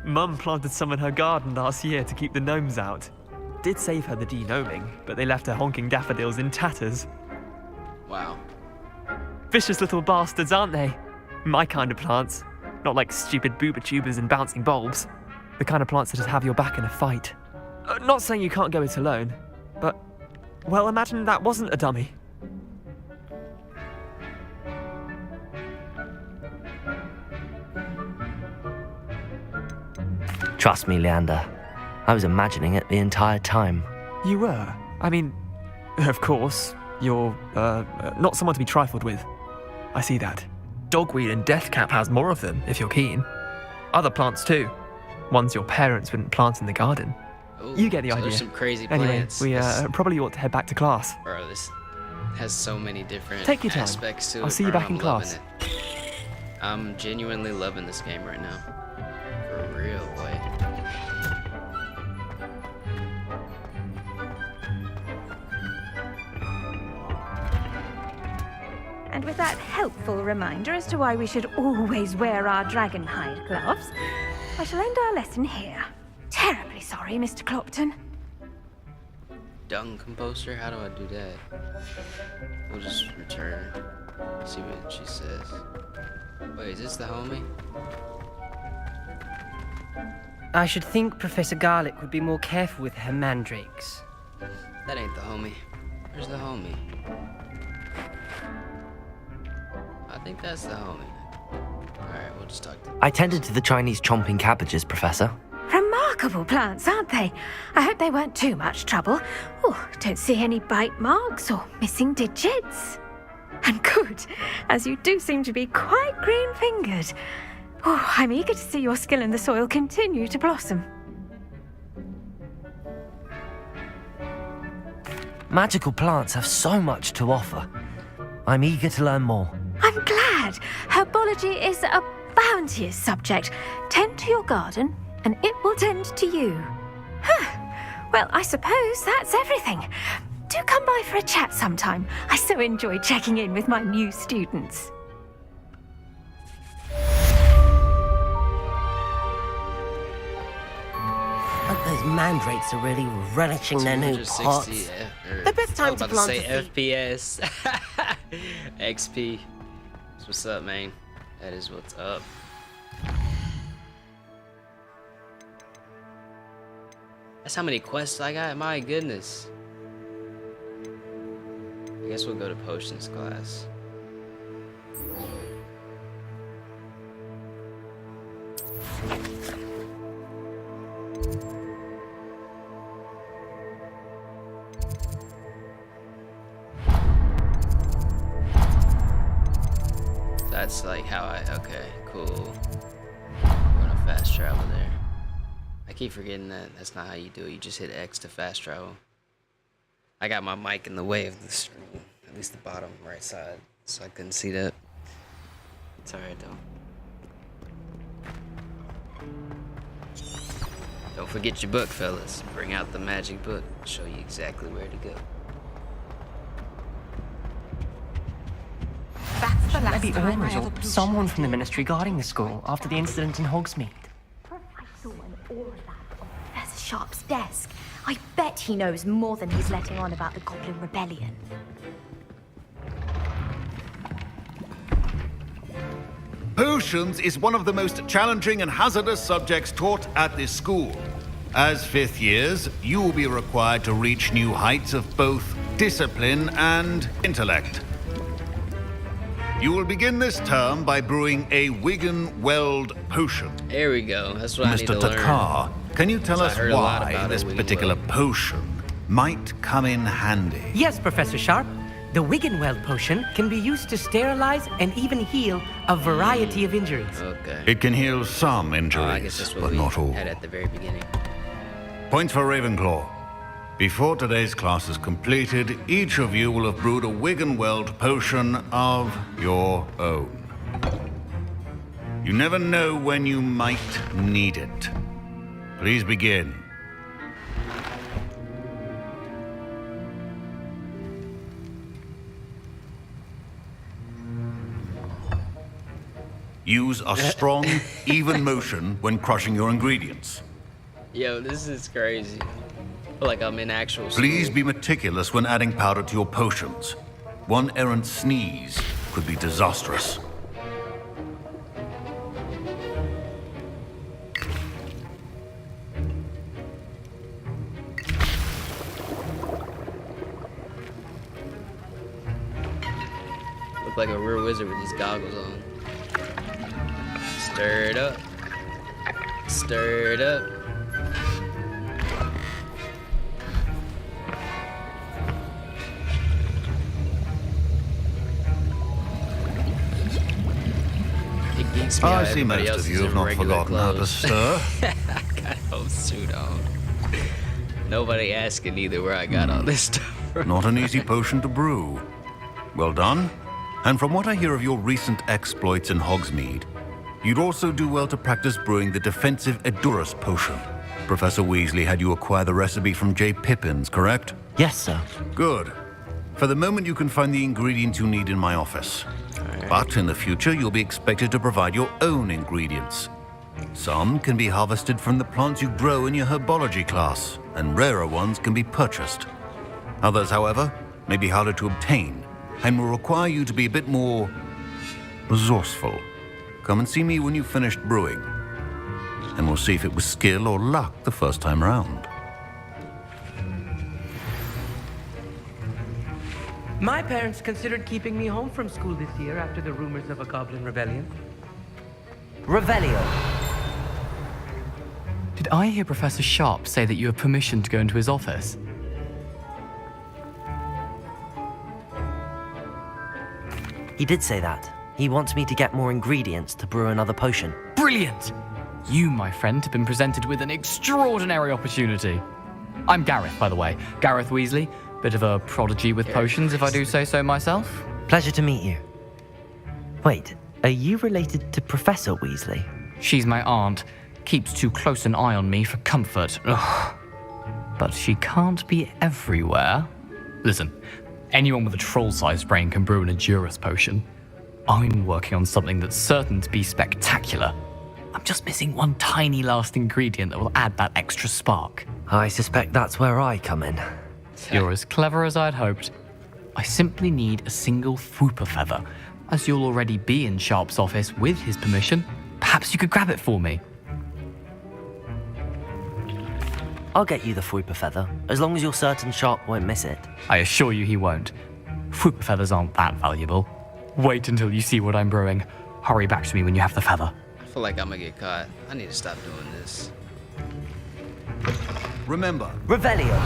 Mum planted some in her garden last year to keep the gnomes out. Did save her the de-gnoming, but they left her honking daffodils in tatters. Wow. Vicious little bastards, aren't they? My kind of plants. Not like stupid booba tubers and bouncing bulbs. The kind of plants that just have your back in a fight. Not saying you can't go it alone, but, well, imagine that wasn't a dummy. Trust me, Leander. I was imagining it the entire time. You were? I mean, of course, you're, not someone to be trifled with. I see that. Dogweed and deathcap has more of them, if you're keen. Other plants too. ones your parents wouldn't plant in the garden. Ooh, You get the so idea. There's some crazy Anyway, plants. we probably ought to head back to class. Bro, this has so many different Take your time. aspects to it. I'll see you bro. back in I'm loving class. it. I'm genuinely loving this game right now. For real, boy. And with that helpful reminder as to why we should always wear our dragon hide gloves, I shall end our lesson here. Terribly sorry, Mr. Clopton. Dung composter? How do I do that? We'll just return. See what she says. Wait, is this the homie? I should think Professor Garlick would be more careful with her mandrakes. That ain't the homie. Where's the homie? I think that's the homie. Alright, we'll just talk to him. I tended to the Chinese chomping cabbages, Professor. Remarkable plants, aren't they? I hope they weren't too much trouble. Oh, don't see any bite marks or missing digits. And good, as you do seem to be quite green-fingered. Oh, I'm eager to see your skill in the soil continue to blossom. Magical plants have so much to offer. I'm eager to learn more. I'm glad. Herbology is a bounteous subject. Tend to your garden, and it will tend to you. Well, I suppose that's everything. Do come by for a chat sometime. I so enjoy checking in with my new students. Those mandrakes are really relishing their new pots. The best time to plant say a seed. FPS. XP. That's what's up, man. That is what's up. That's how many quests I got. My goodness. I guess we'll go to potions class. That's like how okay, cool. I'm gonna fast travel there. I keep forgetting that that's not how you do it. You just hit X to fast travel. I got my mic in the way of the screen, at least the bottom right side, so I couldn't see that. It's alright though. Don't forget your book, fellas. Bring out the magic book. Show you exactly where to go. That's the last Maybe Ormond or someone from the ministry guarding the school after the incident in Hogsmeade. I saw an aura on Professor Sharp's desk. I bet he knows more than he's letting on about the Goblin Rebellion. Potions is one of the most challenging and hazardous subjects taught at this school. As fifth years, you will be required to reach new heights of both discipline and intellect. You will begin this term by brewing a Wigan-Weld potion. There we go. That's what I need to Mr. learn. Takar, can you tell us why this Wigan particular Weld. potion might come in handy? Yes, Professor Sharp. The Wiggenweld potion can be used to sterilize and even heal a variety of injuries. Okay. It can heal some I guess injuries, that's what but we not all. had at the very beginning. Points for Ravenclaw. Before today's class is completed, each of you will have brewed a Wiggenweld potion of your own. You never know when you might need it. Please begin. Use a strong, even motion when crushing your ingredients. Yo, this is crazy. I feel like I'm in actual school. Please be meticulous when adding powder to your potions. One errant sneeze could be disastrous. Look like a real wizard with these goggles on. Stir it up. Stir it up. Big beats me. I see most of you have not forgotten how to stir. I got a whole suit on. Nobody asking either where I got all this stuff from. Not an easy potion to brew. Well done. And from what I hear of your recent exploits in Hogsmeade, you'd also do well to practice brewing the defensive Edurus potion. Professor Weasley had you acquire the recipe from J. Pippins, correct? Yes, sir. Good. For the moment, you can find the ingredients you need in my office. Right. But in the future, you'll be expected to provide your own ingredients. Some can be harvested from the plants you grow in your herbology class, and rarer ones can be purchased. Others, however, may be harder to obtain, and will require you to be a bit more resourceful. Come and see me when you've finished brewing, and we'll see if it was skill or luck the first time around. My parents considered keeping me home from school this year after the rumors of a goblin rebellion. Revelio. Did I hear Professor Sharp say that you have permission to go into his office? He did say that. He wants me to get more ingredients to brew another potion. Brilliant! You, my friend, have been presented with an extraordinary opportunity. I'm Gareth, by the way. Gareth Weasley. Bit of a prodigy with potions, if I do say so myself. Pleasure to meet you. Wait, are you related to Professor Weasley? She's my aunt. Keeps too close an eye on me for comfort. Ugh. But she can't be everywhere. Listen, anyone with a troll-sized brain can brew an Edurus potion. I'm working on something that's certain to be spectacular. I'm just missing one tiny last ingredient that will add that extra spark. I suspect that's where I come in. You're as clever as I'd hoped. I simply need a single Fwooper feather. As you'll already be in Sharp's office with his permission, perhaps you could grab it for me. I'll get you the Fwooper feather, as long as you're certain Sharp won't miss it. I assure you he won't. Fwooper feathers aren't that valuable. Wait until you see what I'm brewing. Hurry back to me when you have the feather. I feel like I'm gonna get caught. I need to stop doing this. Remember, Revelio.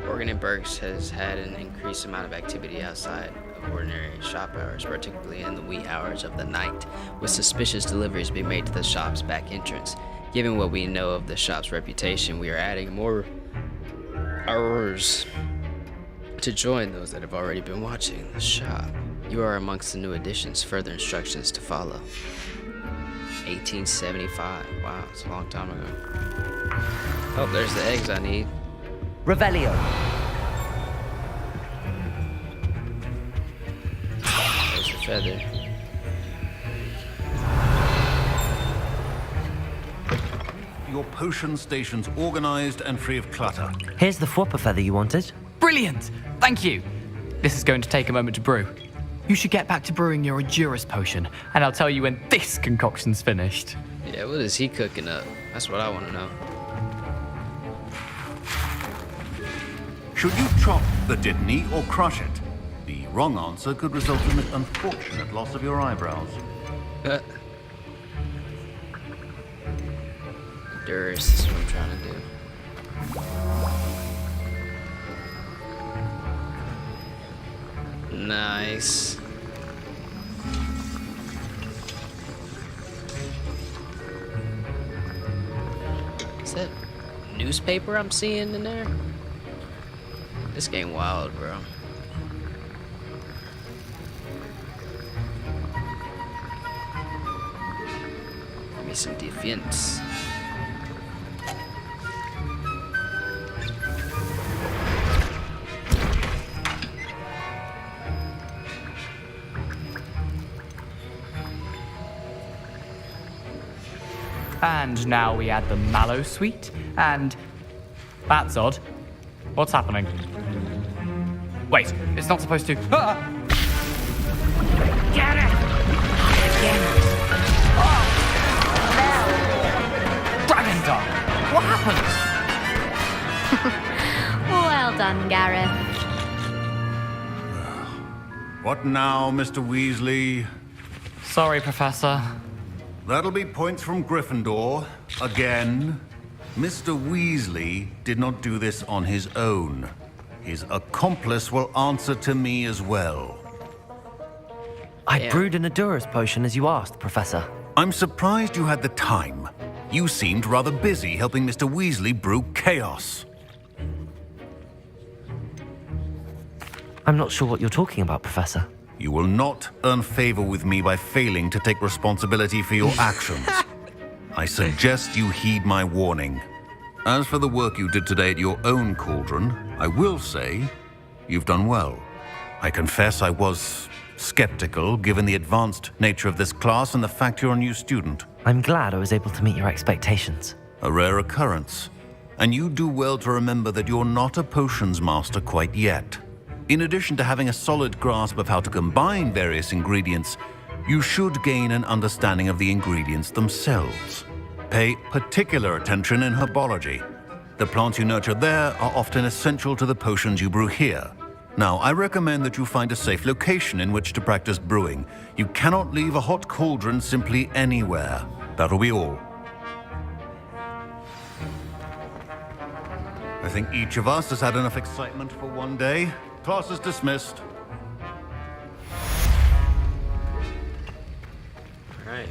Organenburgs has had an increased amount of activity outside of ordinary shop hours, particularly in the wee hours of the night, with suspicious deliveries being made to the shop's back entrance. Given what we know of the shop's reputation, we are adding more hours to join those that have already been watching the shop. You are amongst the new additions. Further instructions to follow. 1875. Wow, it's a long time ago. Oh, there's the eggs I need. Revelio. There's the feather. your potion station's organized and free of clutter. Here's the Fwooper feather you wanted. Brilliant! Thank you. This is going to take a moment to brew. You should get back to brewing your Edurus potion, and I'll tell you when this concoction's finished. Yeah, what is he cooking up? That's what I want to know. Should you chop the Dittany or crush it? The wrong answer could result in the unfortunate loss of your eyebrows. Edurus is what I'm trying to do. Nice. Is that newspaper I'm seeing in there? This game wild, bro. Give me some defense. And now we add the mallow sweet, and... That's odd. What's happening? Wait, it's not supposed to... Ah! Get it! Again. Oh! Dragon Dog! What happened? Well done, Gareth. What now, Mr. Weasley? Sorry, Professor. That'll be points from Gryffindor. Again. Mr. Weasley did not do this on his own. His accomplice will answer to me as well. I brewed an Adurus potion as you asked, Professor. I'm surprised you had the time. You seemed rather busy helping Mr. Weasley brew chaos. I'm not sure what you're talking about, Professor. You will not earn favor with me by failing to take responsibility for your actions. I suggest you heed my warning. As for the work you did today at your own cauldron, I will say you've done well. I confess I was skeptical given the advanced nature of this class and the fact you're a new student. I'm glad I was able to meet your expectations. A rare occurrence. And you do well to remember that you're not a potions master quite yet. In addition to having a solid grasp of how to combine various ingredients, you should gain an understanding of the ingredients themselves. Pay particular attention in herbology. The plants you nurture there are often essential to the potions you brew here. Now, I recommend that you find a safe location in which to practice brewing. You cannot leave a hot cauldron simply anywhere. That'll be all. I think each of us has had enough excitement for one day. Class is dismissed. Alright.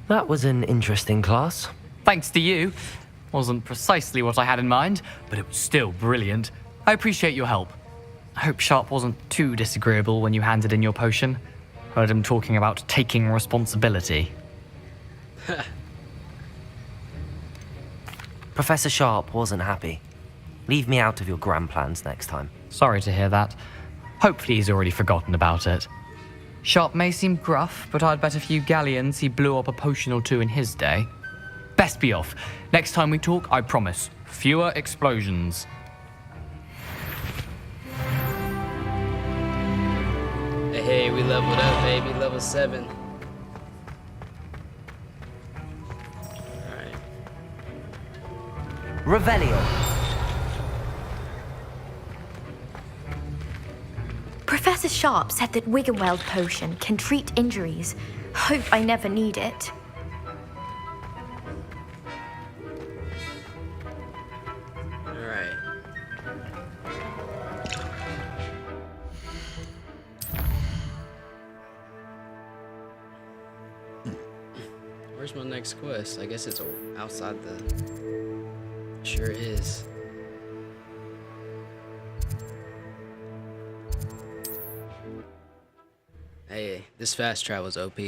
That was an interesting class. Thanks to you. Wasn't precisely what I had in mind, but it was still brilliant. I appreciate your help. I hope Sharp wasn't too disagreeable when you handed in your potion. Heard him talking about taking responsibility. Professor Sharp wasn't happy. Leave me out of your grand plans next time. Sorry to hear that. Hopefully he's already forgotten about it. Sharp may seem gruff, but I'd bet a few galleons he blew up a potion or two in his day. Best be off. Next time we talk, I promise, fewer explosions. Hey, we leveled up, baby. Level 7. Alright. Revelio. Professor Sharp said that Wiggenweld potion can treat injuries. Hope I never need it. Alright. Where's my next quest? I guess it's outside the... Sure is. Hey, this fast travel's OP.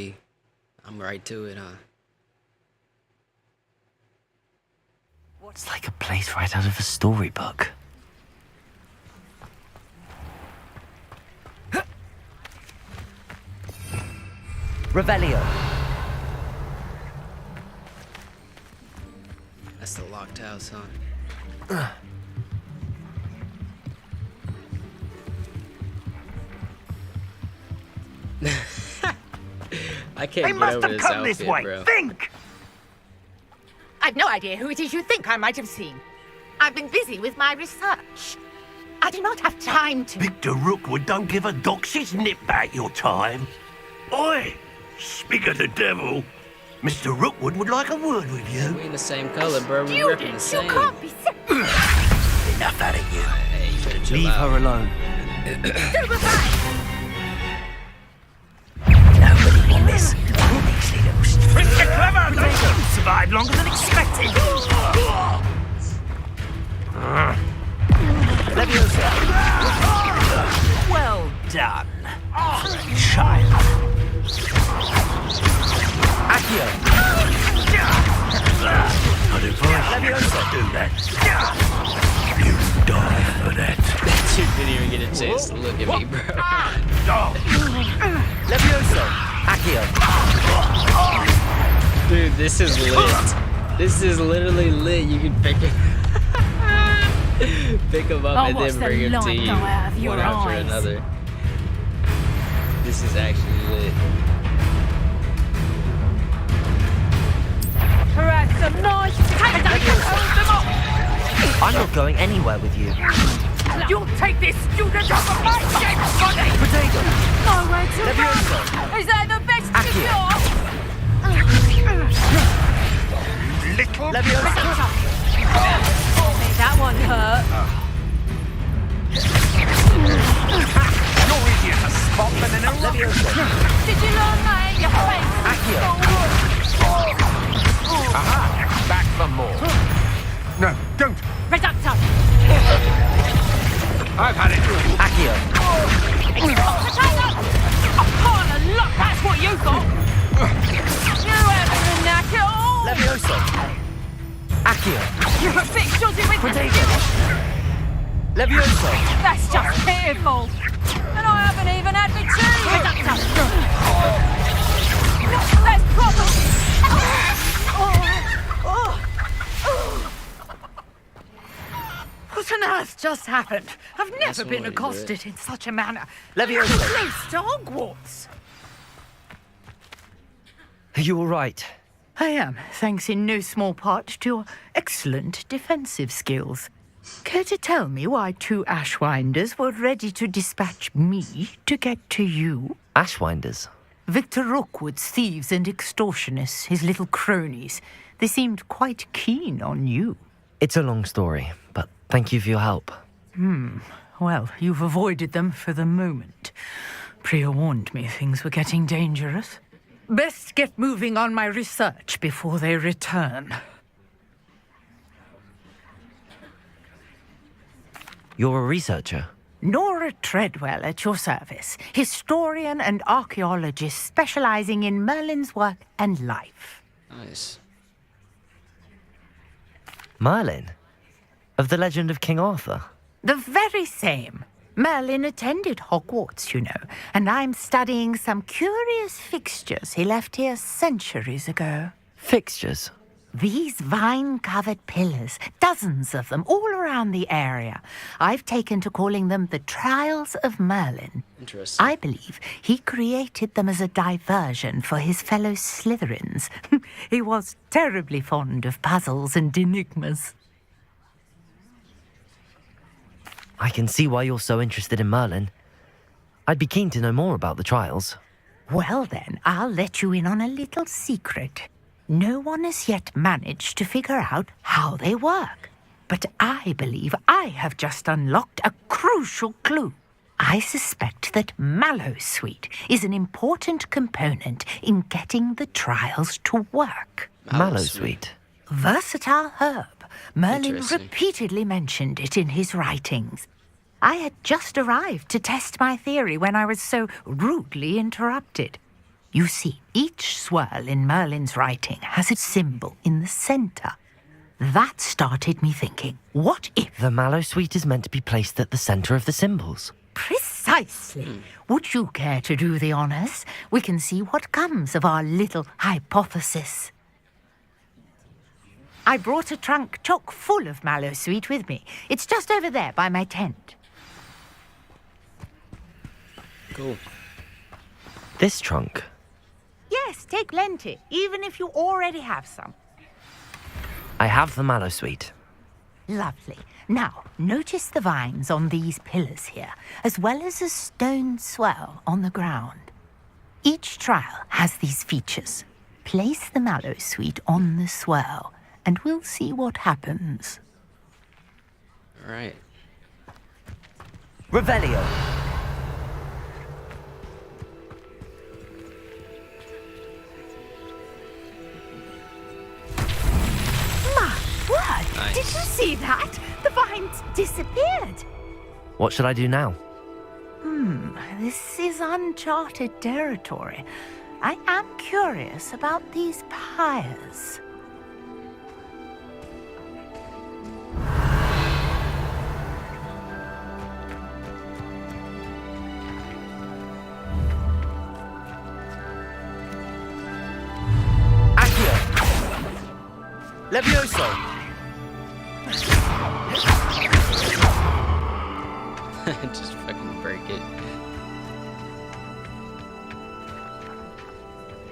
I'm right to it, huh? It's like a place right out of a storybook. Revelio. That's the locked house, huh? I can't get over this outfit, bro. Think! I've no idea who it is you think I might have seen. I've been busy with my research. I do not have time to... Victor Rookwood don't give a doxy's nip back your time. Oi! Speak of the devil. Mr. Rookwood would like a word with you. We in the same color, bro. We repping the same. You can't be sick. Enough out of you. Hey, you better chill Leave out. her alone. Nobody in this. Mr. Clever! You survived longer than expected. Well done, child. Accio. I'd advise you to do that. You die for that. You didn't even get a chance to look at me, bro. Levioso. Accio. Dude, this is lit. This is literally lit. You can pick it. Pick them up and then bring them to you one after another. This is actually lit. Harass them nice. I'm not going anywhere with you. You'll take this student off of my dead body! Potato. Nowhere to run! Is that the best cure? Little Leviosa! That one hurt. You're easier to spot than an Leviosa. Did you learn that in your face? Aha! Back for more. No, don't. Reductor! I've had it. Accio. Potato! A pile of luck, that's what you got! You haven't been knack at all! Leviosa. Accio. You're a bit dodgy with the skills! Leviosa. That's just pitiful! And I haven't even had my tea! Reductor! That's proper! What on earth just happened? I've never been accosted in such a manner. Leviosa. Close to Hogwarts. Are you all right? I am, thanks in no small part to your excellent defensive skills. Care to tell me why 2 Ashwinders were ready to dispatch me to get to you? Ashwinders? Victor Rookwood's thieves and extortionists, his little cronies. They seemed quite keen on you. It's a long story, but thank you for your help. Well, you've avoided them for the moment. Priya warned me things were getting dangerous. Best get moving on my research before they return. You're a researcher? Nora Treadwell at your service, historian and archaeologist specializing in Merlin's work and life. Nice. Merlin? Of the legend of King Arthur? The very same. Merlin attended Hogwarts, you know, and I'm studying some curious fixtures he left here centuries ago. Fixtures? These vine-covered pillars, dozens of them, all around the area. I've taken to calling them the Trials of Merlin. Interesting. I believe he created them as a diversion for his fellow Slytherins. He was terribly fond of puzzles and enigmas. I can see why you're so interested in Merlin. I'd be keen to know more about the trials. Well then, I'll let you in on a little secret. No one has yet managed to figure out how they work. But I believe I have just unlocked a crucial clue. I suspect that Mallowsweet is an important component in getting the trials to work. Mallowsweet? Versatile herb. Merlin Interesting. repeatedly mentioned it in his writings. I had just arrived to test my theory when I was so rudely interrupted. You see, each swirl in Merlin's writing has a symbol in the center. That started me thinking, what if... The Mallowsweet is meant to be placed at the center of the symbols. Precisely. Would you care to do the honors? We can see what comes of our little hypothesis. I brought a trunk chock full of Mallowsweet with me. It's just over there by my tent. Cool. This trunk? Yes, take plenty, even if you already have some. I have the Mallowsweet. Lovely. Now, notice the vines on these pillars here, as well as a stone swell on the ground. Each trial has these features. Place the Mallowsweet on the swell, and we'll see what happens. All right. Revelio. My word! Nice. Did you see that? The vines disappeared. What should I do now? This is uncharted territory. I am curious about these pyres. Accio. Levioso. Just fucking break it.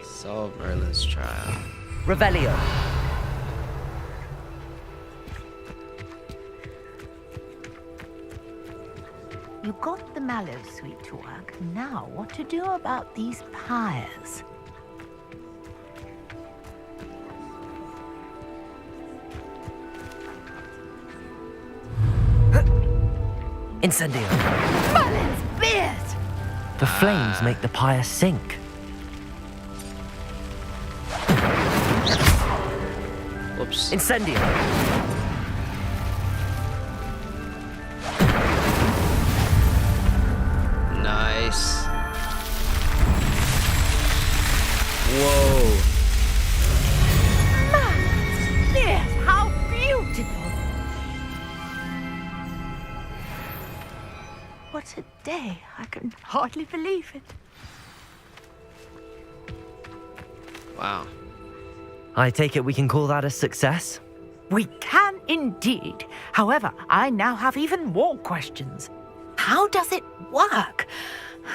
Solve Merlin's trial. Revelio. You got the Mallowsweet to work. Now, what to do about these pyres? Incendio. Merlin's beard! The flames make the pyre sink. Whoops. Incendio. Nice. Whoa. Merlin's beard! How beautiful! What a day. I can hardly believe it. Wow. I take it we can call that a success? We can indeed. However, I now have even more questions. How does it work?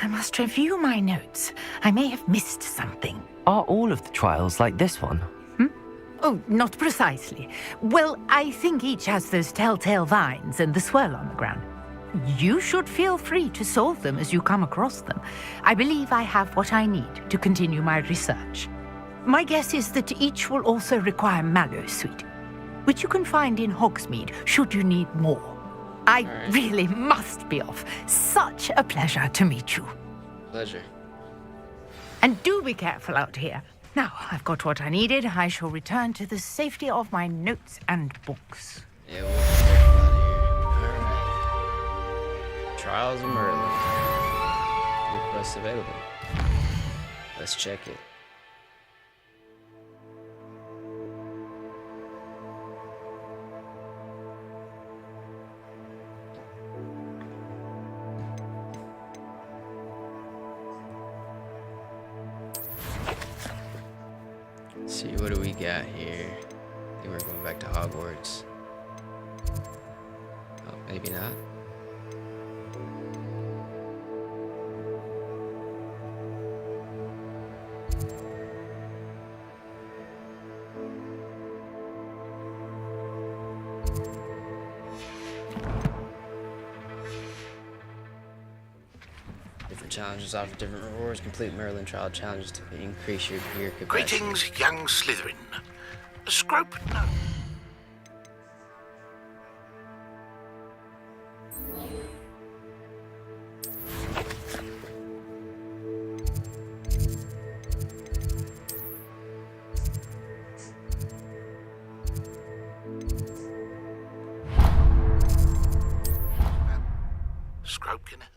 I must review my notes. I may have missed something. Are all of the trials like this one? Oh, not precisely. Well, I think each has those telltale vines and the swirl on the ground. You should feel free to solve them as you come across them. I believe I have what I need to continue my research. My guess is that each will also require mallow sweet, which you can find in Hogsmeade should you need more. I really must be off. Such a pleasure to meet you. Pleasure. And do be careful out here. Now, I've got what I needed. I shall return to the safety of my notes and books. Yeah, we'll be careful out of here. Alright. Trials of Merlin. New quest available. Let's check it. Let's see, what do we got here? I think we're going back to Hogwarts. Oh, maybe not. Different challenges offer different rewards. Complete Merlin trial challenges to increase your gear capacity. Greetings, young Slytherin. Scrope, no. Scrope can help.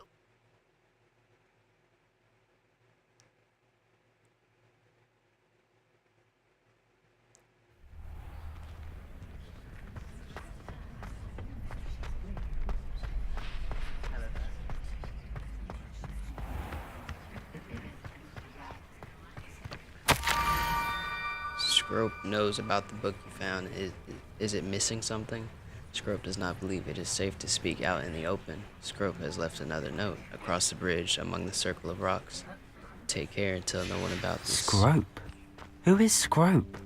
Scrope knows about the book you found. Is it missing something? Scrope does not believe it is safe to speak out in the open. Scrope has left another note across the bridge among the circle of rocks. Take care and tell no one about this. Scrope? Who is Scrope?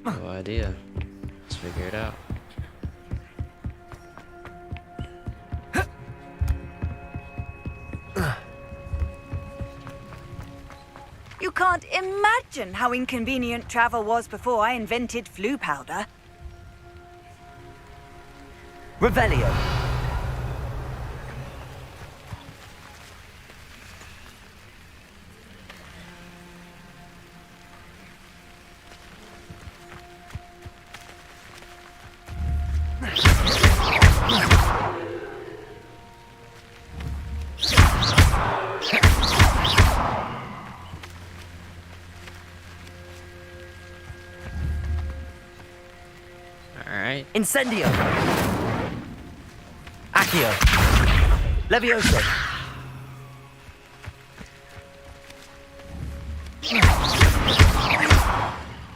No idea. Let's figure it out. You can't imagine how inconvenient travel was before I invented flu powder. Revelio. Alright. Incendio. Accio. Levioso.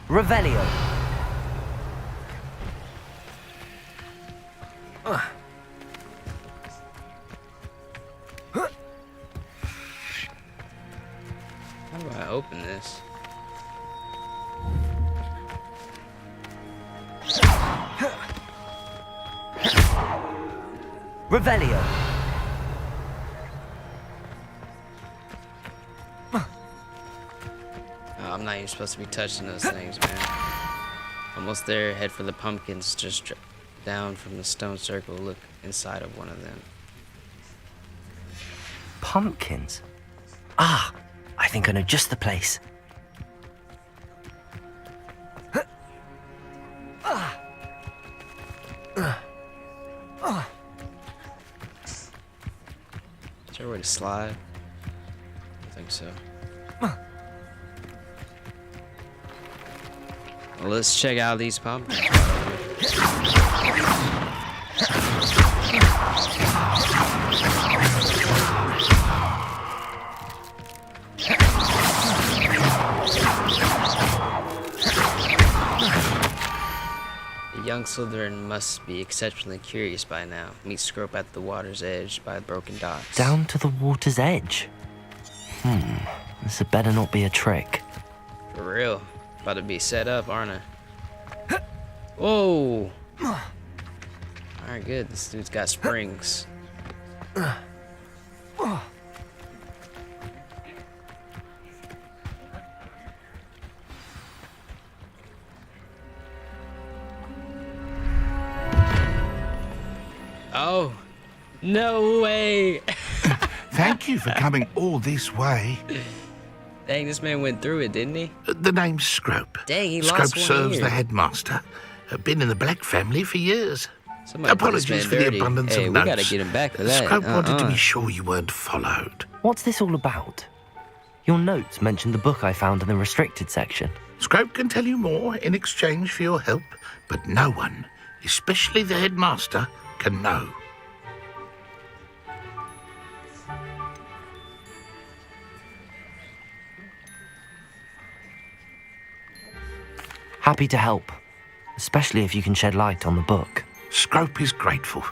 Revelio. How do I open this? Revelio. Oh, I'm not even supposed to be touching those things, man. Almost there. Head for the pumpkins. Just down from the stone circle. Look inside of one of them. Pumpkins? Ah, I think I know just the place. Is there a way to slide? I think so. Well, let's check out these pumpkins. The young Slytherin must be exceptionally curious by now. Meet Scrope at the water's edge by the broken docks. Down to the water's edge? This had better not be a trick. For real. About to be set up, aren't I? Whoa! Alright, good. This dude's got springs. Oh, no way. Thank you for coming all this way. Dang, this man went through it, didn't he? The name's Scrope. Dang, he Scrope lost one serves ear. the headmaster. Been in the Black family for years. Somebody put this Apologies man for the dirty. abundance Hey, of we notes. gotta get him back for that. Scrope wanted to be sure you weren't followed. What's this all about? Your notes mentioned the book I found in the restricted section. Scrope can tell you more in exchange for your help, but no one, especially the headmaster, can know. Happy to help, especially if you can shed light on the book. Scrope is grateful.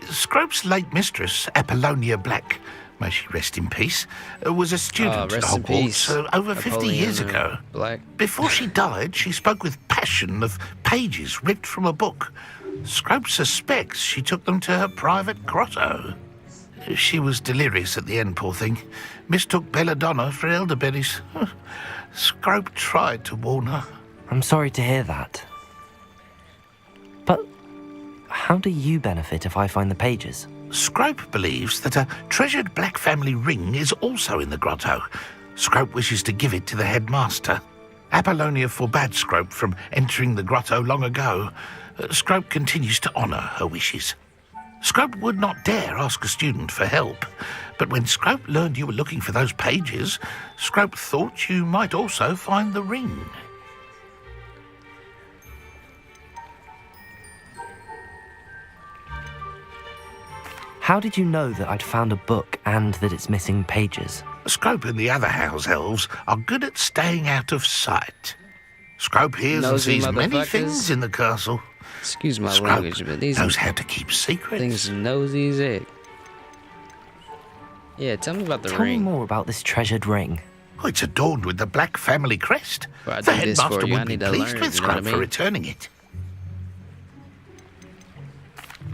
Scrope's late mistress, Apollonia Black, may she rest in peace, was a student at rest in peace, Hogwarts over 50 years Apollonia ago. Black. Before she died, she spoke with passion of pages ripped from a book. Scrope suspects she took them to her private grotto. She was delirious at the end, poor thing. Mistook belladonna for elderberries. Scrope tried to warn her. I'm sorry to hear that. But how do you benefit if I find the pages? Scrope believes that a treasured Black family ring is also in the grotto. Scrope wishes to give it to the headmaster. Apollonia forbade Scrope from entering the grotto long ago. Scrope continues to honour her wishes. Scrope would not dare ask a student for help, but when Scrope learned you were looking for those pages, Scrope thought you might also find the ring. How did you know that I'd found a book and that it's missing pages? Scrope and the other house elves are good at staying out of sight. Scrope hears and Nosy sees many motherfuckers. things in the castle. Excuse my Scrope language, but these knows how to keep secrets. things nosy as heck. Yeah, tell me about the Tell me ring. more about this treasured ring. Oh, it's adorned with the Black family crest. Well, I The did this for headmaster you. I would be need to pleased learn, with you know what I Scrope for mean? returning it.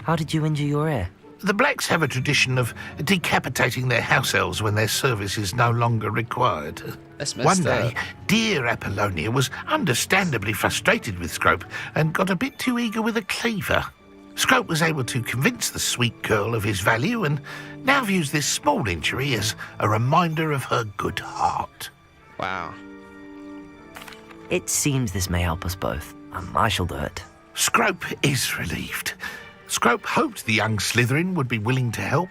How did you injure your ear? The Blacks have a tradition of decapitating their house elves when their service is no longer required. That's One messed day, up. dear Apollonia was understandably frustrated with Scrope and got a bit too eager with a cleaver. Scrope was able to convince the sweet girl of his value and now views this small injury as a reminder of her good heart. Wow. It seems this may help us both. I shall do it. Scrope is relieved. Scrope hoped the young Slytherin would be willing to help.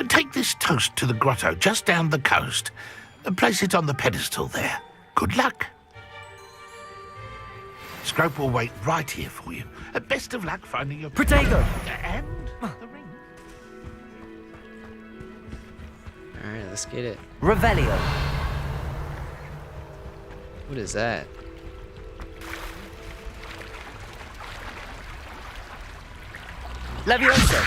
Take this toast to the grotto just down the coast and place it on the pedestal there. Good luck. Scrope will wait right here for you. Best of luck finding your... Protego! And the ring. Alright, let's get it. Revelio. What is that? Levioso.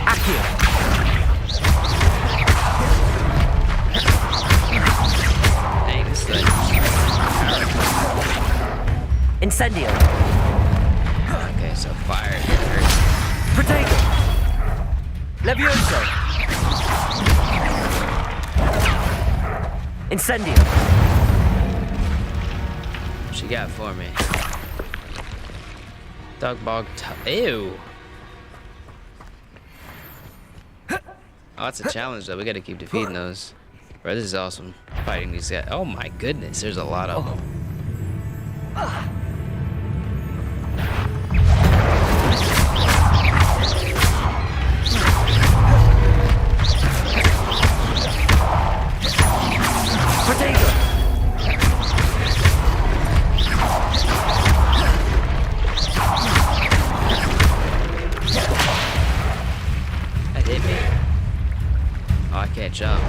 Accio. Dang, this thing. Incendio. Okay, so fire. Protego. Levioso. Incendio! What she got for me? Dog bog. Ew! Oh, that's a challenge though. We gotta keep defeating those. Bro, this is awesome. Fighting these guys. Oh my goodness, there's a lot of them. That hit me. Oh, I can't jump.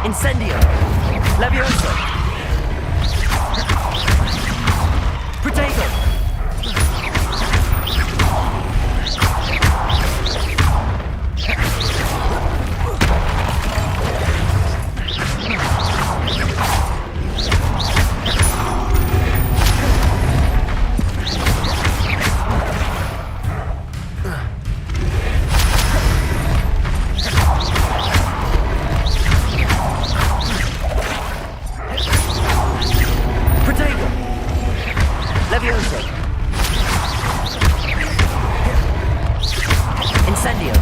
Incendio! Levioso! Protego! Levioso! Incendio!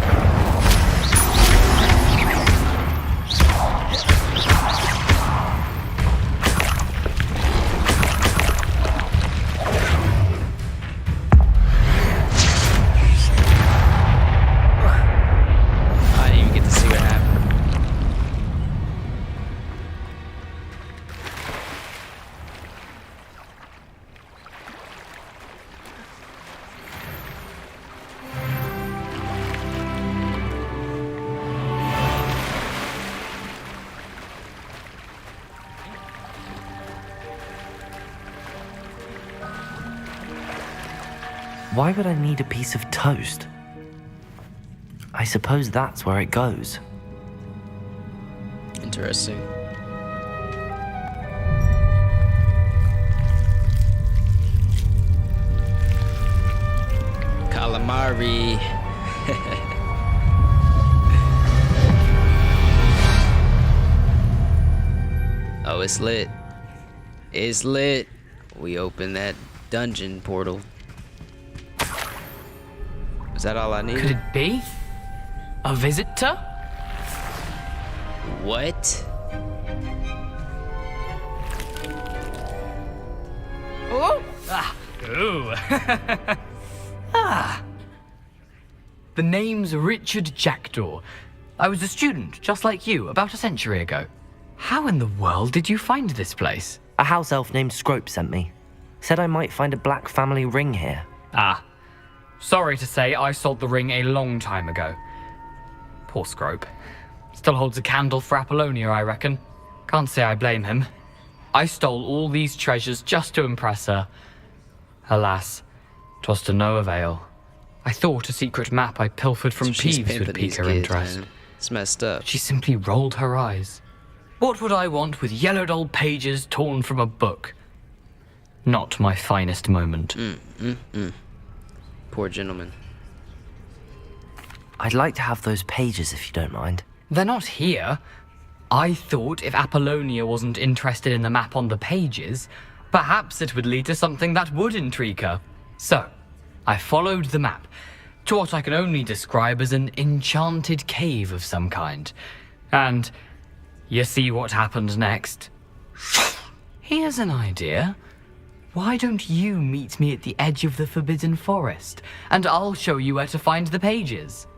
I didn't even get to see what happened. Why would I need a piece of toast? I suppose that's where it goes. Interesting. Calamari. Oh, it's lit. It's lit. We open that dungeon portal. Is that all I need? Could it be? A visitor? What? Oh! Ah! Ooh! Ah! The name's Richard Jackdaw. I was a student, just like you, about a century ago. How in the world did you find this place? A house elf named Scrope sent me. Said I might find a black family ring here. Ah. Sorry to say, I sold the ring a long time ago. Poor Scrope. Still holds a candle for Apollonia, I reckon. Can't say I blame him. I stole all these treasures just to impress her. Alas, 'twas to no avail. I thought a secret map I pilfered from Peeves would pique her interest. Man. It's messed up. But she simply rolled her eyes. What would I want with yellowed old pages torn from a book? Not my finest moment. Poor gentleman. I'd like to have those pages if you don't mind. They're not here. I thought if Apollonia wasn't interested in the map on the pages, perhaps it would lead to something that would intrigue her. So, I followed the map to what I can only describe as an enchanted cave of some kind. And you see what happened next? Here's an idea. Why don't you meet me at the edge of the Forbidden Forest, and I'll show you where to find the pages.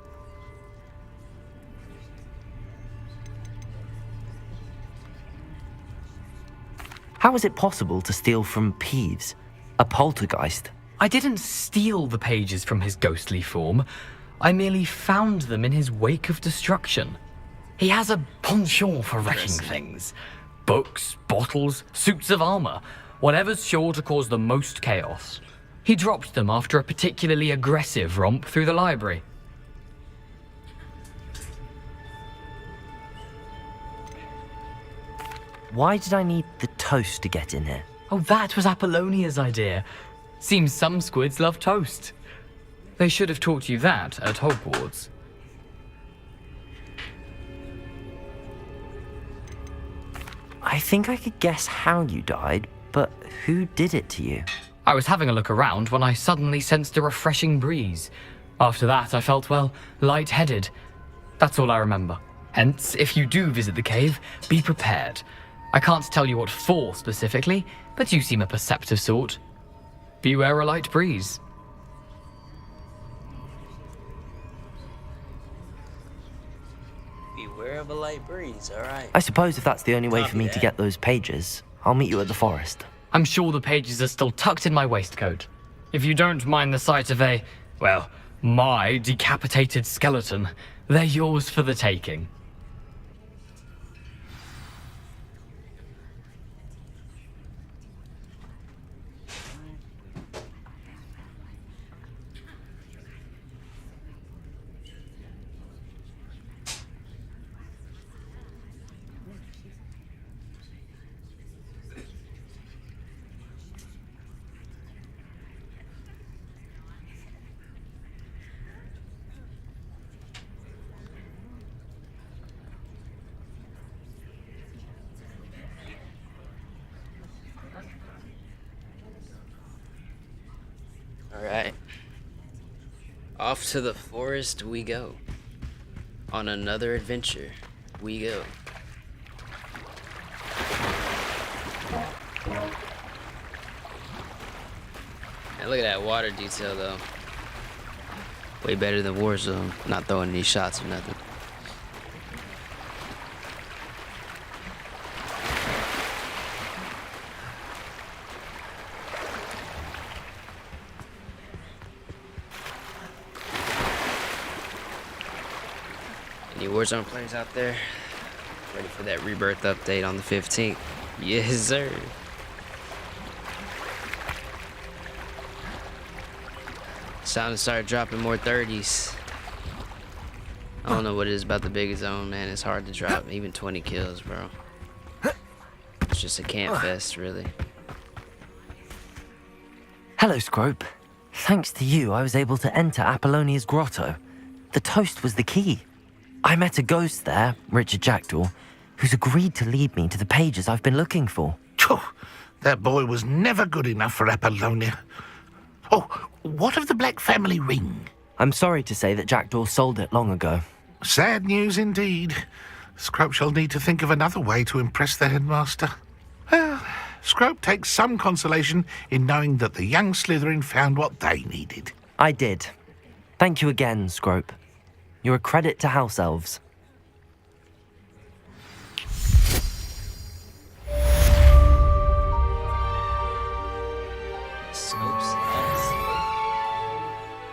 How is it possible to steal from Peeves, a poltergeist? I didn't steal the pages from his ghostly form. I merely found them in his wake of destruction. He has a penchant for wrecking things. Books, bottles, suits of armor, whatever's sure to cause the most chaos. He dropped them after a particularly aggressive romp through the library. Why did I need the toast to get in here? Oh, that was Apollonia's idea. Seems some squids love toast. They should have taught you that at Hogwarts. I think I could guess how you died, but who did it to you? I was having a look around when I suddenly sensed a refreshing breeze. After that, I felt, well, lightheaded. That's all I remember. Hence, if you do visit the cave, be prepared. I can't tell you what for specifically, but you seem a perceptive sort. Beware a light breeze. Beware of a light breeze, alright. I suppose if that's the only way for me to get those pages, I'll meet you at the forest. I'm sure the pages are still tucked in my waistcoat. If you don't mind the sight of a, well, my decapitated skeleton, they're yours for the taking. Alright. Off to the forest we go. On another adventure we go. And look at that water detail though. Way better than Warzone. Not throwing any shots or nothing. Any Warzone players out there? Ready for that rebirth update on the 15th? Yes, sir. It's time to start dropping more 30s. I don't know what it is about the biggest zone, man. It's hard to drop even 20 kills, bro. It's just a camp fest, really. Hello, Scrope. Thanks to you, I was able to enter Apollonia's grotto. The toast was the key. I met a ghost there, Richard Jackdaw, who's agreed to lead me to the pages I've been looking for. That boy was never good enough for Apollonia. Oh, what of the Black family ring? I'm sorry to say that Jackdaw sold it long ago. Sad news indeed. Scrope shall need to think of another way to impress the headmaster. Well, Scrope takes some consolation in knowing that the young Slytherin found what they needed. I did. Thank you again, Scrope. You're a credit to House Elves. Scopes.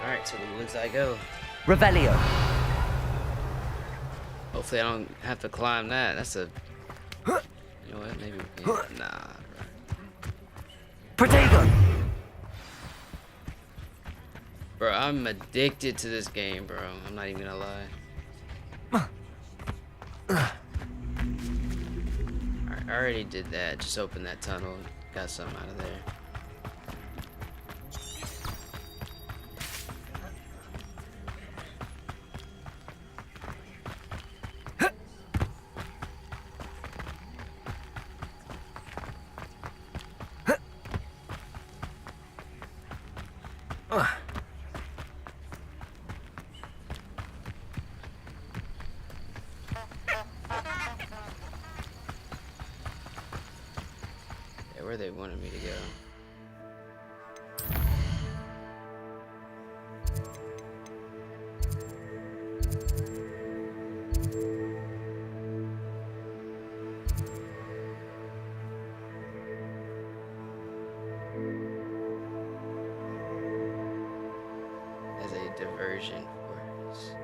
Alright, to the woods I go. Revelio. Hopefully I don't have to climb that. That's a... You know what, maybe... Yeah, nah. Protego. Bro, I'm addicted to this game, bro. I'm not even gonna lie. Alright, I already did that. Just opened that tunnel. Got something out of there. Where they wanted me to go. As a diversion for us.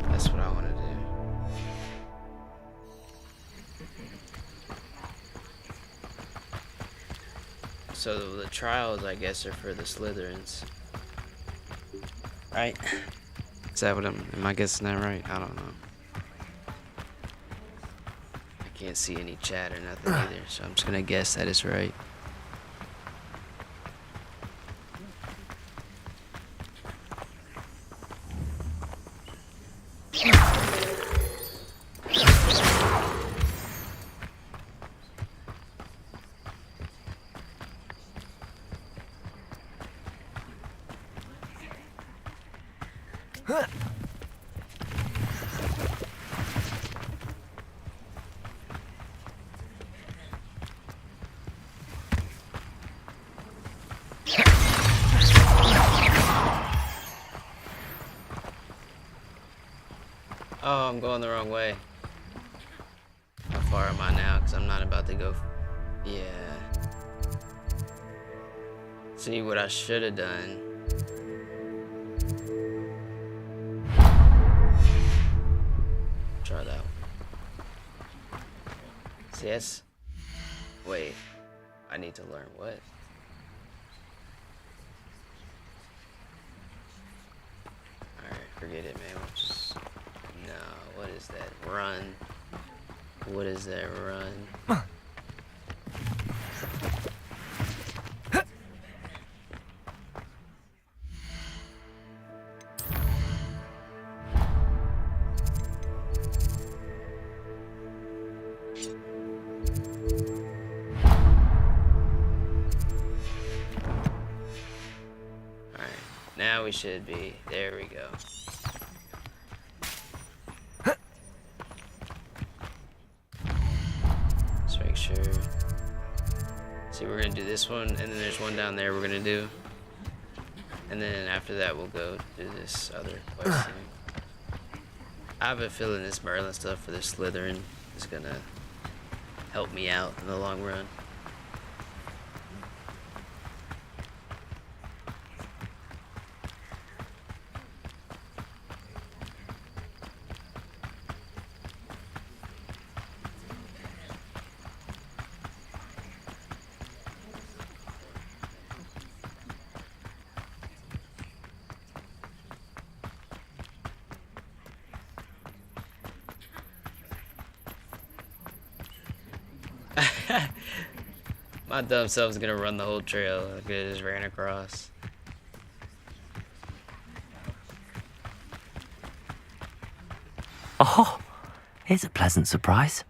That's what I want to do. So the trials, I guess, are for the Slytherins. Right? Is that what am I guessing that right? I don't know. I can't see any chat or nothing either, so I'm just gonna guess that is right. Oh, I'm going the wrong way. How far am I now? Because I'm not about to go. Yeah. See what I should have done. Try that one. See, yes. Wait. I need to learn what? Alright, forget it, man. We'll just. No, what is that? Run. What is that? Run. Alright, now we should be. There we go. Sure. See, we're gonna do this one, and then there's one down there we're gonna do, and then after that we'll go do this other quest thing. I have a feeling this Merlin stuff for this Slytherin is gonna help me out in the long run. My dumb self's gonna run the whole trail like I just ran across. Oh, here's a pleasant surprise.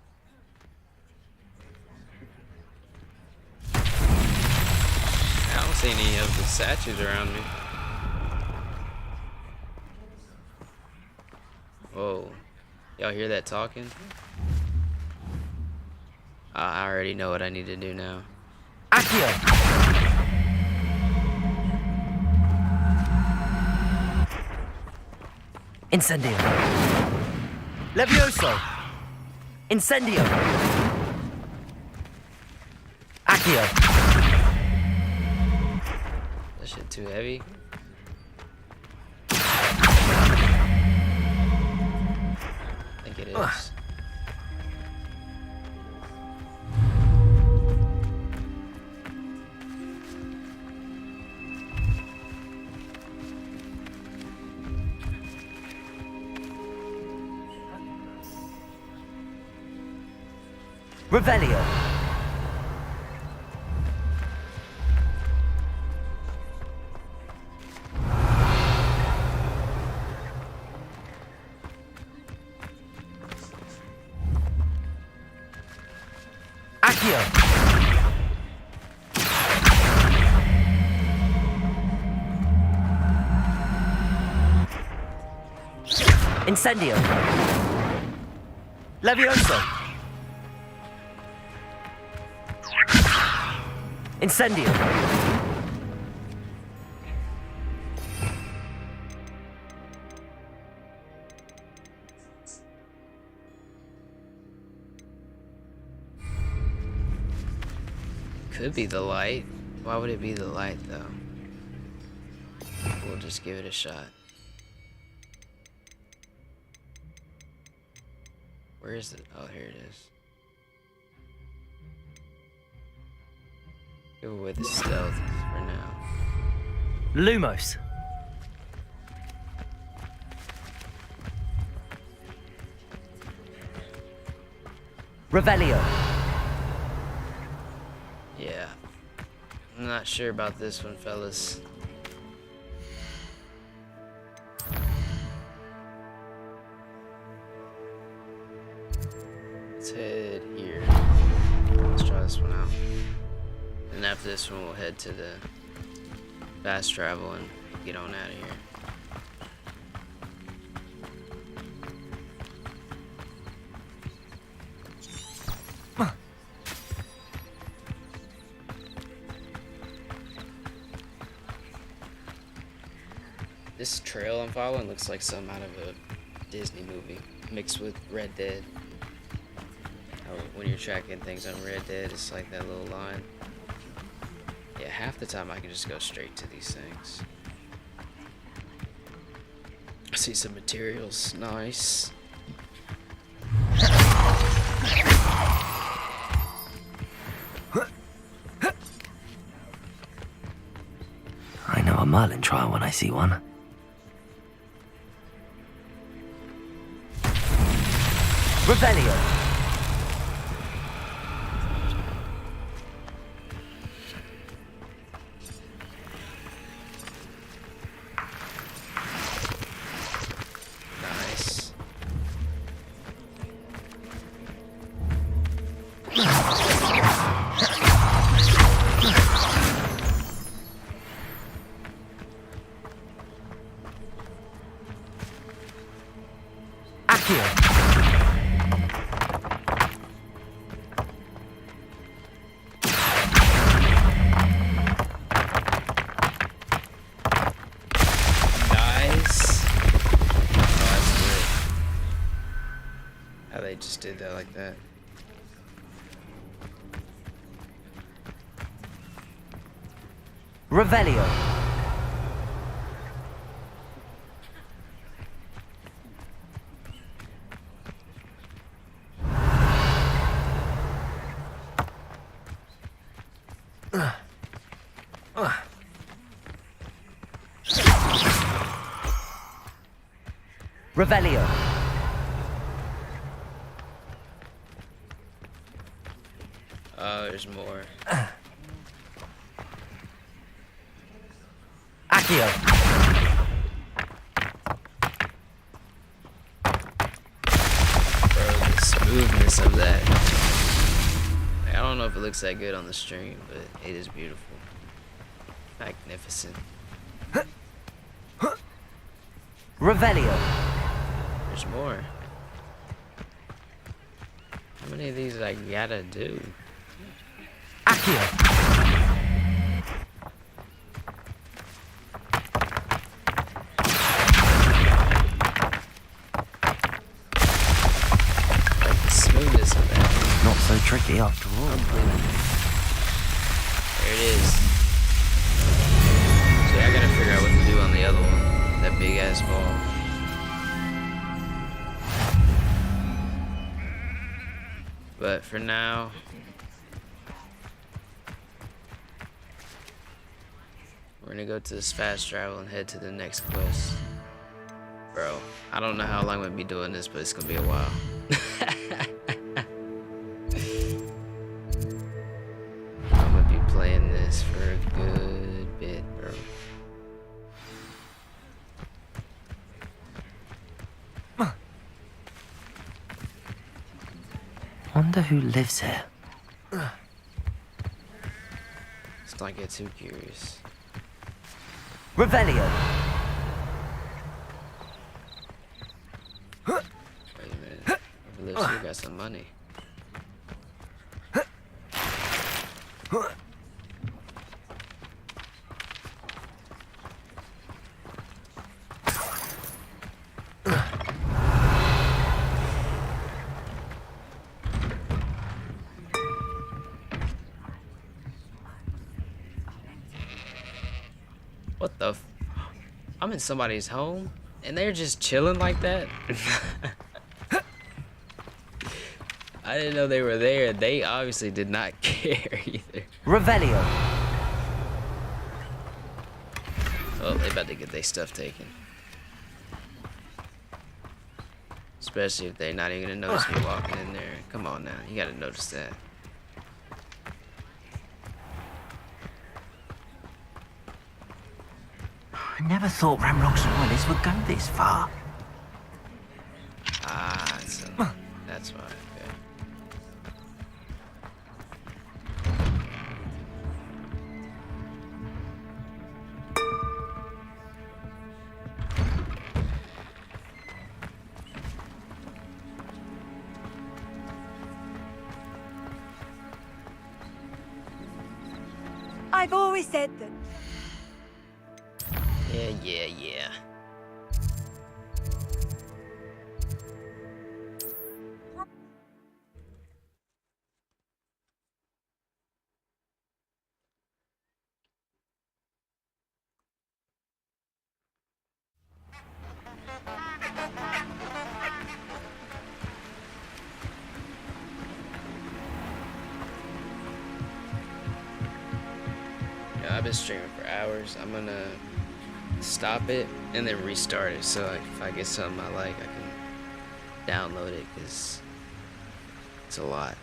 I don't see any of the statues around me. Whoa. Y'all hear that talking? I already know what I need to do now. Accio! Incendio! Levioso! Incendio! Accio! That shit too heavy. I think it is. Revelio. Accio. Incendio. Levioso. Incendio. Could be the light. Why would it be the light, though? We'll just give it a shot. Where is it? Oh, here it is. Give away the stealth for now. Lumos. Revelio. Yeah. I'm not sure about this one, fellas. Let's head here. Let's try this one out. And after this one, we'll head to the fast travel and get on out of here. This trail I'm following looks like something out of a Disney movie mixed with Red Dead. Oh, when you're tracking things on Red Dead, it's like that little line. Yeah, half the time I can just go straight to these things. I see some materials. Nice. I know a Merlin trial when I see one. Revelio. Nice. Accio. They just did that like that. Revelio. Revelio. Oh, there's more. Accio. Bro, the smoothness of that. Like, I don't know if it looks that good on the stream, but it is beautiful. Magnificent. Revelio. There's more. How many of these did I gotta do? Accio. Like the smoothness of that. Not so tricky after all. There it is. So I gotta figure out what to do on the other one. That big ass ball. But for now, we're gonna go to this fast travel and head to the next quest. Bro, I don't know how long I'm gonna be doing this, but it's gonna be a while. I'm gonna be playing this for a good bit, bro. Wonder who lives here. Let's not get too curious. Revelio. Wait a minute. Who lives here got some money. What the f— I'm in somebody's home and they're just chilling like that? I didn't know they were there. They obviously did not care either. Revelio. Oh, they about to get their stuff taken. Especially if they're not even gonna notice me walking in there. Come on now, you gotta notice that. I never thought Ramrock's Wireless would go this far. Ah, so that's why. Okay. I've always said that. Yeah. I've been streaming for hours. I'm gonna stop it and then restart it, so like, if I get something I like, I can download it, because it's a lot.